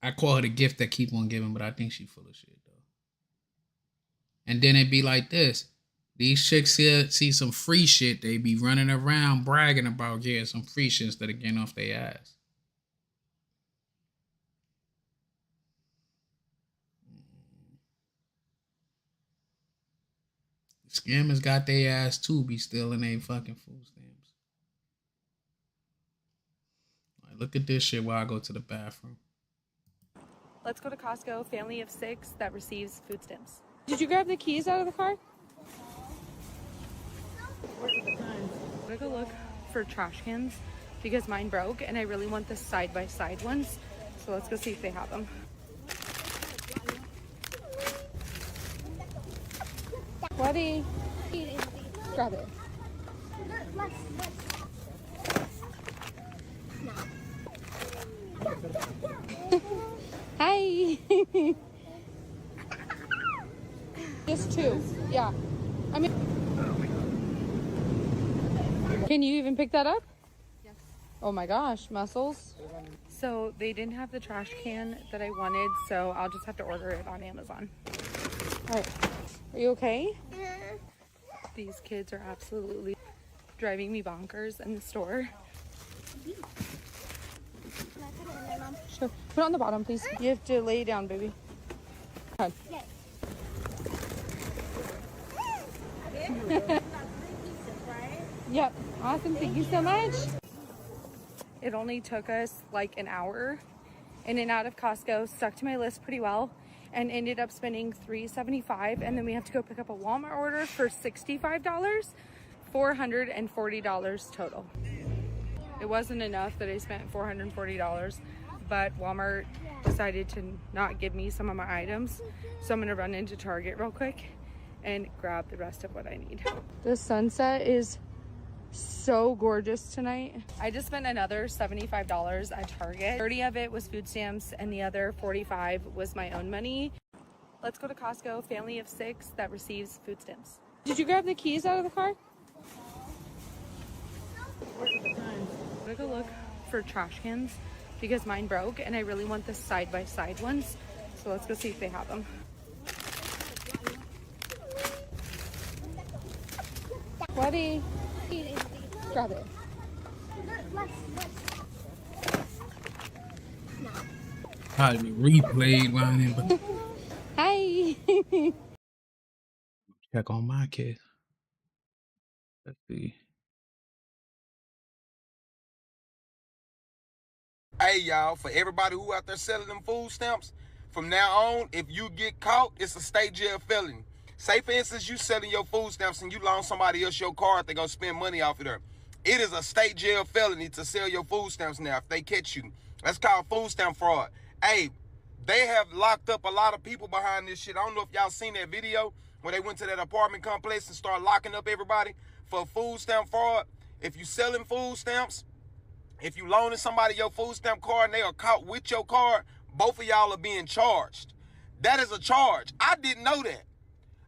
Speaker 4: I call her the gift that keep on giving, but I think she full of shit, though. And then it be like this. These chicks see some free shit, they be running around bragging about getting some free shit instead of getting off their ass. Scammers got their ass too, be stealing their fucking food stamps. Like, look at this shit while I go to the bathroom.
Speaker 11: Let's go to Costco, family of 6 that receives food stamps. Did you grab the keys out of the car? I'm gonna go look for trash cans because mine broke and I really want the side-by-side ones. So let's go see if they have them. Buddy, grab it. Hi. Just 2. Yeah. I mean, can you even pick that up? Yes. Oh my gosh, muscles. So they didn't have the trash can that I wanted, so I'll just have to order it on Amazon. All right. Are you okay? These kids are absolutely driving me bonkers in the store. Sure. Put it on the bottom, please. You have to lay it down, baby. Come on. Yep. Awesome. Thank you so much. It only took us like an hour in and out of Costco. Stuck to my list pretty well. And ended up spending $375, and then we have to go pick up a Walmart order for $65, $440 total. It wasn't enough that I spent $440, but Walmart decided to not give me some of my items, so I'm gonna run into Target real quick and grab the rest of what I need. The sunset is so gorgeous tonight. I just spent another $75 at Target. 30 of it was food stamps and the other 45 was my own money. Let's go to Costco, family of 6 that receives food stamps. Did you grab the keys out of the car? I'm gonna go look for trash cans because mine broke and I really want the side-by-side ones. So let's go see if they have them. Buddy, grab it.
Speaker 4: Probably be replayed whining, but
Speaker 11: Hi.
Speaker 4: check on my kids. Let's see.
Speaker 12: Hey y'all, for everybody who out there selling them food stamps, from now on, if you get caught, it's a state jail felony. Say for instance, you selling your food stamps and you loan somebody else your card, they're gonna spend money off of there. It is a state jail felony to sell your food stamps now if they catch you. That's called food stamp fraud. Hey, they have locked up a lot of people behind this shit. I don't know if y'all seen that video where they went to that apartment complex and started locking up everybody for food stamp fraud. If you selling food stamps, if you loaning somebody your food stamp card and they are caught with your card, both of y'all are being charged. That is a charge. I didn't know that.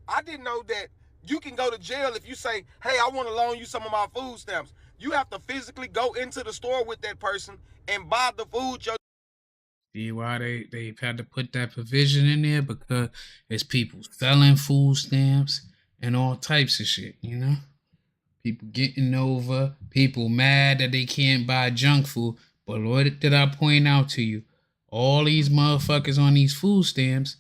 Speaker 12: I didn't know that you can go to jail if you say, hey, I want to loan you some of my food stamps. You have to physically go into the store with that person and buy the food.
Speaker 4: See why they had to put that provision in there? Because it's people selling food stamps and all types of shit, you know? People getting over, people mad that they can't buy junk food. But what did I point out to you? All these motherfuckers on these food stamps,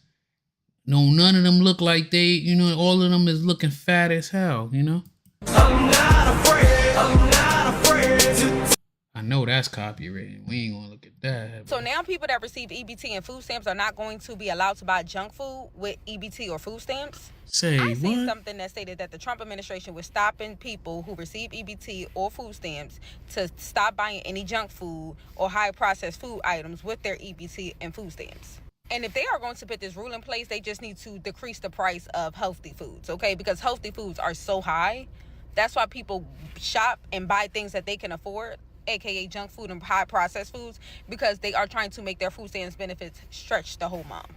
Speaker 4: no, none of them look like they, you know, all of them is looking fat as hell, you know? I'm not afraid to... I know that's copyrighted. We ain't gonna look at that.
Speaker 13: So now people that receive EBT and food stamps are not going to be allowed to buy junk food with EBT or food stamps? I see something that stated that the Trump administration was stopping people who receive EBT or food stamps to stop buying any junk food or high processed food items with their EBT and food stamps. And if they are going to put this rule in place, they just need to decrease the price of healthy foods, okay? Because healthy foods are so high. That's why people shop and buy things that they can afford, aka junk food and high processed foods, because they are trying to make their food stamps benefits stretch the whole month.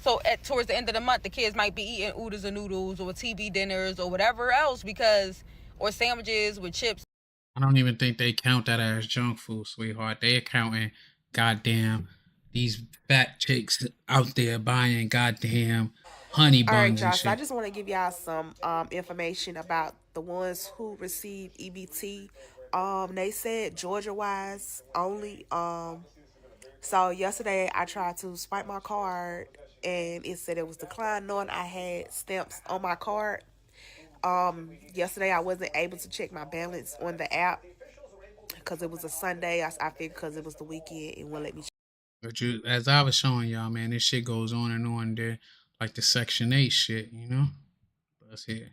Speaker 13: So towards the end of the month, the kids might be eating oodles and noodles or TV dinners or whatever else or sandwiches with chips.
Speaker 4: I don't even think they count that as junk food, sweetheart. They accounting, goddamn, these fat chicks out there buying goddamn honey buns.
Speaker 14: All right,
Speaker 4: and
Speaker 14: Josh,
Speaker 4: shit.
Speaker 14: I just want to give y'all some information about the ones who received EBT. They said Georgia-wise only. So yesterday I tried to swipe my card and it said it was declined, knowing I had stamps on my card. Yesterday I wasn't able to check my balance on the app because it was a Sunday. I figured because it was the weekend, it wouldn't let me.
Speaker 4: But as I was showing y'all, man, this shit goes on and on there, like the Section 8 shit, you know? But let's hear.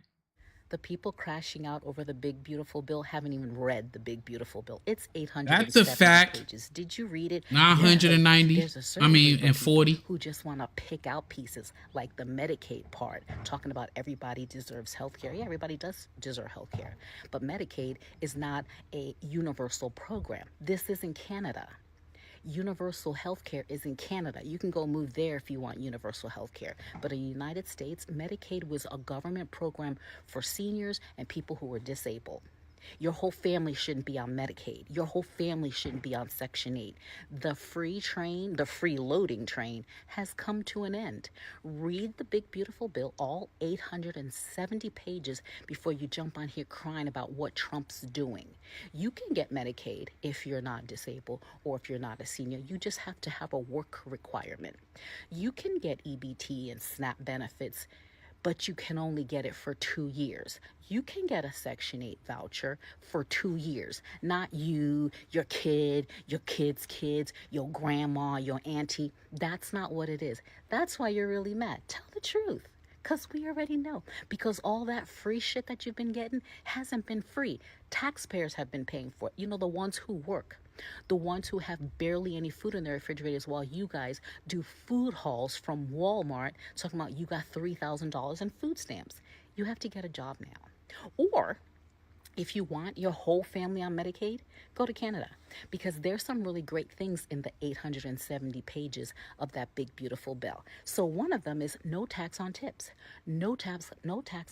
Speaker 15: The people crashing out over the big beautiful bill haven't even read the big beautiful bill. It's 870
Speaker 4: That's a fact.
Speaker 15: pages. Did you read it?
Speaker 4: 990.
Speaker 15: There's a certain
Speaker 4: and 40.
Speaker 15: who just want to pick out pieces like the Medicaid part, talking about everybody deserves health care. Yeah, everybody does deserve health care. But Medicaid is not a universal program. This is in Canada. Universal health care is in Canada. You can go move there if you want universal health care. But in the United States, Medicaid was a government program for seniors and people who were disabled. Your whole family shouldn't be on Medicaid. Your whole family shouldn't be on Section 8. The free loading train has come to an end. Read the big beautiful bill, all 870 pages, before you jump on here crying about what Trump's doing. You can get Medicaid if you're not disabled or if you're not a senior. You just have to have a work requirement. You can get EBT and SNAP benefits, but you can only get it for 2 years. You can get a Section 8 voucher for 2 years. Not you, your kid, your kid's kids, your grandma, your auntie. That's not what it is. That's why you're really mad. Tell the truth. Because we already know. Because all that free shit that you've been getting hasn't been free. Taxpayers have been paying for it. You know, the ones who work. The ones who have barely any food in their refrigerators while you guys do food hauls from Walmart talking about you got $3,000 in food stamps. You have to get a job now. Or if you want your whole family on Medicaid, go to Canada, because there's some really great things in the 870 pages of that big beautiful bill. So one of them is no tax on tips, no tax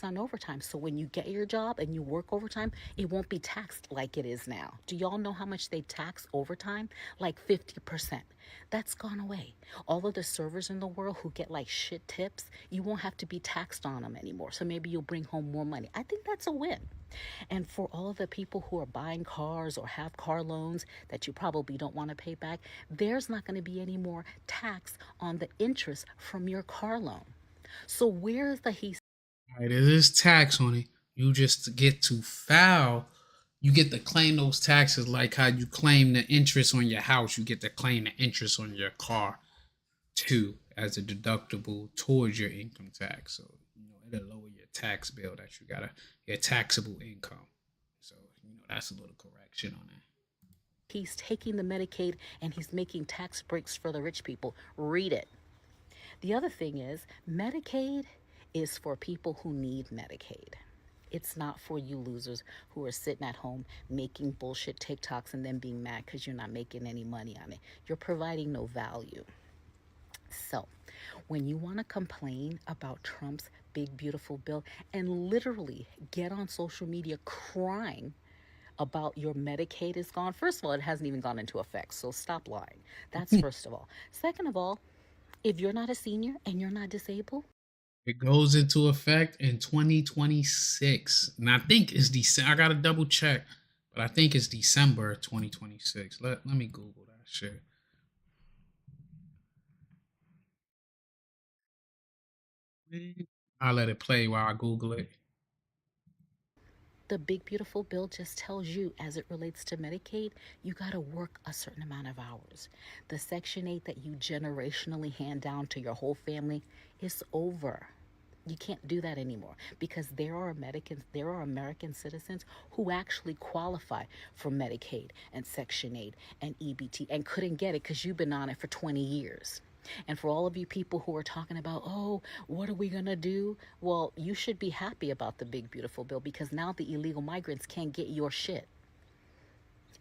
Speaker 15: on overtime. So when you get your job and you work overtime, it won't be taxed like it is now. Do y'all know how much they tax overtime? Like 50%. That's gone away. All of the servers in the world who get like shit tips, you won't have to be taxed on them anymore. So maybe you'll bring home more money. I think that's a win. And for all of the people who are buying cars or have car loans that you probably don't want to pay back, there's not going to be any more tax on the interest from your car loan. So where's the
Speaker 4: All right, there is tax on it. You just get to file. You get to claim those taxes like how you claim the interest on your house. You get to claim the interest on your car too as a deductible towards your income tax. So, you know, it'll lower your tax bill that you got your taxable income. So, you know, that's a little correction on that.
Speaker 15: He's taking the Medicaid and he's making tax breaks for the rich people. Read it. The other thing is Medicaid is for people who need Medicaid. It's not for you losers who are sitting at home making bullshit TikToks and then being mad because you're not making any money on it. You're providing no value. So, when you want to complain about Trump's big, beautiful bill and literally get on social media crying about your Medicaid is gone, first of all, it hasn't even gone into effect, so stop lying. That's first of all. Second of all, if you're not a senior and you're not disabled,
Speaker 4: It goes into effect in 2026. And I think it's December. I got to double check, but I think it's December 2026. Let me Google that shit. I'll let it play while I Google it.
Speaker 15: the big beautiful bill just tells you, as it relates to Medicaid, you got to work a certain amount of hours. The Section 8 that you generationally hand down to your whole family is over. You can't do that anymore because there are American citizens who actually qualify for Medicaid and Section 8 and EBT and couldn't get it because you've been on it for 20 years. And for all of you people who are talking about, oh, what are we going to do? Well, you should be happy about the big, beautiful bill because now the illegal migrants can't get your shit.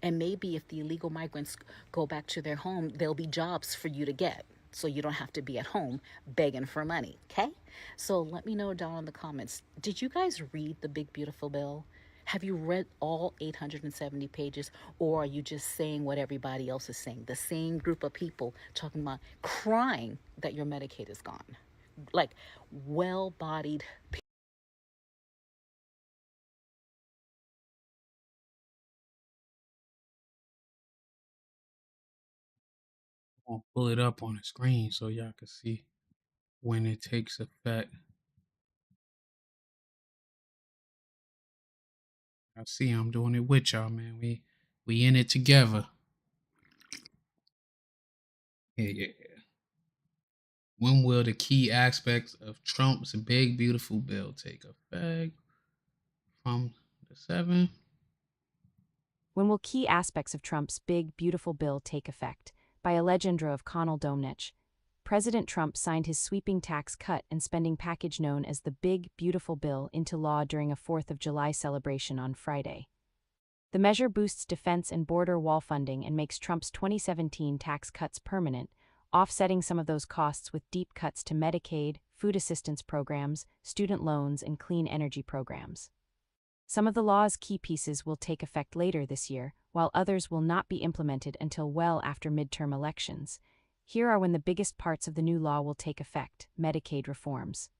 Speaker 15: And maybe if the illegal migrants go back to their home, there'll be jobs for you to get. So you don't have to be at home begging for money, okay? So let me know down in the comments. Did you guys read the big, beautiful bill? Have you read all 870 pages, or are you just saying what everybody else is saying? The same group of people talking about crying that your Medicaid is gone. Like well-bodied people.
Speaker 4: I'll pull it up on the screen so y'all can see when it takes effect. I see I'm doing it with y'all, man. We in it together. Yeah. When will the key aspects of Trump's big beautiful bill take effect? From the 7th.
Speaker 9: When will key aspects of Trump's big beautiful bill take effect? By Alejandro of Connell Domnich. President Trump signed his sweeping tax cut and spending package known as the Big Beautiful Bill into law during a 4th of July celebration on Friday. The measure boosts defense and border wall funding and makes Trump's 2017 tax cuts permanent, offsetting some of those costs with deep cuts to Medicaid, food assistance programs, student loans, and clean energy programs. Some of the law's key pieces will take effect later this year, while others will not be implemented until well after midterm elections. Here are when the biggest parts of the new law will take effect: Medicaid reforms.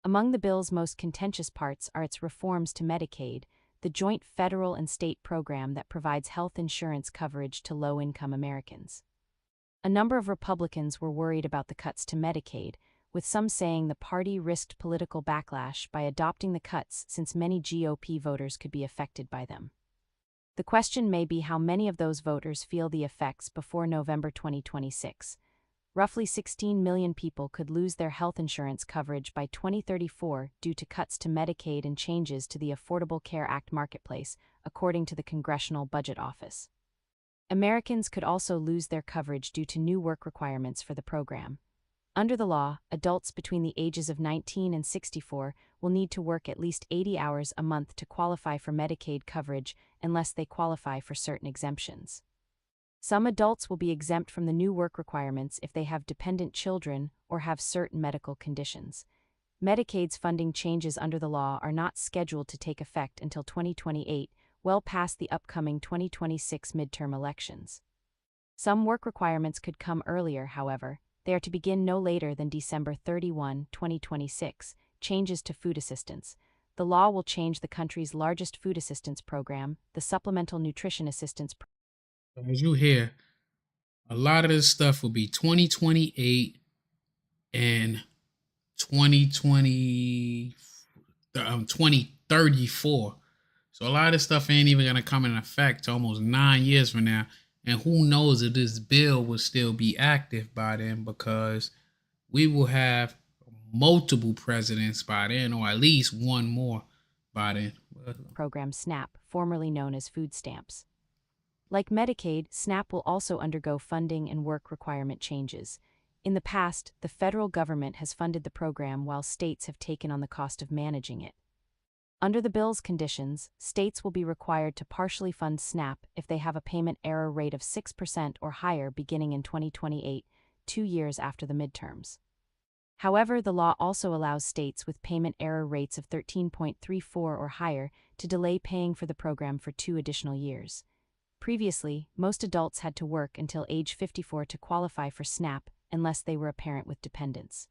Speaker 9: Among the bill's most contentious parts are its reforms to Medicaid, the joint federal and state program that provides health insurance coverage to low-income Americans. A number of Republicans were worried about the cuts to Medicaid, with some saying the party risked political backlash by adopting the cuts since many GOP voters could be affected by them. The question may be how many of those voters feel the effects before November 2026. Roughly 16 million people could lose their health insurance coverage by 2034 due to cuts to Medicaid and changes to the Affordable Care Act marketplace, according to the Congressional Budget Office. Americans could also lose their coverage due to new work requirements for the program. Under the law, adults between the ages of 19 and 64 will need to work at least 80 hours a month to qualify for Medicaid coverage unless they qualify for certain exemptions. Some adults will be exempt from the new work requirements if they have dependent children or have certain medical conditions. Medicaid's funding changes under the law are not scheduled to take effect until 2028, well past the upcoming 2026 midterm elections. Some work requirements could come earlier, however. They are to begin no later than December 31, 2026. Changes to food assistance. The law will change the country's largest food assistance program, the Supplemental Nutrition Assistance Program.
Speaker 4: As you hear, a lot of this stuff will be 2028 and 2034. So a lot of this stuff ain't even going to come in effect to almost 9 years from now. And who knows if this bill will still be active by then, because we will have multiple presidents by then, or at least one more by then.
Speaker 9: Program SNAP, formerly known as food stamps. Like Medicaid, SNAP will also undergo funding and work requirement changes. In the past, the federal government has funded the program while states have taken on the cost of managing it. Under the bill's conditions, states will be required to partially fund SNAP if they have a payment error rate of 6% or higher beginning in 2028, 2 years after the midterms. However, the law also allows states with payment error rates of 13.34 or higher to delay paying for the program for 2 additional years. Previously, most adults had to work until age 54 to qualify for SNAP unless they were a parent with dependents.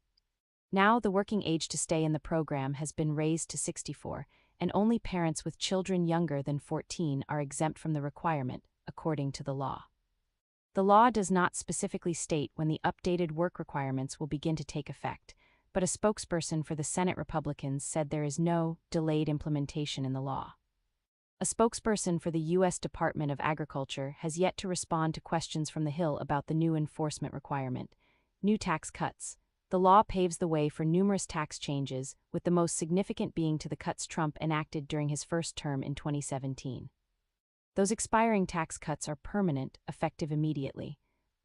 Speaker 9: Now, the working age to stay in the program has been raised to 64, and only parents with children younger than 14 are exempt from the requirement, according to the law. The law does not specifically state when the updated work requirements will begin to take effect, but a spokesperson for the Senate Republicans said there is no delayed implementation in the law. A spokesperson for the U.S. Department of Agriculture has yet to respond to questions from the Hill about the new enforcement requirement. New tax cuts. The law paves the way for numerous tax changes, with the most significant being to the cuts Trump enacted during his first term in 2017. Those expiring tax cuts are permanent, effective immediately.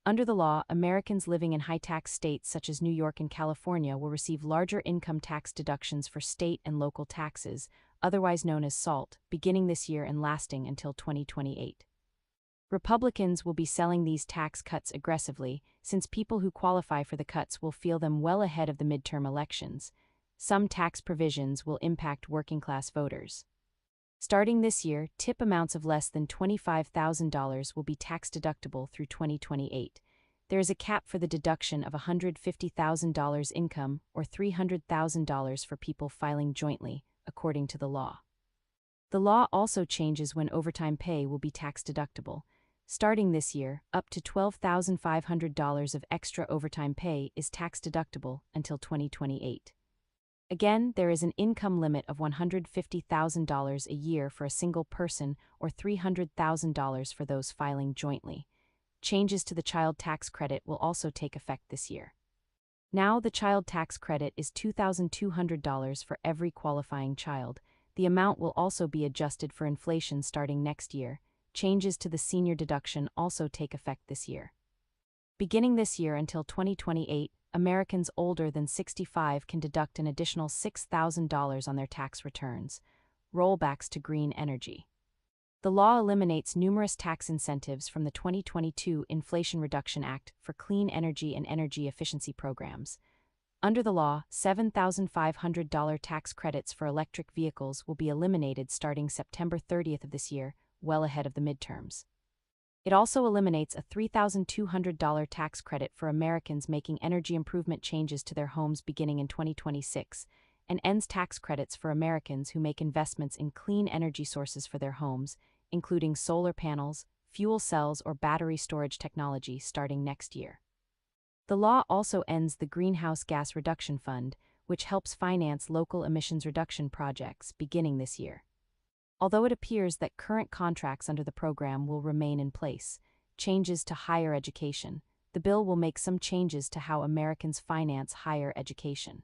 Speaker 9: Under the law, Americans living in high-tax states such as New York and California will receive larger income tax deductions for state and local taxes, otherwise known as SALT, beginning this year and lasting until 2028. Republicans will be selling these tax cuts aggressively, since people who qualify for the cuts will feel them well ahead of the midterm elections. Some tax provisions will impact working-class voters. Starting this year, tip amounts of less than $25,000 will be tax-deductible through 2028. There is a cap for the deduction of $150,000 income or $300,000 for people filing jointly, according to the law. The law also changes when overtime pay will be tax-deductible. Starting this year, up to $12,500 of extra overtime pay is tax-deductible until 2028. Again, there is an income limit of $150,000 a year for a single person or $300,000 for those filing jointly. Changes to the child tax credit will also take effect this year. Now, the child tax credit is $2,200 for every qualifying child. The amount will also be adjusted for inflation starting next year. Changes to the senior deduction also take effect this year. Beginning this year until 2028, Americans older than 65 can deduct an additional $6,000 on their tax returns. Rollbacks to green energy. The law eliminates numerous tax incentives from the 2022 Inflation Reduction Act for clean energy and energy efficiency programs. Under the law, $7,500 tax credits for electric vehicles will be eliminated starting September 30th of this year, well ahead of the midterms. It also eliminates a $3,200 tax credit for Americans making energy improvement changes to their homes beginning in 2026, and ends tax credits for Americans who make investments in clean energy sources for their homes, including solar panels, fuel cells, or battery storage technology starting next year. The law also ends the Greenhouse Gas Reduction Fund, which helps finance local emissions reduction projects beginning this year. Although it appears that current contracts under the program will remain in place, changes to higher education, the bill will make some changes to how Americans finance higher education.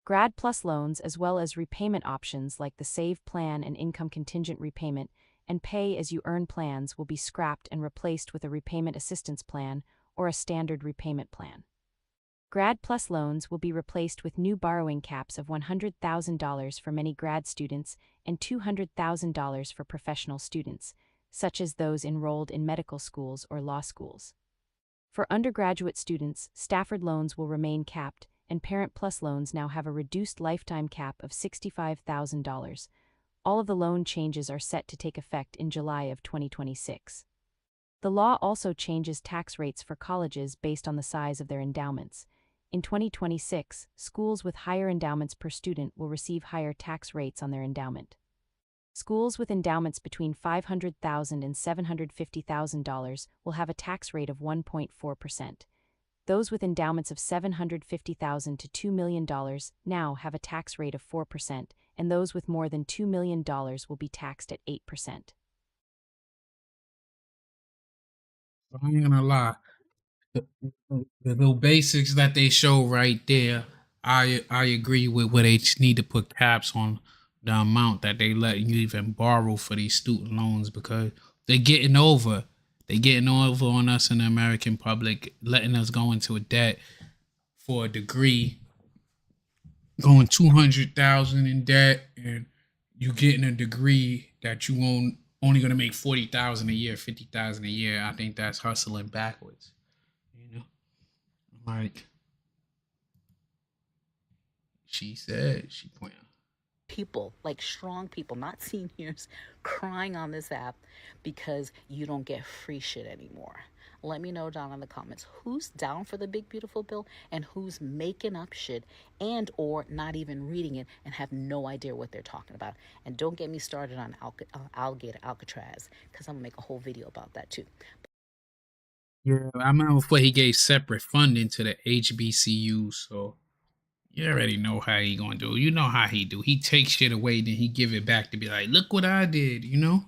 Speaker 9: Grad Plus loans, as well as repayment options like the Save Plan and Income Contingent Repayment and Pay-as-you-earn plans, will be scrapped and replaced with a Repayment Assistance Plan or a Standard Repayment Plan. Grad Plus loans will be replaced with new borrowing caps of $100,000 for many grad students and $200,000 for professional students, such as those enrolled in medical schools or law schools. For undergraduate students, Stafford loans will remain capped, and Parent Plus loans now have a reduced lifetime cap of $65,000. All of the loan changes are set to take effect in July of 2026. The law also changes tax rates for colleges based on the size of their endowments. In 2026, schools with higher endowments per student will receive higher tax rates on their endowment. Schools with endowments between $500,000 and $750,000 will have a tax rate of 1.4%. Those with endowments of $750,000 to $2 million now have a tax rate of 4%, and those with more than $2 million will be taxed at 8%.
Speaker 4: I ain't gonna lie. The little basics that they show right there, I agree with where they need to put caps on the amount that they let you even borrow for these student loans, because they're getting over on us in the American public, letting us go into a debt for a degree, going $200,000 in debt, and you getting a degree that you only gonna make $40,000 a year, $50,000 a year. I think that's hustling backwards. Like she said, she pointed.
Speaker 15: People, like strong people, not seniors, crying on this app because you don't get free shit anymore. Let me know down in the comments who's down for the big beautiful bill and who's making up shit and or not even reading it and have no idea what they're talking about. And don't get me started on alligator Alcatraz, because I'm gonna make a whole video about that too.
Speaker 4: Yeah, I remember before he gave separate funding to the HBCUs, so you already know how he gonna do. You know how he do. He takes shit away, then he give it back to be like, look what I did, you know?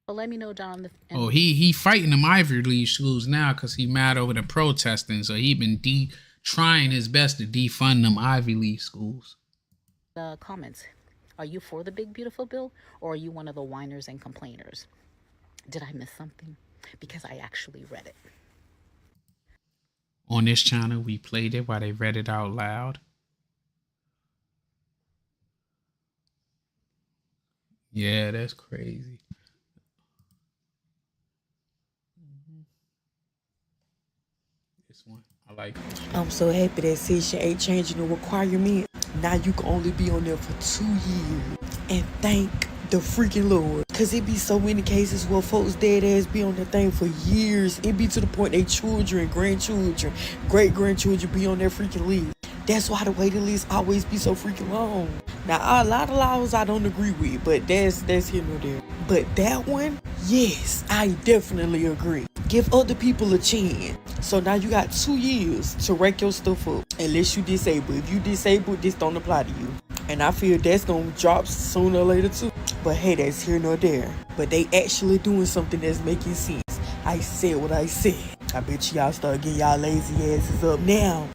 Speaker 15: But let me know down the
Speaker 4: Oh, he fighting them Ivy League schools now because he mad over the protesting. So he been trying his best to defund them Ivy League schools.
Speaker 15: Comments. Are you for the big beautiful bill or are you one of the whiners and complainers? Did I miss something? Because I actually read it.
Speaker 4: On this channel, we played it while they read it out loud. Yeah, that's crazy. This one, I like it.
Speaker 16: I'm so happy that Section 8 changing the requirement. Now you can only be on there for 2 years. And thank the freaking Lord. Cause it be so many cases where folks dead ass be on that thing for years. It be to the point they children, grandchildren, great-grandchildren be on their freaking list. That's why the waiting list always be so freaking long. Now, a lot of laws I don't agree with, but that's here nor there. But that one, yes, I definitely agree. Give other people a chance. So now you got 2 years to rack your stuff up, unless you disabled. If you disabled, this don't apply to you. And I feel that's gonna drop sooner or later too. But hey, that's here nor there. But they actually doing something that's making sense. I said what I said. I bet y'all start getting y'all lazy asses up now.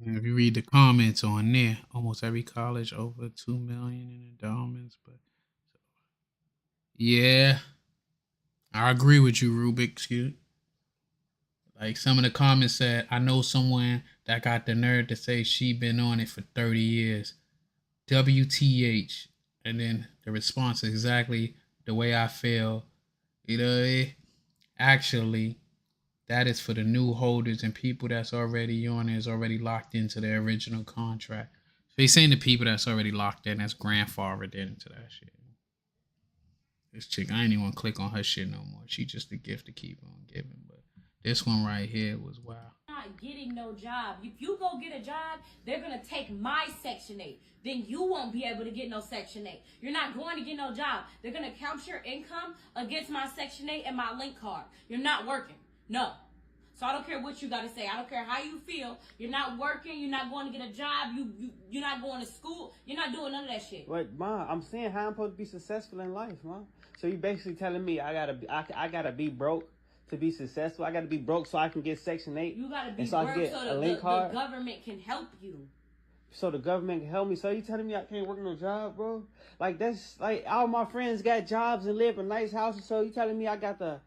Speaker 4: If you read the comments on there, almost every college over 2 million in endowments. But yeah, I agree with you, Rubik's Cube. Like some of the comments said, I know someone that got the nerve to say she been on it for 30 years. WTH. And then the response is exactly the way I feel. You know, actually, that is for the new holders and people that's already on it, is already locked into their original contract. So he's saying the people that's already locked in, that's grandfathered into that shit. This chick, I ain't even want to click on her shit no more. She just a gift to keep on giving. But this one right here was wild.
Speaker 17: Not getting no job. If you go get a job, they're going to take my Section 8. Then you won't be able to get no Section 8. You're not going to get no job. They're going to count your income against my Section 8 and my link card. You're not working. No. So I don't care what you got to say. I don't care how you feel. You're not working. You're not going to get a job. You're not going to school. You're not doing none of that shit.
Speaker 19: Wait, Ma, I'm saying how I'm supposed to be successful in life, Ma. So you basically telling me I gotta be broke to be successful? I gotta be broke so I can get Section 8?
Speaker 17: You gotta be
Speaker 19: so I
Speaker 17: broke
Speaker 19: can get
Speaker 17: so
Speaker 19: a link card?
Speaker 17: the government can help you.
Speaker 19: So the government can help me? So you telling me I can't work no job, bro? Like that's like all my friends got jobs and live in nice houses. So you telling me I got to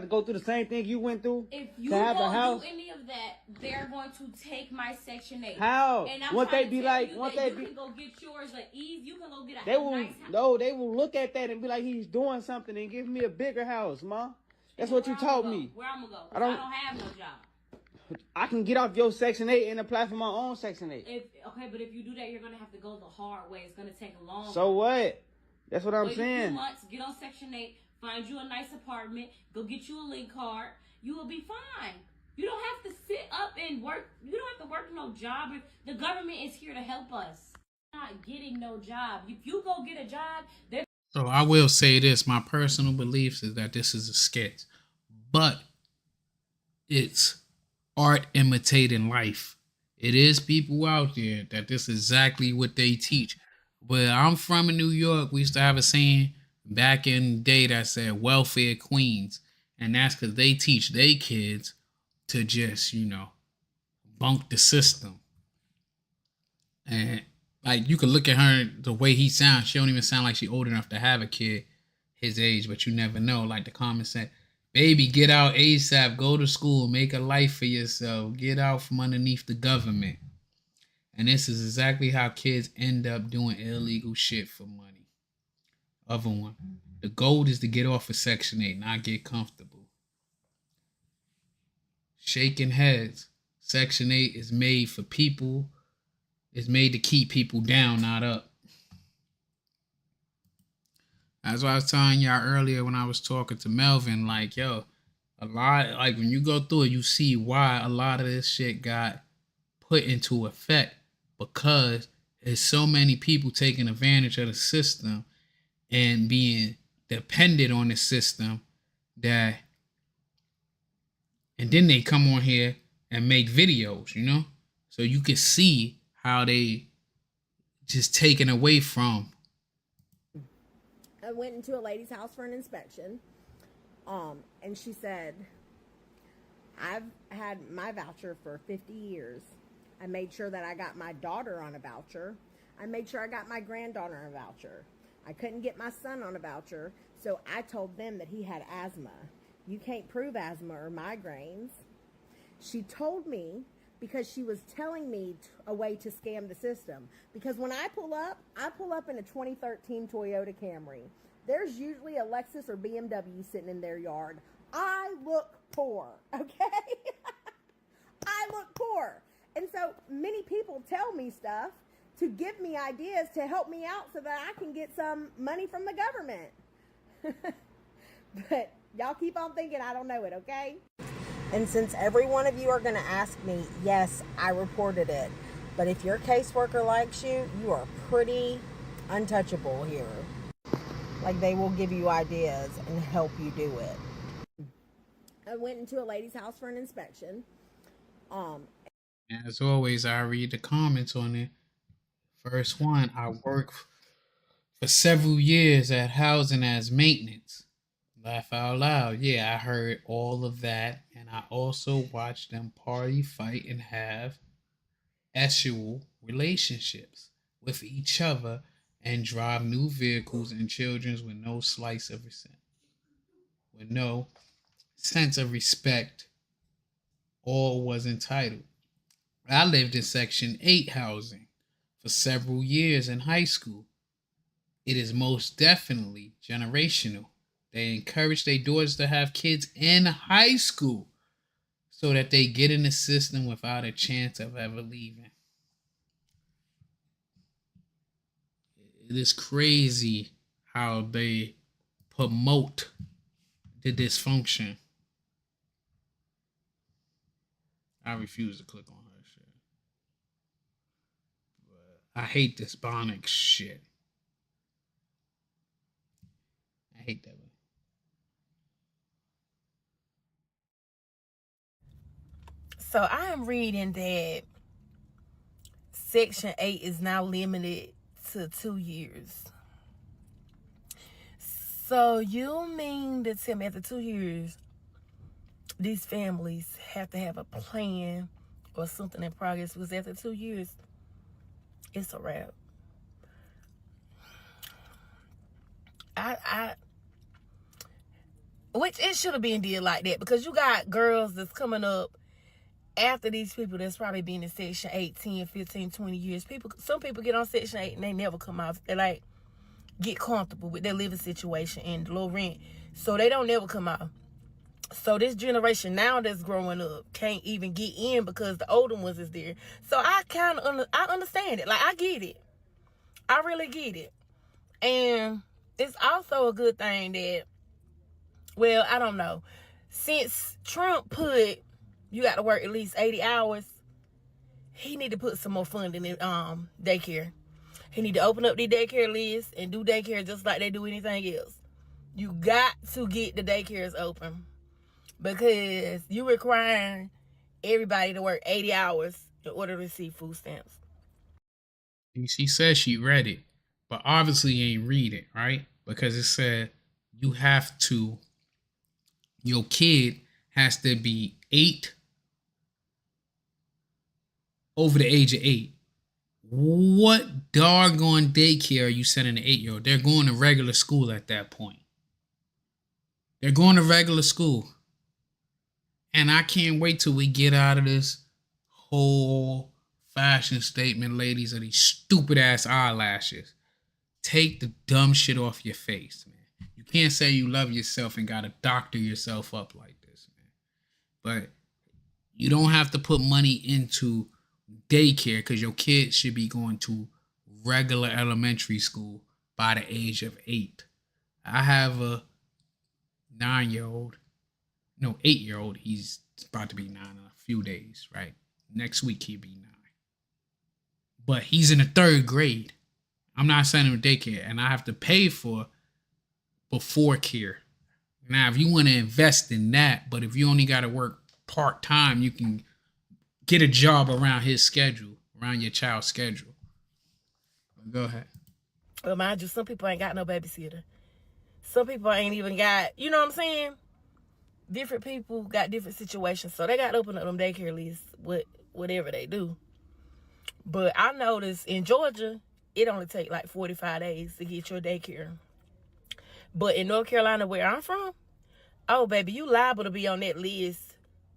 Speaker 19: go through the same thing you went through?
Speaker 17: If you
Speaker 19: to have a
Speaker 17: don't
Speaker 19: house?
Speaker 17: do any of that, they're going to take my Section 8.
Speaker 19: How?
Speaker 17: And I'm
Speaker 19: Won't
Speaker 17: trying
Speaker 19: they
Speaker 17: to
Speaker 19: be
Speaker 17: tell
Speaker 19: like?
Speaker 17: you
Speaker 19: Won't
Speaker 17: that
Speaker 19: they be?
Speaker 17: you can go get yours at ease. You can go get a
Speaker 19: They will
Speaker 17: nice house.
Speaker 19: no. They will look at that and be like, he's doing something and give me a bigger house, Ma. That's what you taught me.
Speaker 17: Where I'm gonna go? 'Cause
Speaker 19: I don't
Speaker 17: have no job.
Speaker 19: I can get off your Section 8 and apply for my own Section 8.
Speaker 17: But if you do that, you're gonna have to go the hard way. It's gonna take a long.
Speaker 19: So what? That's what I'm
Speaker 17: Wait
Speaker 19: saying.
Speaker 17: a few months, get on Section 8, find you a nice apartment, go get you a link card. You will be fine. You don't have to sit up and work. You don't have to work no job. The government is here to help us. Not getting no job. If you go get a job, they're.
Speaker 4: So I will say this, my personal beliefs is that this is a sketch, but it's art imitating life. It is people out there that this is exactly what they teach. Where I'm from in New York, we used to have a saying back in the day that said welfare queens. And that's because they teach their kids to just, bunk the system. And like you could look at her, the way he sounds, she don't even sound like she old enough to have a kid his age, but you never know. Like the comments said, baby, get out ASAP, go to school, make a life for yourself, get out from underneath the government. And this is exactly how kids end up doing illegal shit for money. Other one. The goal is to get off of Section 8, not get comfortable. shaking heads. Section 8 is made for people. It's made to keep people down, not up. That's what I was telling y'all earlier when I was talking to Melvin. Like, yo, a lot, like when you go through it, you see why a lot of this shit got put into effect, because there's so many people taking advantage of the system and being dependent on the system that, and then they come on here and make videos, you know, so you can see how they just taken away from.
Speaker 1: I went into a lady's house for an inspection, and she said, I've had my voucher for 50 years. I made sure that I got my daughter on a voucher. I made sure I got my granddaughter on a voucher. I couldn't get my son on a voucher, so I told them that he had asthma. You can't prove asthma or migraines. She told me because she was telling me a way to scam the system. Because when I pull up in a 2013 Toyota Camry. There's usually a Lexus or BMW sitting in their yard. I look poor, okay? I look poor. And so many people tell me stuff to give me ideas to help me out so that I can get some money from the government. But y'all keep on thinking I don't know it, okay? And since every one of you are going to ask me, yes, I reported it. But if your caseworker likes you, you are pretty untouchable here. Like, they will give you ideas and help you do it. I went into a lady's house for an inspection.
Speaker 4: As always, I read the comments on it. First one, I worked for several years at housing as maintenance. Laugh out loud. Yeah, I heard all of that. And I also watched them party, fight, and have sexual relationships with each other and drive new vehicles and children with no slice of resent, with no sense of respect. All was entitled. I lived in Section 8 housing for several years in high school. It is most definitely generational. They encourage their daughters to have kids in high school so that they get in the system without a chance of ever leaving. It is crazy how they promote the dysfunction. I refuse to click on her shit. But I hate this Bonic shit. I hate that one.
Speaker 18: So I am reading that Section 8 is now limited to 2 years. So you mean to tell me after 2 years, these families have to have a plan or something in progress, because after 2 years, it's a wrap. Which it should have been did like that, because you got girls that's coming up after these people that's probably been in Section 8, 10, 15, 20 years. Some people get on Section 8 and they never come out. They like get comfortable with their living situation and low rent. So they don't never come out. So this generation now that's growing up can't even get in because the older ones is there. So I I understand it. Like, I get it. I really get it. And it's also a good thing that, well, I don't know. Since Trump put, you got to work at least 80 hours, he need to put some more funding in daycare. He need to open up the daycare list and do daycare just like they do anything else. You got to get the daycares open, because you requiring everybody to work 80 hours in order to receive food stamps.
Speaker 4: She said she read it, but obviously you ain't read it, right? Because it said you have to, your kid has to be 8, over the age of 8. What doggone daycare are you sending an 8-year-old? They're going to regular school at that point. They're going to regular school. And I can't wait till we get out of this whole fashion statement, ladies, of these stupid ass eyelashes. Take the dumb shit off your face, man. You can't say you love yourself and gotta doctor yourself up like this, man. But You don't have to put money into daycare because your kid should be going to regular elementary school by the age of 8. I have a 9-year-old. No, 8-year-old. He's about to be 9 in a few days, right? Next week he'll be 9. But he's in the 3rd grade. I'm not sending him to daycare, and I have to pay for before care. Now, if you want to invest in that, but if you only got to work part-time, you can get a job around his schedule, around your child's schedule. Go ahead.
Speaker 18: Well, mind you, some people ain't got no babysitter. Some people ain't even got, you know what I'm saying? Different people got different situations, so they got to open up them daycare lists with whatever they do. But I noticed in Georgia, it only take like 45 days to get your daycare. But in North Carolina, where I'm from, oh, baby, you liable to be on that list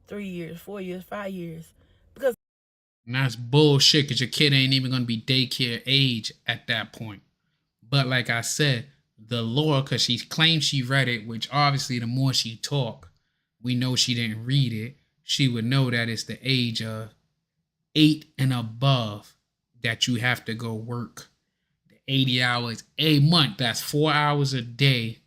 Speaker 18: 3 years, 4 years, 5 years. Because
Speaker 4: and that's bullshit because your kid ain't even going to be daycare age at that point. But like I said, the law, because she claims she read it, which obviously the more she talk, we know she didn't read it. She would know that it's the age of 8 and above that you have to go work 80 hours a month. That's 4 hours a day,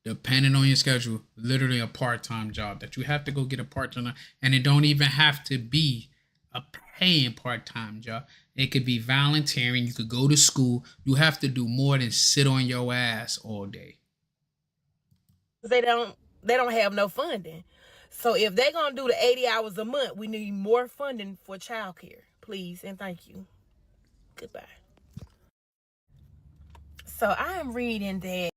Speaker 4: depending on your schedule. Literally a part-time job that you have to go get a part-time, and it don't even have to be a paying part-time job. It could be volunteering. You could go to school. You have to do more than sit on your ass all day.
Speaker 18: they don't have no funding. So if they're going to do the 80 hours a month, we need more funding for childcare. Please and thank you. Goodbye. So I am reading that.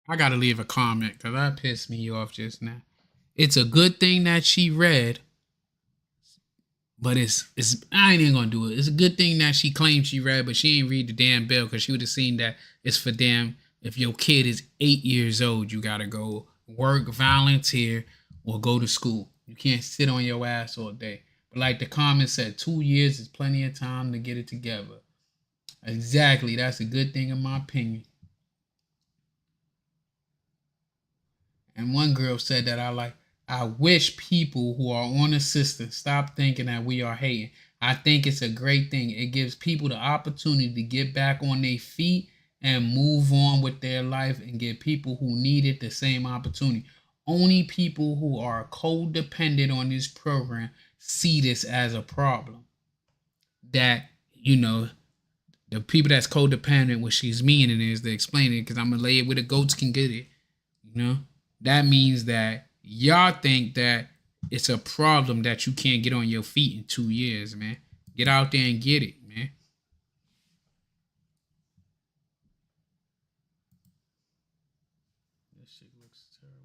Speaker 4: I got to leave a comment because that pissed me off just now. It's a good thing that she read, but it's I ain't even going to do it. It's a good thing that she claimed she read, but she ain't read the damn bill because she would have seen that it's for damn, if your kid is 8 years old, you got to go work, volunteer, or go to school. You can't sit on your ass all day. But like the comment said, 2 years is plenty of time to get it together. Exactly. That's a good thing in my opinion. And one girl said that I wish people who are on assistance stop thinking that we are hating. I think it's a great thing. It gives people the opportunity to get back on their feet and move on with their life and give people who need it the same opportunity. Only people who are codependent on this program see this as a problem. That, you know, the people that's codependent, what she's meaning is to explain it, because I'm going to lay it where the goats can get it. You know, that means that y'all think that it's a problem that you can't get on your feet in 2 years, man. Get out there and get it, man. That shit looks terrible.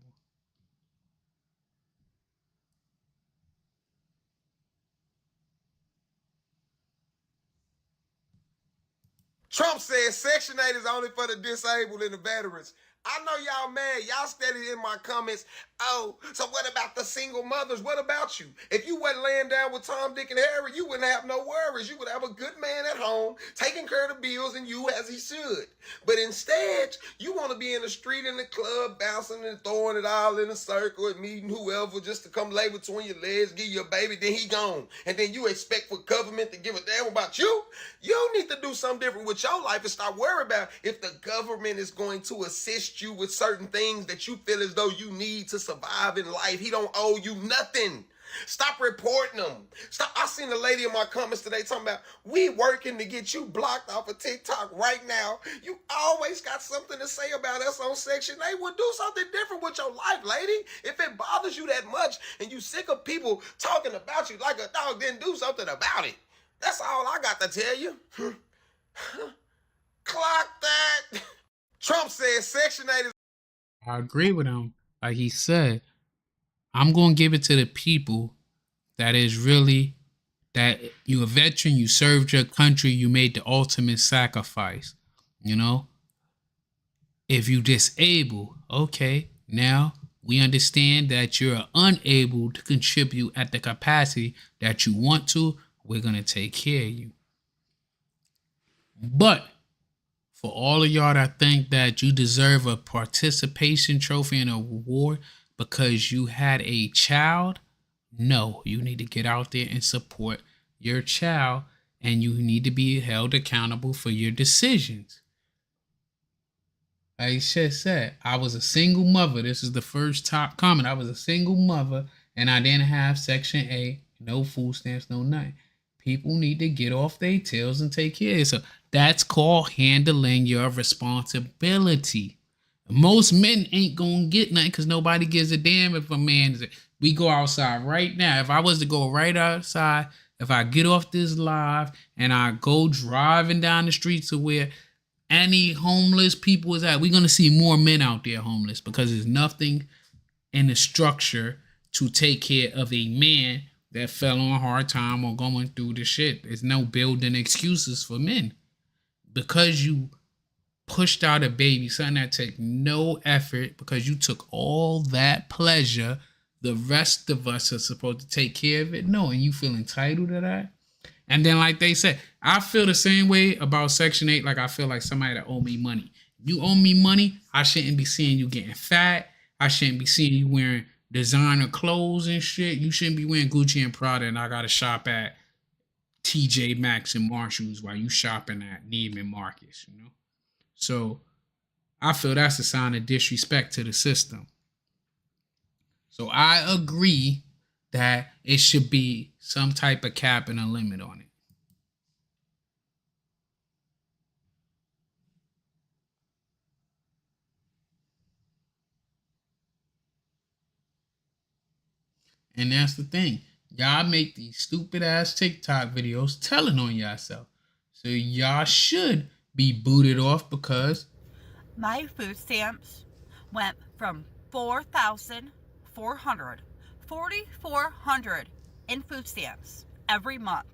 Speaker 12: Trump says Section 8 is only for the disabled and the veterans. I know y'all mad. Y'all steady in my comments. Oh, so what about the single mothers? What about you? If you wasn't laying down with Tom, Dick, and Harry, you wouldn't have no worries. You would have a good man at home, taking care of the bills, and you as he should. But instead, you want to be in the street, in the club, bouncing and throwing it all in a circle and meeting whoever just to come lay between your legs, give you a baby, then he gone. And then you expect for government to give a damn about you? You need to do something different with your life and stop worrying about if the government is going to assist you with certain things that you feel as though you need to survive in life. He don't owe you nothing. Stop reporting them. Stop. I seen a lady in my comments today talking about, we working to get you blocked off of TikTok right now. You always got something to say about us on Section 8. Well, do something different with your life, lady. If it bothers you that much and you sick of people talking about you like a dog, then do something about it. That's all I got to tell you. Clock that. Trump says Section 8 is...
Speaker 4: I agree with him. Like he said, I'm going to give it to the people that is really, that you're a veteran, you served your country, you made the ultimate sacrifice. You know, if you disabled, okay, now we understand that you're unable to contribute at the capacity that you want to. We're going to take care of you. But For all of y'all that think that you deserve a participation trophy and a reward because you had a child, no, you need to get out there and support your child, and you need to be held accountable for your decisions. Like Shet said, I was a single mother. This is the first top comment. I was a single mother and I didn't have Section 8, no food stamps, no nothing. People need to get off their tails and take care of it. So that's called handling your responsibility. Most men ain't gonna get nothing because nobody gives a damn if a man is. We go outside right now. If I was to go right outside, if I get off this live and I go driving down the streets to where any homeless people is at, we're gonna see more men out there homeless because there's nothing in the structure to take care of a man that fell on a hard time or going through the shit. There's no building excuses for men. Because you pushed out a baby, something that took no effort, because you took all that pleasure, the rest of us are supposed to take care of it. No, and you feel entitled to that. And then, like they said, I feel the same way about Section 8. Like I feel like somebody that owe me money. You owe me money, I shouldn't be seeing you getting fat. I shouldn't be seeing you wearing designer clothes and shit. You shouldn't be wearing Gucci and Prada and I gotta shop at TJ Maxx and Marshalls while you shopping at Neiman Marcus, you know? So I feel that's a sign of disrespect to the system. So I agree that it should be some type of cap and a limit on it. And that's the thing. Y'all make these stupid ass TikTok videos telling on yourself. So y'all should be booted off because
Speaker 3: my food stamps went from $4,400 in food stamps every month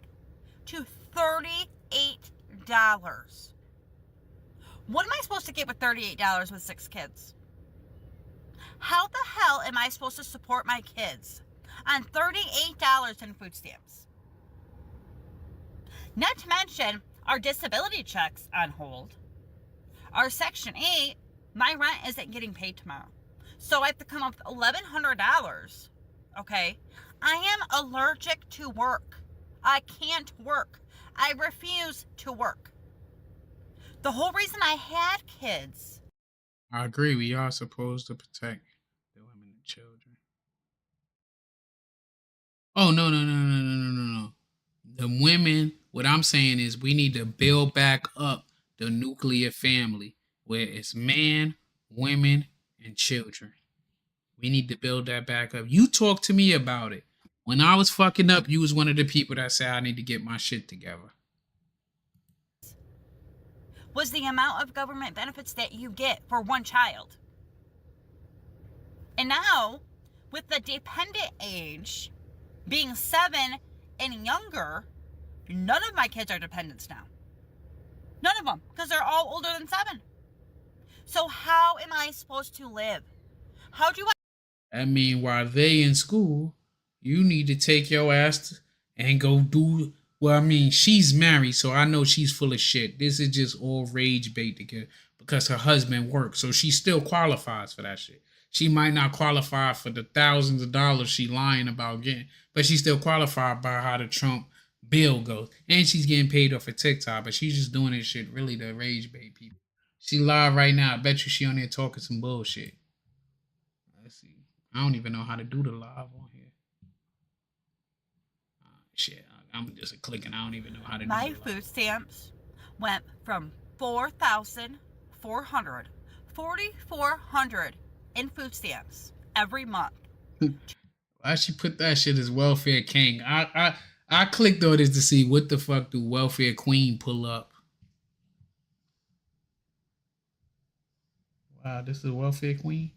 Speaker 3: to $38. What am I supposed to get with $38 with 6 kids? How the hell am I supposed to support my kids on $38 in food stamps? Not to mention our disability checks on hold. Our Section 8, my rent isn't getting paid tomorrow. So I have to come up with $1,100. Okay? I am allergic to work. I can't work. I refuse to work. The whole reason I had kids.
Speaker 4: I agree. We are supposed to protect the women and children. Oh, no. The women, what I'm saying is we need to build back up the nuclear family where it's man, women, and children. We need to build that back up. You talk to me about it. When I was fucking up, you was one of the people that said I need to get my shit together.
Speaker 3: Was the amount of government benefits that you get for one child. And now, with the dependent age being 7 and younger, none of my kids are dependents now. None of them, because they're all older than 7. So how am I supposed to live? How do
Speaker 4: I mean, while they in school, you need to take your ass and go do. Well, I mean, she's married, so I know she's full of shit. This is just all rage bait to get because her husband works, so she still qualifies for that shit. She might not qualify for the thousands of dollars she lying about getting, but she still qualified by how the Trump bill goes. And she's getting paid off of TikTok, but she's just doing this shit really to rage bait people. She live right now. I bet you she on there talking some bullshit. Let's see. I don't even know how to do the live on here. Shit, I'm just clicking. I don't even know how to do
Speaker 3: my
Speaker 4: the
Speaker 3: food stamps went from $4,400 in food stamps every month.
Speaker 4: Why she put that shit as welfare king? I clicked on this to see what the fuck do welfare queen pull up. Wow, this is welfare queen.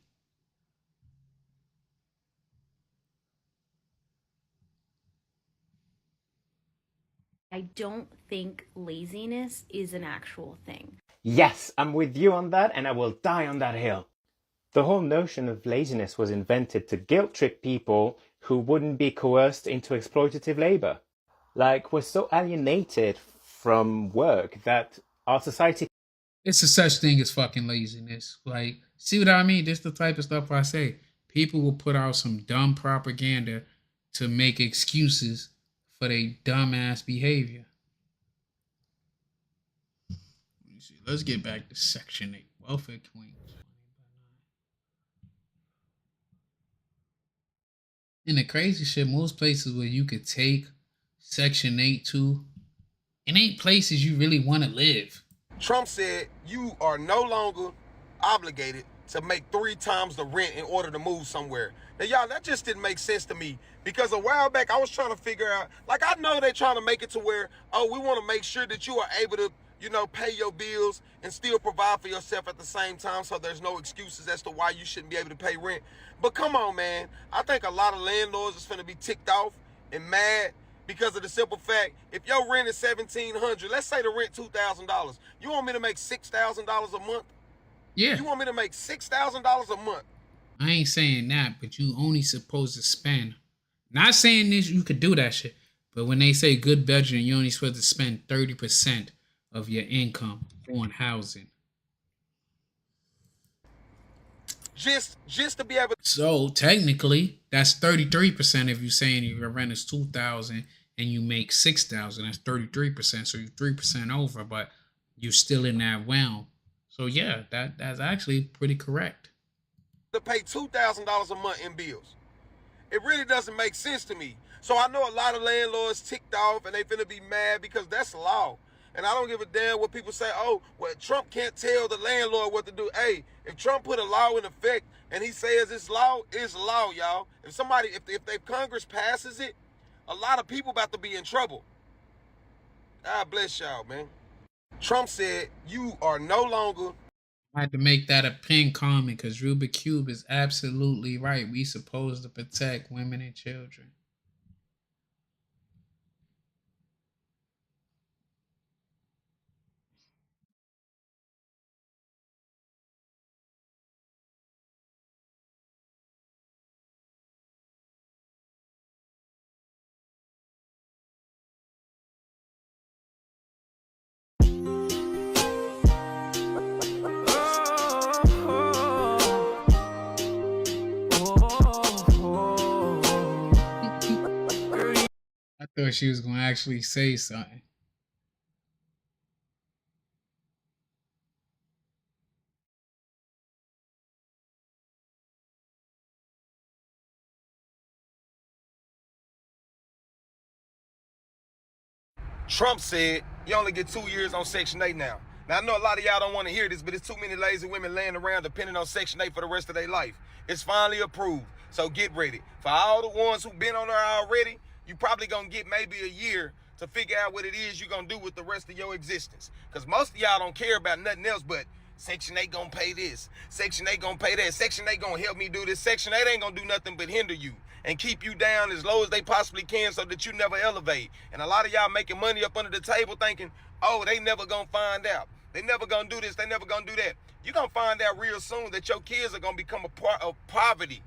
Speaker 2: I don't think laziness is an actual thing.
Speaker 20: Yes, I'm with you on that, and I will die on that hill. The whole notion of laziness was invented to guilt trip people who wouldn't be coerced into exploitative labor. Like, we're so alienated from work that our society
Speaker 4: It's a such thing as fucking laziness. Like, see what I mean? This the type of stuff I say. People will put out some dumb propaganda to make excuses for their dumbass behavior. Let me see. Let's get back to Section 8. Welfare Queens. And the crazy shit, most places where you could take Section 8 to, it ain't places you really want to live.
Speaker 12: Trump said you are no longer obligated to make 3 times the rent in order to move somewhere. Now, y'all, that just didn't make sense to me, because a while back I was trying to figure out, like, I know they're trying to make it to where, oh, we want to make sure that you are able to, you know, pay your bills and still provide for yourself at the same time, so there's no excuses as to why you shouldn't be able to pay rent. But come on, man. I think a lot of landlords is finna be ticked off and mad because of the simple fact, if your rent is $1,700, let's say the rent $2,000, you want me to make $6,000 a month?
Speaker 4: Yeah.
Speaker 12: You want me to make $6,000 a month?
Speaker 4: I ain't saying that, but you only supposed to spend. Not saying this, you could do that shit, but when they say good budget, you only supposed to spend 30% of your income on housing.
Speaker 12: Just to be able.
Speaker 4: So technically, that's 33% if you're saying your rent is $2,000 and you make $6,000. That's 33%. So you're 3% over, but you're still in that realm. So yeah, that's actually pretty correct.
Speaker 12: To pay $2,000 a month in bills. It really doesn't make sense to me. So I know a lot of landlords ticked off and they finna be mad because that's law. And I don't give a damn what people say, oh, well, Trump can't tell the landlord what to do. Hey, if Trump put a law in effect and he says it's law, y'all. If Congress passes it, a lot of people about to be in trouble. God bless y'all, man. Trump said you are no longer.
Speaker 4: I had to make that a pin comment because Rubik Cube is absolutely right. We supposed to protect women and children. I thought she was gonna actually say something.
Speaker 12: Trump said you only get 2 years on Section 8 now. Now, I know a lot of y'all don't want to hear this, but it's too many lazy women laying around depending on Section 8 for the rest of their life. It's finally approved, so get ready. For all the ones who've been on there already, you probably gonna get maybe a year to figure out what it is you're gonna do with the rest of your existence. Because most of y'all don't care about nothing else but Section 8 gonna pay this, Section 8 gonna pay that, Section 8 gonna help me do this. Section 8 ain't gonna do nothing but hinder you and keep you down as low as they possibly can so that you never elevate. And a lot of y'all making money up under the table thinking, oh, they never gonna find out. They never gonna do this, they never gonna do that. You're gonna find out real soon that your kids are gonna become a part of poverty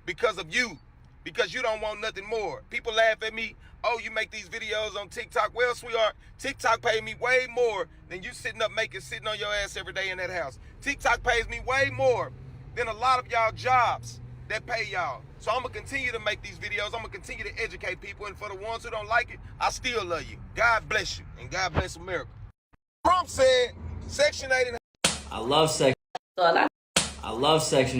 Speaker 12: because of you, because you don't want nothing more. People laugh at me, oh, you make these videos on TikTok. Well, sweetheart, TikTok paid me way more than you sitting on your ass every day in that house. TikTok pays me way more than a lot of y'all jobs that pay y'all. So I'm gonna continue to make these videos. I'm gonna continue to educate people. And for the ones who don't like it, I still love you. God bless you. And God bless America. Trump said Section 8 and
Speaker 6: I love Section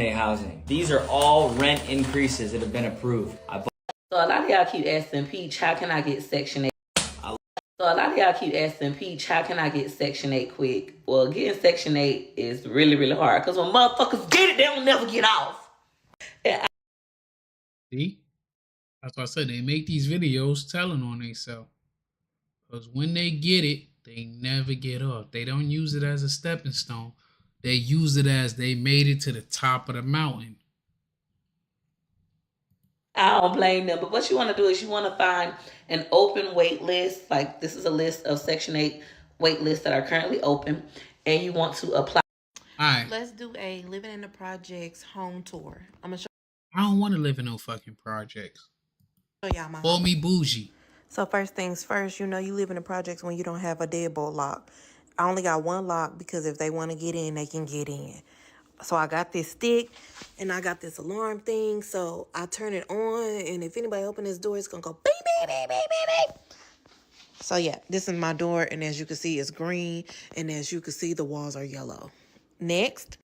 Speaker 6: 8 housing. These are all rent increases that have been approved.
Speaker 15: So a lot of y'all keep asking Peach, how can I get Section 8? So a lot of y'all keep asking Peach, how can I get Section 8 quick? Well, getting Section 8 is really, really hard. Because when motherfuckers get it, they don't never get off.
Speaker 4: See? That's why I said they make these videos telling on themselves. Because when they get it, they never get off. They don't use it as a stepping stone. They use it as they made it to the top of the mountain.
Speaker 15: I don't blame them. But what you want to do is you want to find an open wait list. Like this is a list of Section 8 wait lists that are currently open. And you want to apply.
Speaker 4: All right.
Speaker 14: Let's do a living in the projects home tour. I'm going to show
Speaker 4: I don't want to live in no fucking projects.
Speaker 14: y'all my
Speaker 4: Call me bougie.
Speaker 14: So first things first, you know you live in the projects when you don't have a deadbolt lock. I only got one lock because if they want to get in, they can get in. So I got this stick and I got this alarm thing. So I turn it on, and if anybody open this door, it's going to go beep, beep, beep, beep, beep, beep. So yeah, this is my door, and as you can see, it's green, and as you can see, the walls are yellow. Next,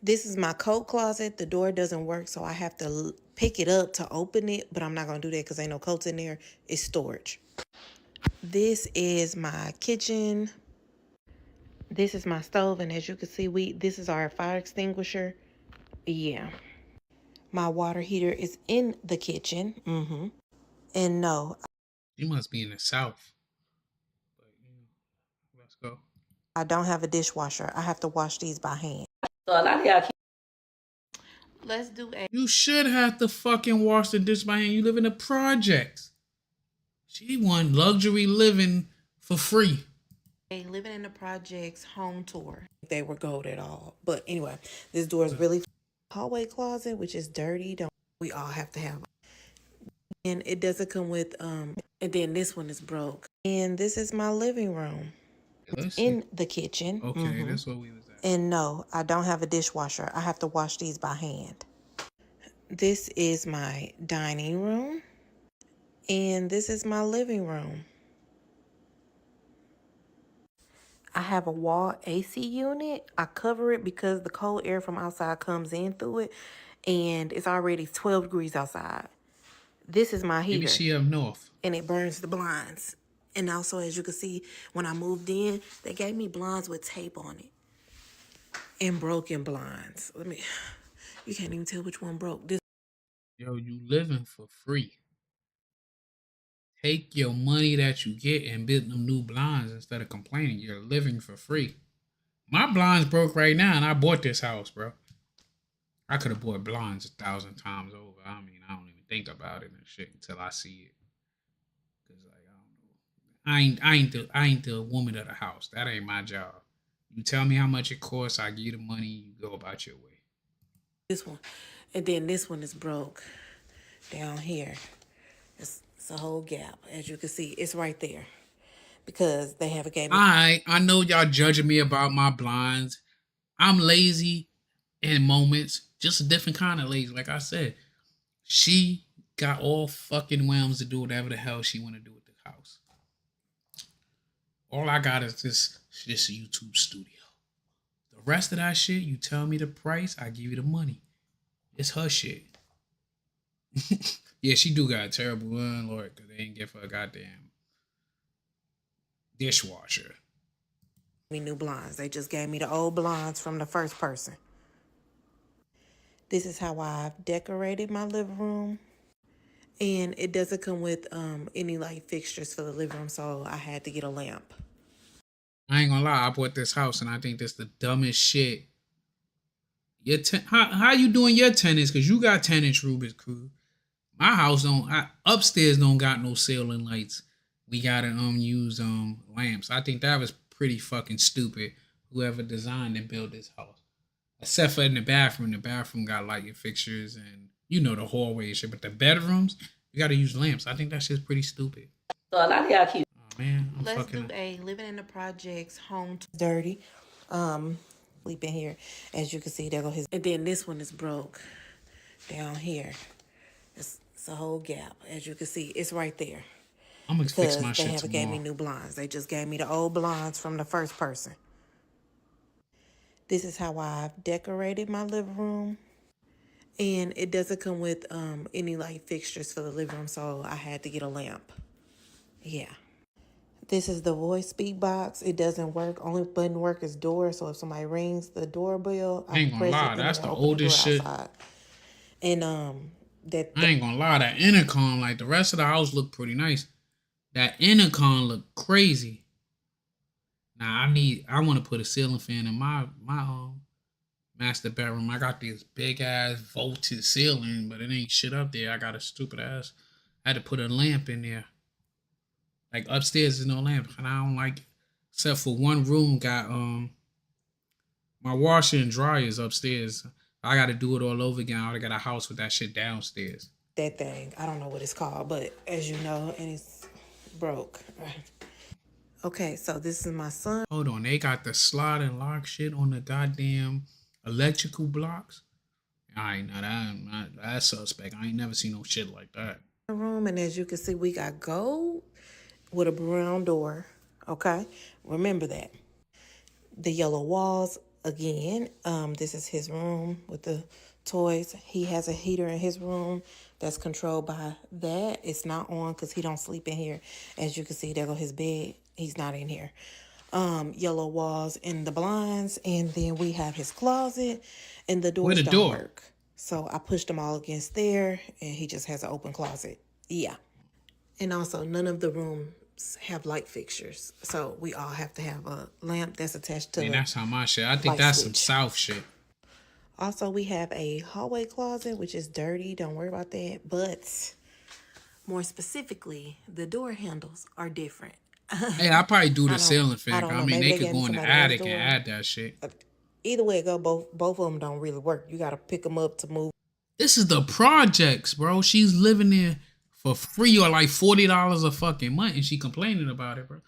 Speaker 14: this is my coat closet. The door doesn't work, so I have to pick it up to open it, but I'm not going to do that because ain't no coats in there. It's storage. This is my kitchen. This is my stove, and as you can see, this is our fire extinguisher. Yeah. My water heater is in the kitchen. And no.
Speaker 4: You must be in the South. But, let's go.
Speaker 14: I don't have a dishwasher. I have to wash these by hand.
Speaker 18: So a lot of y'all
Speaker 14: Let's do a...
Speaker 4: You should have to fucking wash the dish by hand. You live in a project. She want luxury living for free.
Speaker 14: A living in the projects home tour. They were gold at all. But anyway, this door is really hallway closet, which is dirty. Don't we all have to have? And it doesn't come with and then this one is broke. And this is my living room. In the kitchen.
Speaker 4: Okay, that's what we was at.
Speaker 14: And no, I don't have a dishwasher. I have to wash these by hand. This is my dining room. And this is my living room. I have a wall AC unit. I cover it because the cold air from outside comes in through it. And it's already 12 degrees outside. This is my heater.
Speaker 4: BBC up north.
Speaker 14: And it burns the blinds. And also, as you can see, when I moved in, they gave me blinds with tape on it. And broken blinds. You can't even tell which one broke.
Speaker 4: Yo, you living for free. Take your money that you get and build them new blinds instead of complaining. You're living for free. My blinds broke right now, and I bought this house, bro. I could have bought blinds 1,000 times over. I mean, I don't even think about it and shit until I see it. Cause like I don't know. I ain't the woman of the house. That ain't my job. You tell me how much it costs, I give you the money. You go about your way.
Speaker 14: This one, and then this one is broke down here. It's a whole gap, as you can see. It's right there because they haven't gave me.
Speaker 4: I know y'all judging me about my blinds. I'm lazy in moments, just a different kind of lazy. Like I said, she got all fucking whims to do whatever the hell she want to do with the house. All I got is this YouTube studio. The rest of that shit, you tell me the price, I give you the money. It's her shit. Yeah, she do got a terrible landlord because they ain't give her a goddamn dishwasher.
Speaker 14: Me new blinds. They just gave me the old blinds from the first person. This is how I've decorated my living room. And it doesn't come with any like fixtures for the living room, so I had to get a lamp.
Speaker 4: I ain't gonna lie, I bought this house and I think that's the dumbest shit. How you doing your tenants? Because you got tenants, Rubik's Cube. My house upstairs don't got no ceiling lights. We gotta use lamps. I think that was pretty fucking stupid. Whoever designed and built this house. Except for in the bathroom. The bathroom got lighting fixtures and the hallway and shit. But the bedrooms, you gotta use lamps. I think that shit's pretty stupid.
Speaker 18: So a lot of y'all keep.
Speaker 4: Oh man,
Speaker 14: Let's do a living in the projects home dirty. Sleeping here. As you can see, there go his. And then this one is broke down here. It's a whole gap. As you can see, it's right there.
Speaker 4: I'm gonna fix my shit
Speaker 14: They haven't
Speaker 4: tomorrow.
Speaker 14: gave me new blinds. They just gave me the old blinds from the first person. This is how I've decorated my living room. And it doesn't come with any like fixtures for the living room, so I had to get a lamp. Yeah. This is the voice speak box. It doesn't work. Only button work is door. So if somebody rings the doorbell,
Speaker 4: I ain't gonna lie, that's the oldest shit.
Speaker 14: And
Speaker 4: I ain't gonna lie, that intercom, like the rest of the house looked pretty nice. That intercom looked crazy. Now I want to put a ceiling fan in my master bedroom. I got this big ass vaulted ceiling, but it ain't shit up there. I got a stupid ass. I had to put a lamp in there. Like upstairs there's no lamp, and I don't like it. Except for one room got my washer and dryer is upstairs. I got to do it all over again. I got a house with that shit downstairs.
Speaker 14: That thing, I don't know what it's called, but as you know, and it's broke. Okay, so this is my son.
Speaker 4: Hold on, they got the slide and lock shit on the goddamn electrical blocks. I ain't know that's suspect. I ain't never seen no shit like that.
Speaker 14: Room, and as you can see, we got gold with a brown door. Okay, remember that. The yellow walls again. This is his room with the toys. He has a heater in his room that's controlled by that. It's not on because he don't sleep in here. As you can see, there go his bed. He's not in here. Yellow walls and the blinds, and then we have his closet, and the doors don't work. So I pushed them all against there, and he just has an open closet. Yeah. And also, none of the rooms have light fixtures. So we all have to have a lamp that's attached to
Speaker 4: that's how my shit. I think that's switch. Some South shit.
Speaker 14: Also, we have a hallway closet, which is dirty. Don't worry about that. But more specifically, the door handles are different.
Speaker 4: Hey, I probably do the ceiling fan. I mean, they could go in the attic and add that shit.
Speaker 14: Either way it go, both of them don't really work. You got to pick them up to move.
Speaker 4: This is the projects, bro. She's living there for free or like $40 a fucking month, and she complaining about it, bro.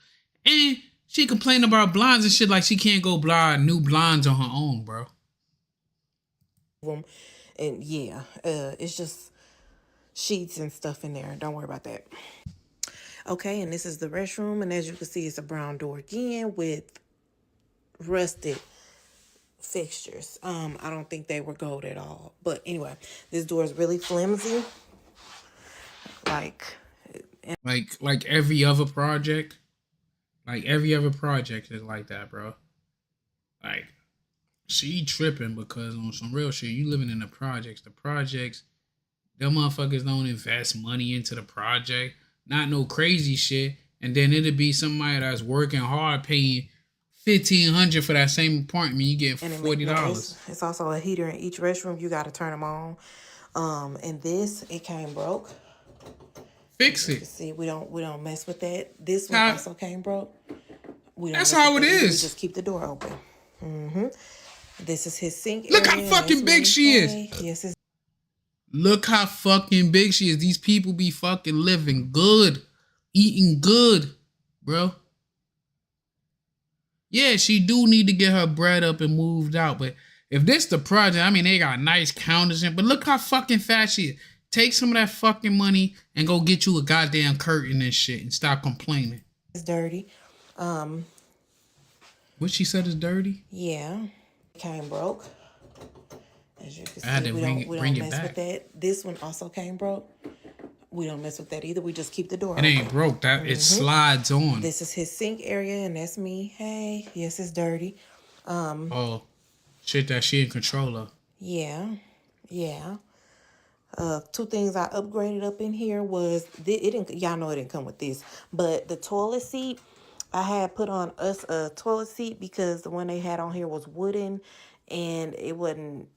Speaker 4: And she complaining about blinds and shit like she can't go buy new blinds on her own, bro.
Speaker 14: And yeah, it's just sheets and stuff in there. Don't worry about that. Okay, and this is the restroom, and as you can see, it's a brown door again with rusted fixtures. I don't think they were gold at all. But anyway, this door is really flimsy. Like every other project. Like every other project is like that, bro. Like, she tripping because on some real shit, you living in the projects. The projects, them motherfuckers don't invest money into the project. Not no crazy shit. And then it'll be somebody that's working hard paying $1,500 for that same apartment. You get $40. It's also a heater in each restroom. You got to turn them on. And this, it came broke.
Speaker 4: Fix it.
Speaker 14: See, we don't mess with that. This one also came broke.
Speaker 4: That's how it is.
Speaker 14: We just keep the door open. This is his sink area.
Speaker 4: Look how fucking big she is.
Speaker 14: Yes,
Speaker 4: look how fucking big she is. These people be fucking living good, eating good, bro. Yeah, she do need to get her bread up and moved out. But if this the project, I mean, they got nice counters in. But look how fucking fat she is. Take some of that fucking money and go get you a goddamn curtain and shit and stop complaining.
Speaker 14: It's dirty.
Speaker 4: What she said is dirty?
Speaker 14: Yeah. Came broke. As you can see,
Speaker 4: I had to bring it
Speaker 14: mess
Speaker 4: back.
Speaker 14: with that. This one also came broke. We don't mess with that either. We just keep the door
Speaker 4: It
Speaker 14: open.
Speaker 4: ain't broke. That it slides on.
Speaker 14: This is his sink area, and that's me. Hey, yes, it's dirty.
Speaker 4: Oh, shit that she in control of.
Speaker 14: Yeah. Two things I upgraded up in here was it didn't. Y'all know it didn't come with this, but the toilet seat. I had put on us a toilet seat because the one they had on here was wooden, and it wasn't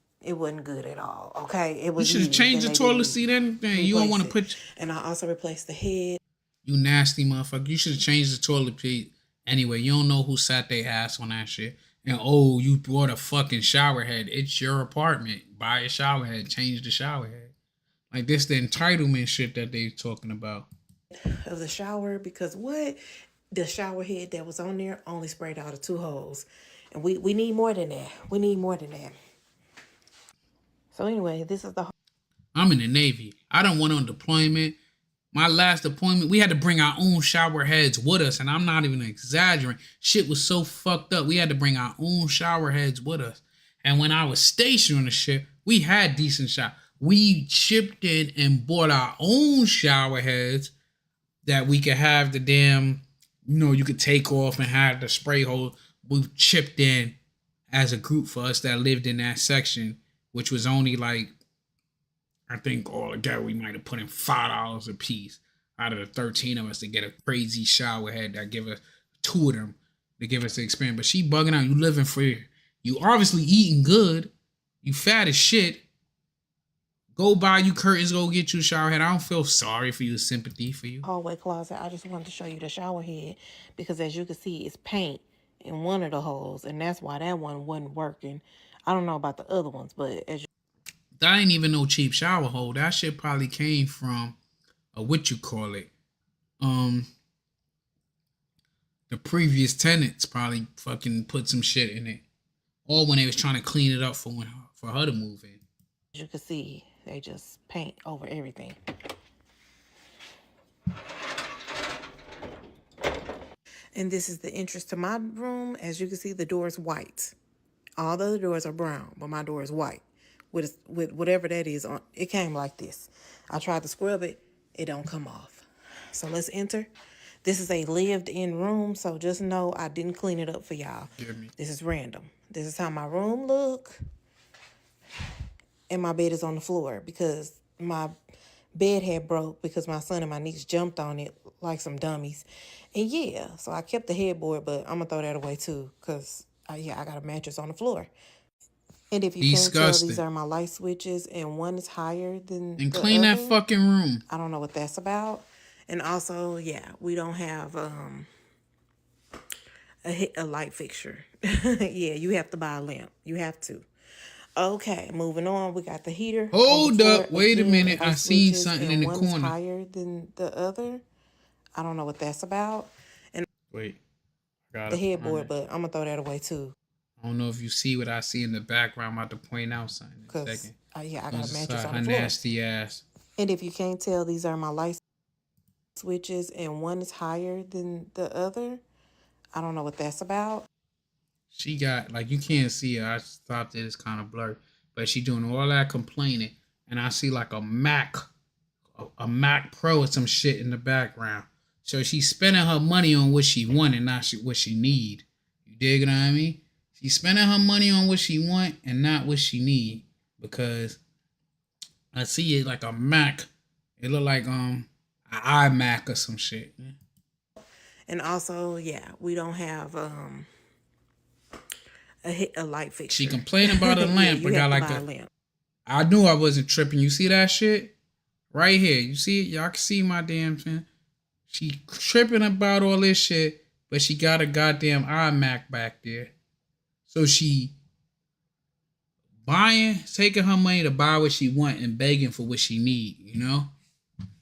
Speaker 14: good at all. Okay, it was.
Speaker 4: You should have changed the toilet seat. Anything you don't want to put.
Speaker 14: And I also replaced the head.
Speaker 4: You nasty motherfucker! You should have changed the toilet seat. Anyway, you don't know who sat their ass on that shit. And oh, you bought a fucking shower head. It's your apartment. Buy a shower head. Change the shower head. Like this, the entitlement shit that they talking about.
Speaker 14: Of the shower, because the shower head that was on there only sprayed out of 2 holes, and we need more than that. We need more than that. So anyway, this is the.
Speaker 4: I'm in the Navy. I don't went on deployment. My last deployment, we had to bring our own shower heads with us, and I'm not even exaggerating. Shit was so fucked up. We had to bring our own shower heads with us. And when I was stationed on the ship, we had decent shower. We chipped in and bought our own shower heads that we could have the damn, you could take off and have the spray hole. We chipped in as a group for us that lived in that section, which was only like, I think all together we might have put in $5 a piece out of the 13 of us to get a crazy shower head that give us 2 of them to give us the experience. But she bugging out. You living free. You obviously eating good. You fat as shit. Go buy you curtains. Go get you a shower head. I don't feel sorry for you. Sympathy for you.
Speaker 14: Hallway closet. I just wanted to show you the shower head because as you can see, it's paint in one of the holes, and that's why that one wasn't working. I don't know about the other ones, but as you.
Speaker 4: That ain't even no cheap shower hole. That shit probably came from that the previous tenants probably fucking put some shit in it, or when they was trying to clean it up for her to move in.
Speaker 14: As you can see, they just paint over everything. And this is the entrance to my room. As you can see, the door is white. All the other doors are brown, but my door is white. With whatever that is on, it came like this. I tried to scrub it, it don't come off. So let's enter. This is a lived-in room, so just know I didn't clean it up for y'all. This is random. This is how my room look. And my bed is on the floor because my bed had broke because my son and my niece jumped on it like some dummies. And yeah, so I kept the headboard, but I'm gonna throw that away too because I got a mattress on the floor. And if you can't tell, these are my light switches, and one is higher than
Speaker 4: and
Speaker 14: the
Speaker 4: clean
Speaker 14: other.
Speaker 4: that fucking room.
Speaker 14: I don't know what that's about. And also, yeah, we don't have a light fixture. Yeah, you have to buy a lamp. You have to. Okay, moving on. We got the heater.
Speaker 4: Hold up, wait a minute. I seen something in the corner.
Speaker 14: One is higher than the other. I don't know what that's about. And
Speaker 4: wait, I got
Speaker 14: the headboard, but I'm gonna throw that away too.
Speaker 4: I don't know if you see what I see in the background. I'm about to point out something in a second.
Speaker 14: Yeah, I got a mattress on
Speaker 4: her
Speaker 14: the floor.
Speaker 4: nasty ass.
Speaker 14: And if you can't tell, these are my light switches, and one is higher than the other. I don't know what that's about.
Speaker 4: She got, like, you can't see her. I thought that it's kind of blurred. But she doing all that complaining. And I see like a Mac Pro or some shit in the background. So she's spending her money on what she want and not what she need. You dig what I mean? She's spending her money on what she want and not what she need. Because I see it like a Mac. It look like an iMac or some shit.
Speaker 14: And also, yeah, we don't have a light fixture.
Speaker 4: She complaining about a lamp, but got like a lamp. I knew I wasn't tripping. You see that shit? Right here. You see it? Y'all can see my damn thing. She tripping about all this shit, but she got a goddamn iMac back there. So she taking her money to buy what she want and begging for what she need, you know?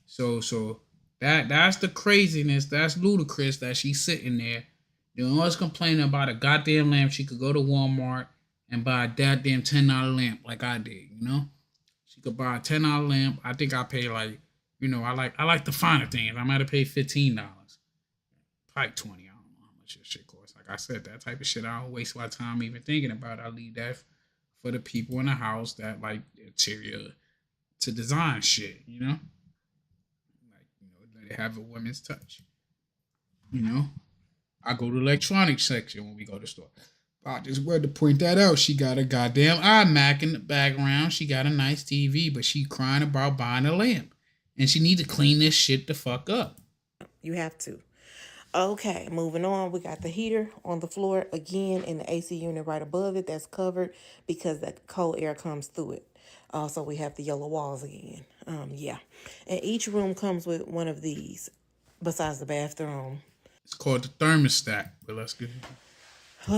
Speaker 4: So that's the craziness. That's ludicrous that she's sitting there doing all this complaining about a goddamn lamp. She could go to Walmart and buy a goddamn $10 lamp like I did, you know? She could buy a $10 lamp. I think I pay like, you know, I like the finer things. I might have paid $15. Probably 20. I don't know how much this shit costs. Like I said, that type of shit, I don't waste my time even thinking about it. I leave that for the people in the house that like interior to design shit, you know? Like, you know, let it have a woman's touch. You know? I go to the electronics section when we go to the store. I just wanted to point that out. She got a goddamn iMac in the background. She got a nice TV, but she crying about buying a lamp. And she need to clean this shit the fuck up.
Speaker 14: You have to. Okay, moving on. We got the heater on the floor again, and the AC unit right above it that's covered because that cold air comes through it. Also, we have the yellow walls again. Yeah. And each room comes with one of these besides the bathroom.
Speaker 4: It's called the thermostat, but let's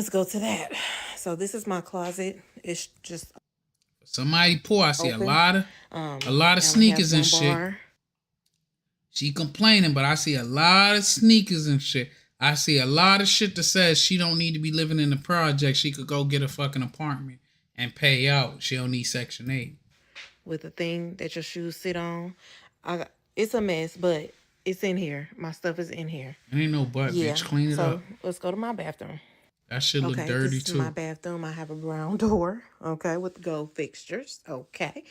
Speaker 14: go to that. So this is my closet. It's just
Speaker 4: somebody poor. I see open. a lot of sneakers and shit. Bar. She complaining, but I see a lot of sneakers and shit. I see a lot of shit that says she don't need to be living in the project. She could go get a fucking apartment and pay out. She don't need Section 8.
Speaker 14: With the thing that your shoes sit on. It's a mess, but it's in here. My stuff is in here.
Speaker 4: It ain't no butt, bitch. Clean it up.
Speaker 14: So let's go to my bathroom.
Speaker 4: That shit look dirty
Speaker 14: this
Speaker 4: too.
Speaker 14: Is my bathroom. I have a brown door, okay, with gold fixtures, okay.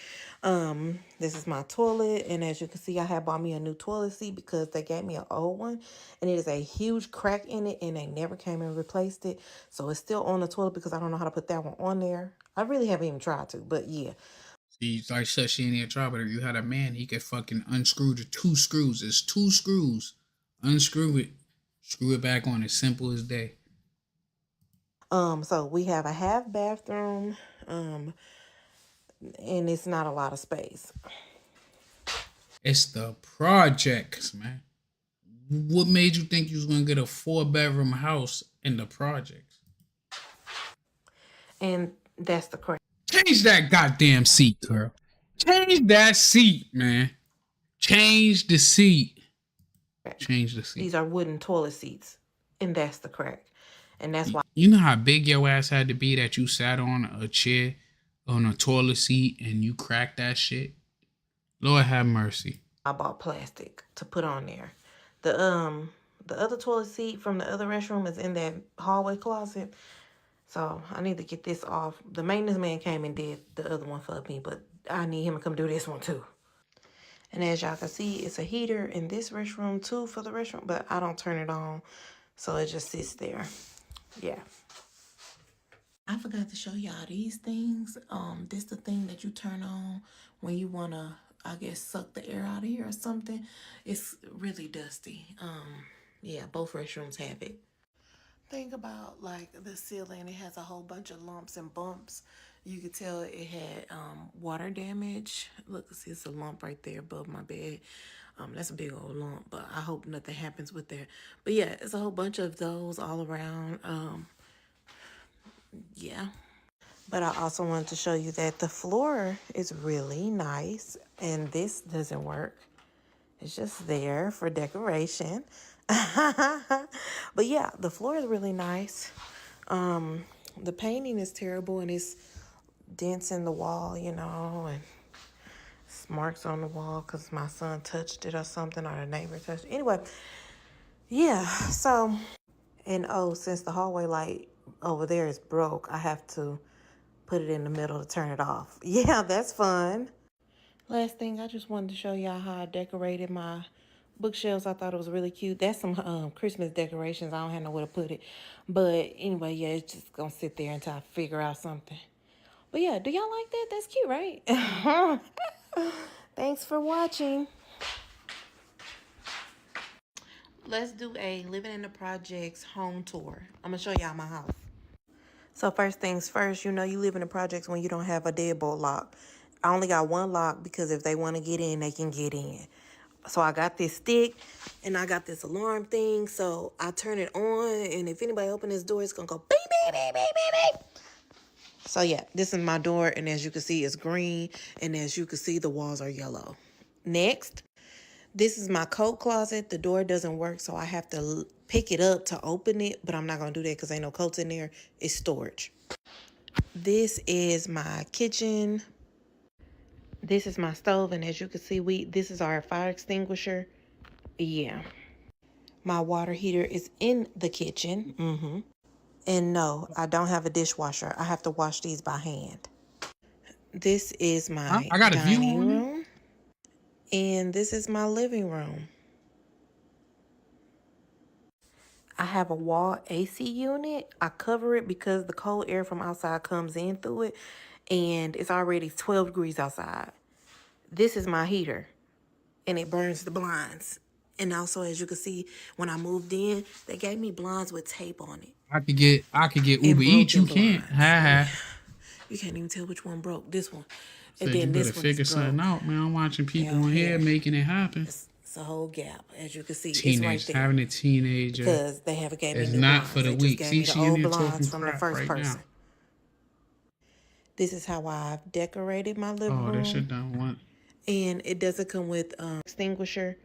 Speaker 14: This is my toilet, and as you can see, I have bought me a new toilet seat because they gave me an old one, and it is a huge crack in it, and they never came and replaced it, so it's still on the toilet because I don't know how to put that one on there. I really haven't even tried to, but yeah.
Speaker 4: See, like said, she ain't even tried, but if you had a man, he could fucking unscrew the 2 screws. It's 2 screws. Unscrew it, screw it back on. As simple as day.
Speaker 14: So we have a half bathroom, and it's not a lot of space.
Speaker 4: It's the projects, man. What made you think you was gonna get a 4-bedroom house in the projects?
Speaker 14: And that's the correct.
Speaker 4: Change that goddamn seat, girl. Change that seat, man. Change the seat. Change the seat.
Speaker 14: These are wooden toilet seats. and that's the crack. And that's why
Speaker 4: You know how big your ass had to be that you sat on a chair on a toilet seat and you cracked that shit? Lord have mercy.
Speaker 14: I bought plastic to put on there. The other toilet seat from the other restroom is in that hallway closet. So I need to get this off. The maintenance man came and did the other one for me, but I need him to come do this one too. And as y'all can see, it's a heater in this restroom too for the restroom, but I don't turn it on. So it just sits there. Yeah. I forgot to show y'all these things. This the thing that you turn on when you wanna, I guess, suck the air out of here or something. It's really dusty. Yeah, both restrooms have it. Think about like the ceiling. It has a whole bunch of lumps and bumps. You could tell it had water damage. Look, see, it's a lump right there above my bed. That's a big old lump, but I hope nothing happens with that. But yeah, it's a whole bunch of those all around. Yeah. But I also wanted to show you that the floor is really nice, and this doesn't work. It's just there for decoration. But yeah, the floor is really nice. The painting is terrible, and it's dents in the wall, you know, and marks on the wall because my son touched it or something, or the neighbor touched it. Anyway, yeah, so, and oh, since the hallway light over there is broke, I have to put it in the middle to turn it off. Yeah, that's fun. Last thing, I just wanted to show y'all how I decorated my bookshelves. I thought it was really cute. That's some Christmas decorations. I don't have nowhere to put it. But anyway, yeah, it's just going to sit there until I figure out something. But yeah, do y'all like that? That's cute, right? Thanks for watching. Let's do a living in the projects home tour. I'm going to show y'all my house. So first things first, you know you live in the projects when you don't have a deadbolt lock. I only got one lock because if they want to get in, they can get in. So I got this stick and I got this alarm thing. So I turn it on, and if anybody open this door, it's going to go beep, beep, beep, beep, beep, beep. So yeah, this is my door, and as you can see, it's green, and as you can see, the walls are yellow. Next, this is my coat closet. The door doesn't work, so I have to pick it up to open it, but I'm not going to do that because ain't no coats in there. It's storage. This is my kitchen. This is my stove, and as you can see, this is our fire extinguisher. Yeah. My water heater is in the kitchen. And no, I don't have a dishwasher. I have to wash these by hand. This is my
Speaker 4: I got a view
Speaker 14: dining
Speaker 4: on
Speaker 14: room. And this is my living room. I have a wall AC unit. I cover it because the cold air from outside comes in through it. And it's already 12 degrees outside. This is my heater. And it burns the blinds. And also, as you can see, when I moved in, they gave me blinds with tape on it.
Speaker 4: I could get Uber Eats. You can't.
Speaker 14: You can't even tell which one broke. This one.
Speaker 4: So
Speaker 14: And then
Speaker 4: you
Speaker 14: this
Speaker 4: better
Speaker 14: one
Speaker 4: figure
Speaker 14: is broke.
Speaker 4: something out, man. I'm watching people on here making it happen.
Speaker 14: It's a whole gap, as you can see.
Speaker 4: Teenage,
Speaker 14: it's right there.
Speaker 4: having a teenager.
Speaker 14: Because they haven't gave me
Speaker 4: It's
Speaker 14: new
Speaker 4: not
Speaker 14: blinds.
Speaker 4: for the
Speaker 14: They just
Speaker 4: weak.
Speaker 14: gave
Speaker 4: See,
Speaker 14: me the
Speaker 4: she in
Speaker 14: old
Speaker 4: here
Speaker 14: blinds
Speaker 4: talking
Speaker 14: from the
Speaker 4: crap
Speaker 14: first
Speaker 4: right
Speaker 14: person.
Speaker 4: now.
Speaker 14: This is how I've decorated my living room.
Speaker 4: Oh, that shit don't want.
Speaker 14: And it doesn't come with extinguisher.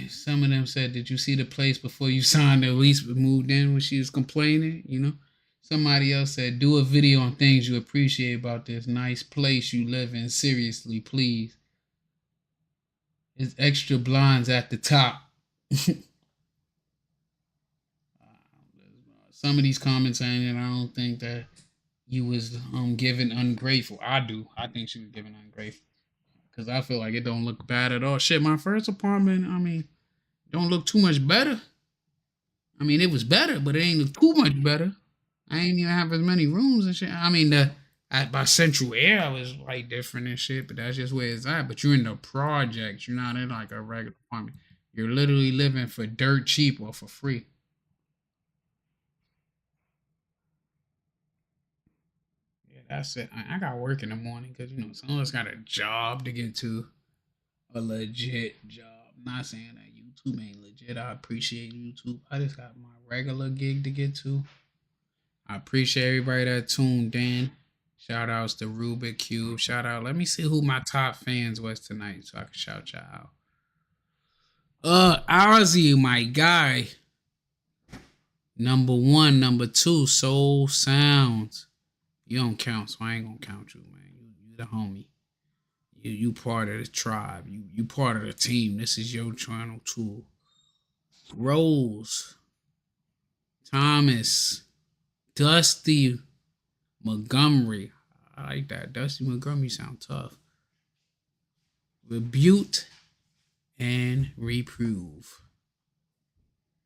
Speaker 4: Some of them said, "Did you see the place before you signed the lease but moved in?" When she was complaining, you know. Somebody else said, "Do a video on things you appreciate about this nice place you live in. Seriously, please." There's extra blinds at the top. Some of these comments saying that I don't think that you was given ungrateful. I do. I think she was given ungrateful. Because I feel like it don't look bad at all. Shit, my first apartment, I mean, don't look too much better. I mean, it was better, but it ain't look too much better. I ain't even have as many rooms and shit. I mean, by central air was like different and shit, but that's just where it's at. But you're in the projects. You're not in like a regular apartment. You're literally living for dirt cheap or for free. Yeah, that's it. I got work in the morning because, you know, some of us got a job to get to. A legit job. I'm not saying that YouTube ain't legit. I appreciate YouTube. I just got my regular gig to get to. I appreciate everybody that tuned in. Shout outs to Rubik Cube. Shout out. Let me see who my top fans was tonight so I can shout y'all out. Ozzy, my guy. Number 1, number 2, Soul Sounds. You don't count, so I ain't gonna count you, man. You the homie. You part of the tribe. You part of the team. This is your channel too. Rose, Thomas, Dusty Montgomery. I like that. Dusty Montgomery sound tough. Rebuke and reprove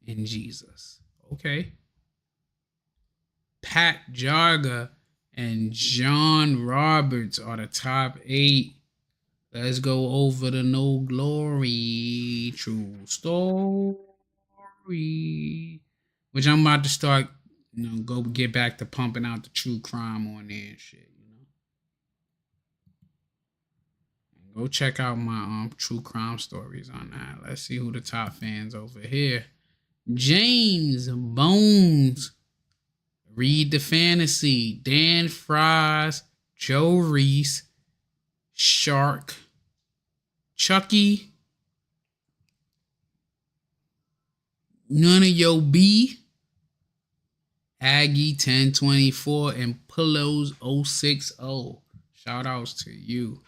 Speaker 4: in Jesus. Okay. Pat Jarga and John Roberts are the top 8. Let's go over the No Glory True Story, which I'm about to start, go get back to pumping out the true crime on there and shit, Go check out my true crime stories on that. Let's see who the top fans over here. James Bones, Read the Fantasy, Dan Fries, Joe Reese, Shark, Chucky, None of Yo B, Aggie 1024, and Pillows 060. Shout outs to you.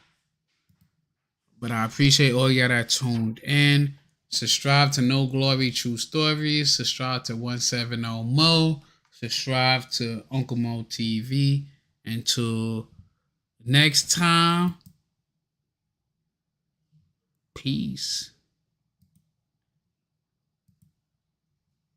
Speaker 4: But I appreciate all y'all that tuned in. Subscribe to No Glory True Stories. Subscribe to 170 Mo. Subscribe to Uncle Moe TV. Until next time, peace.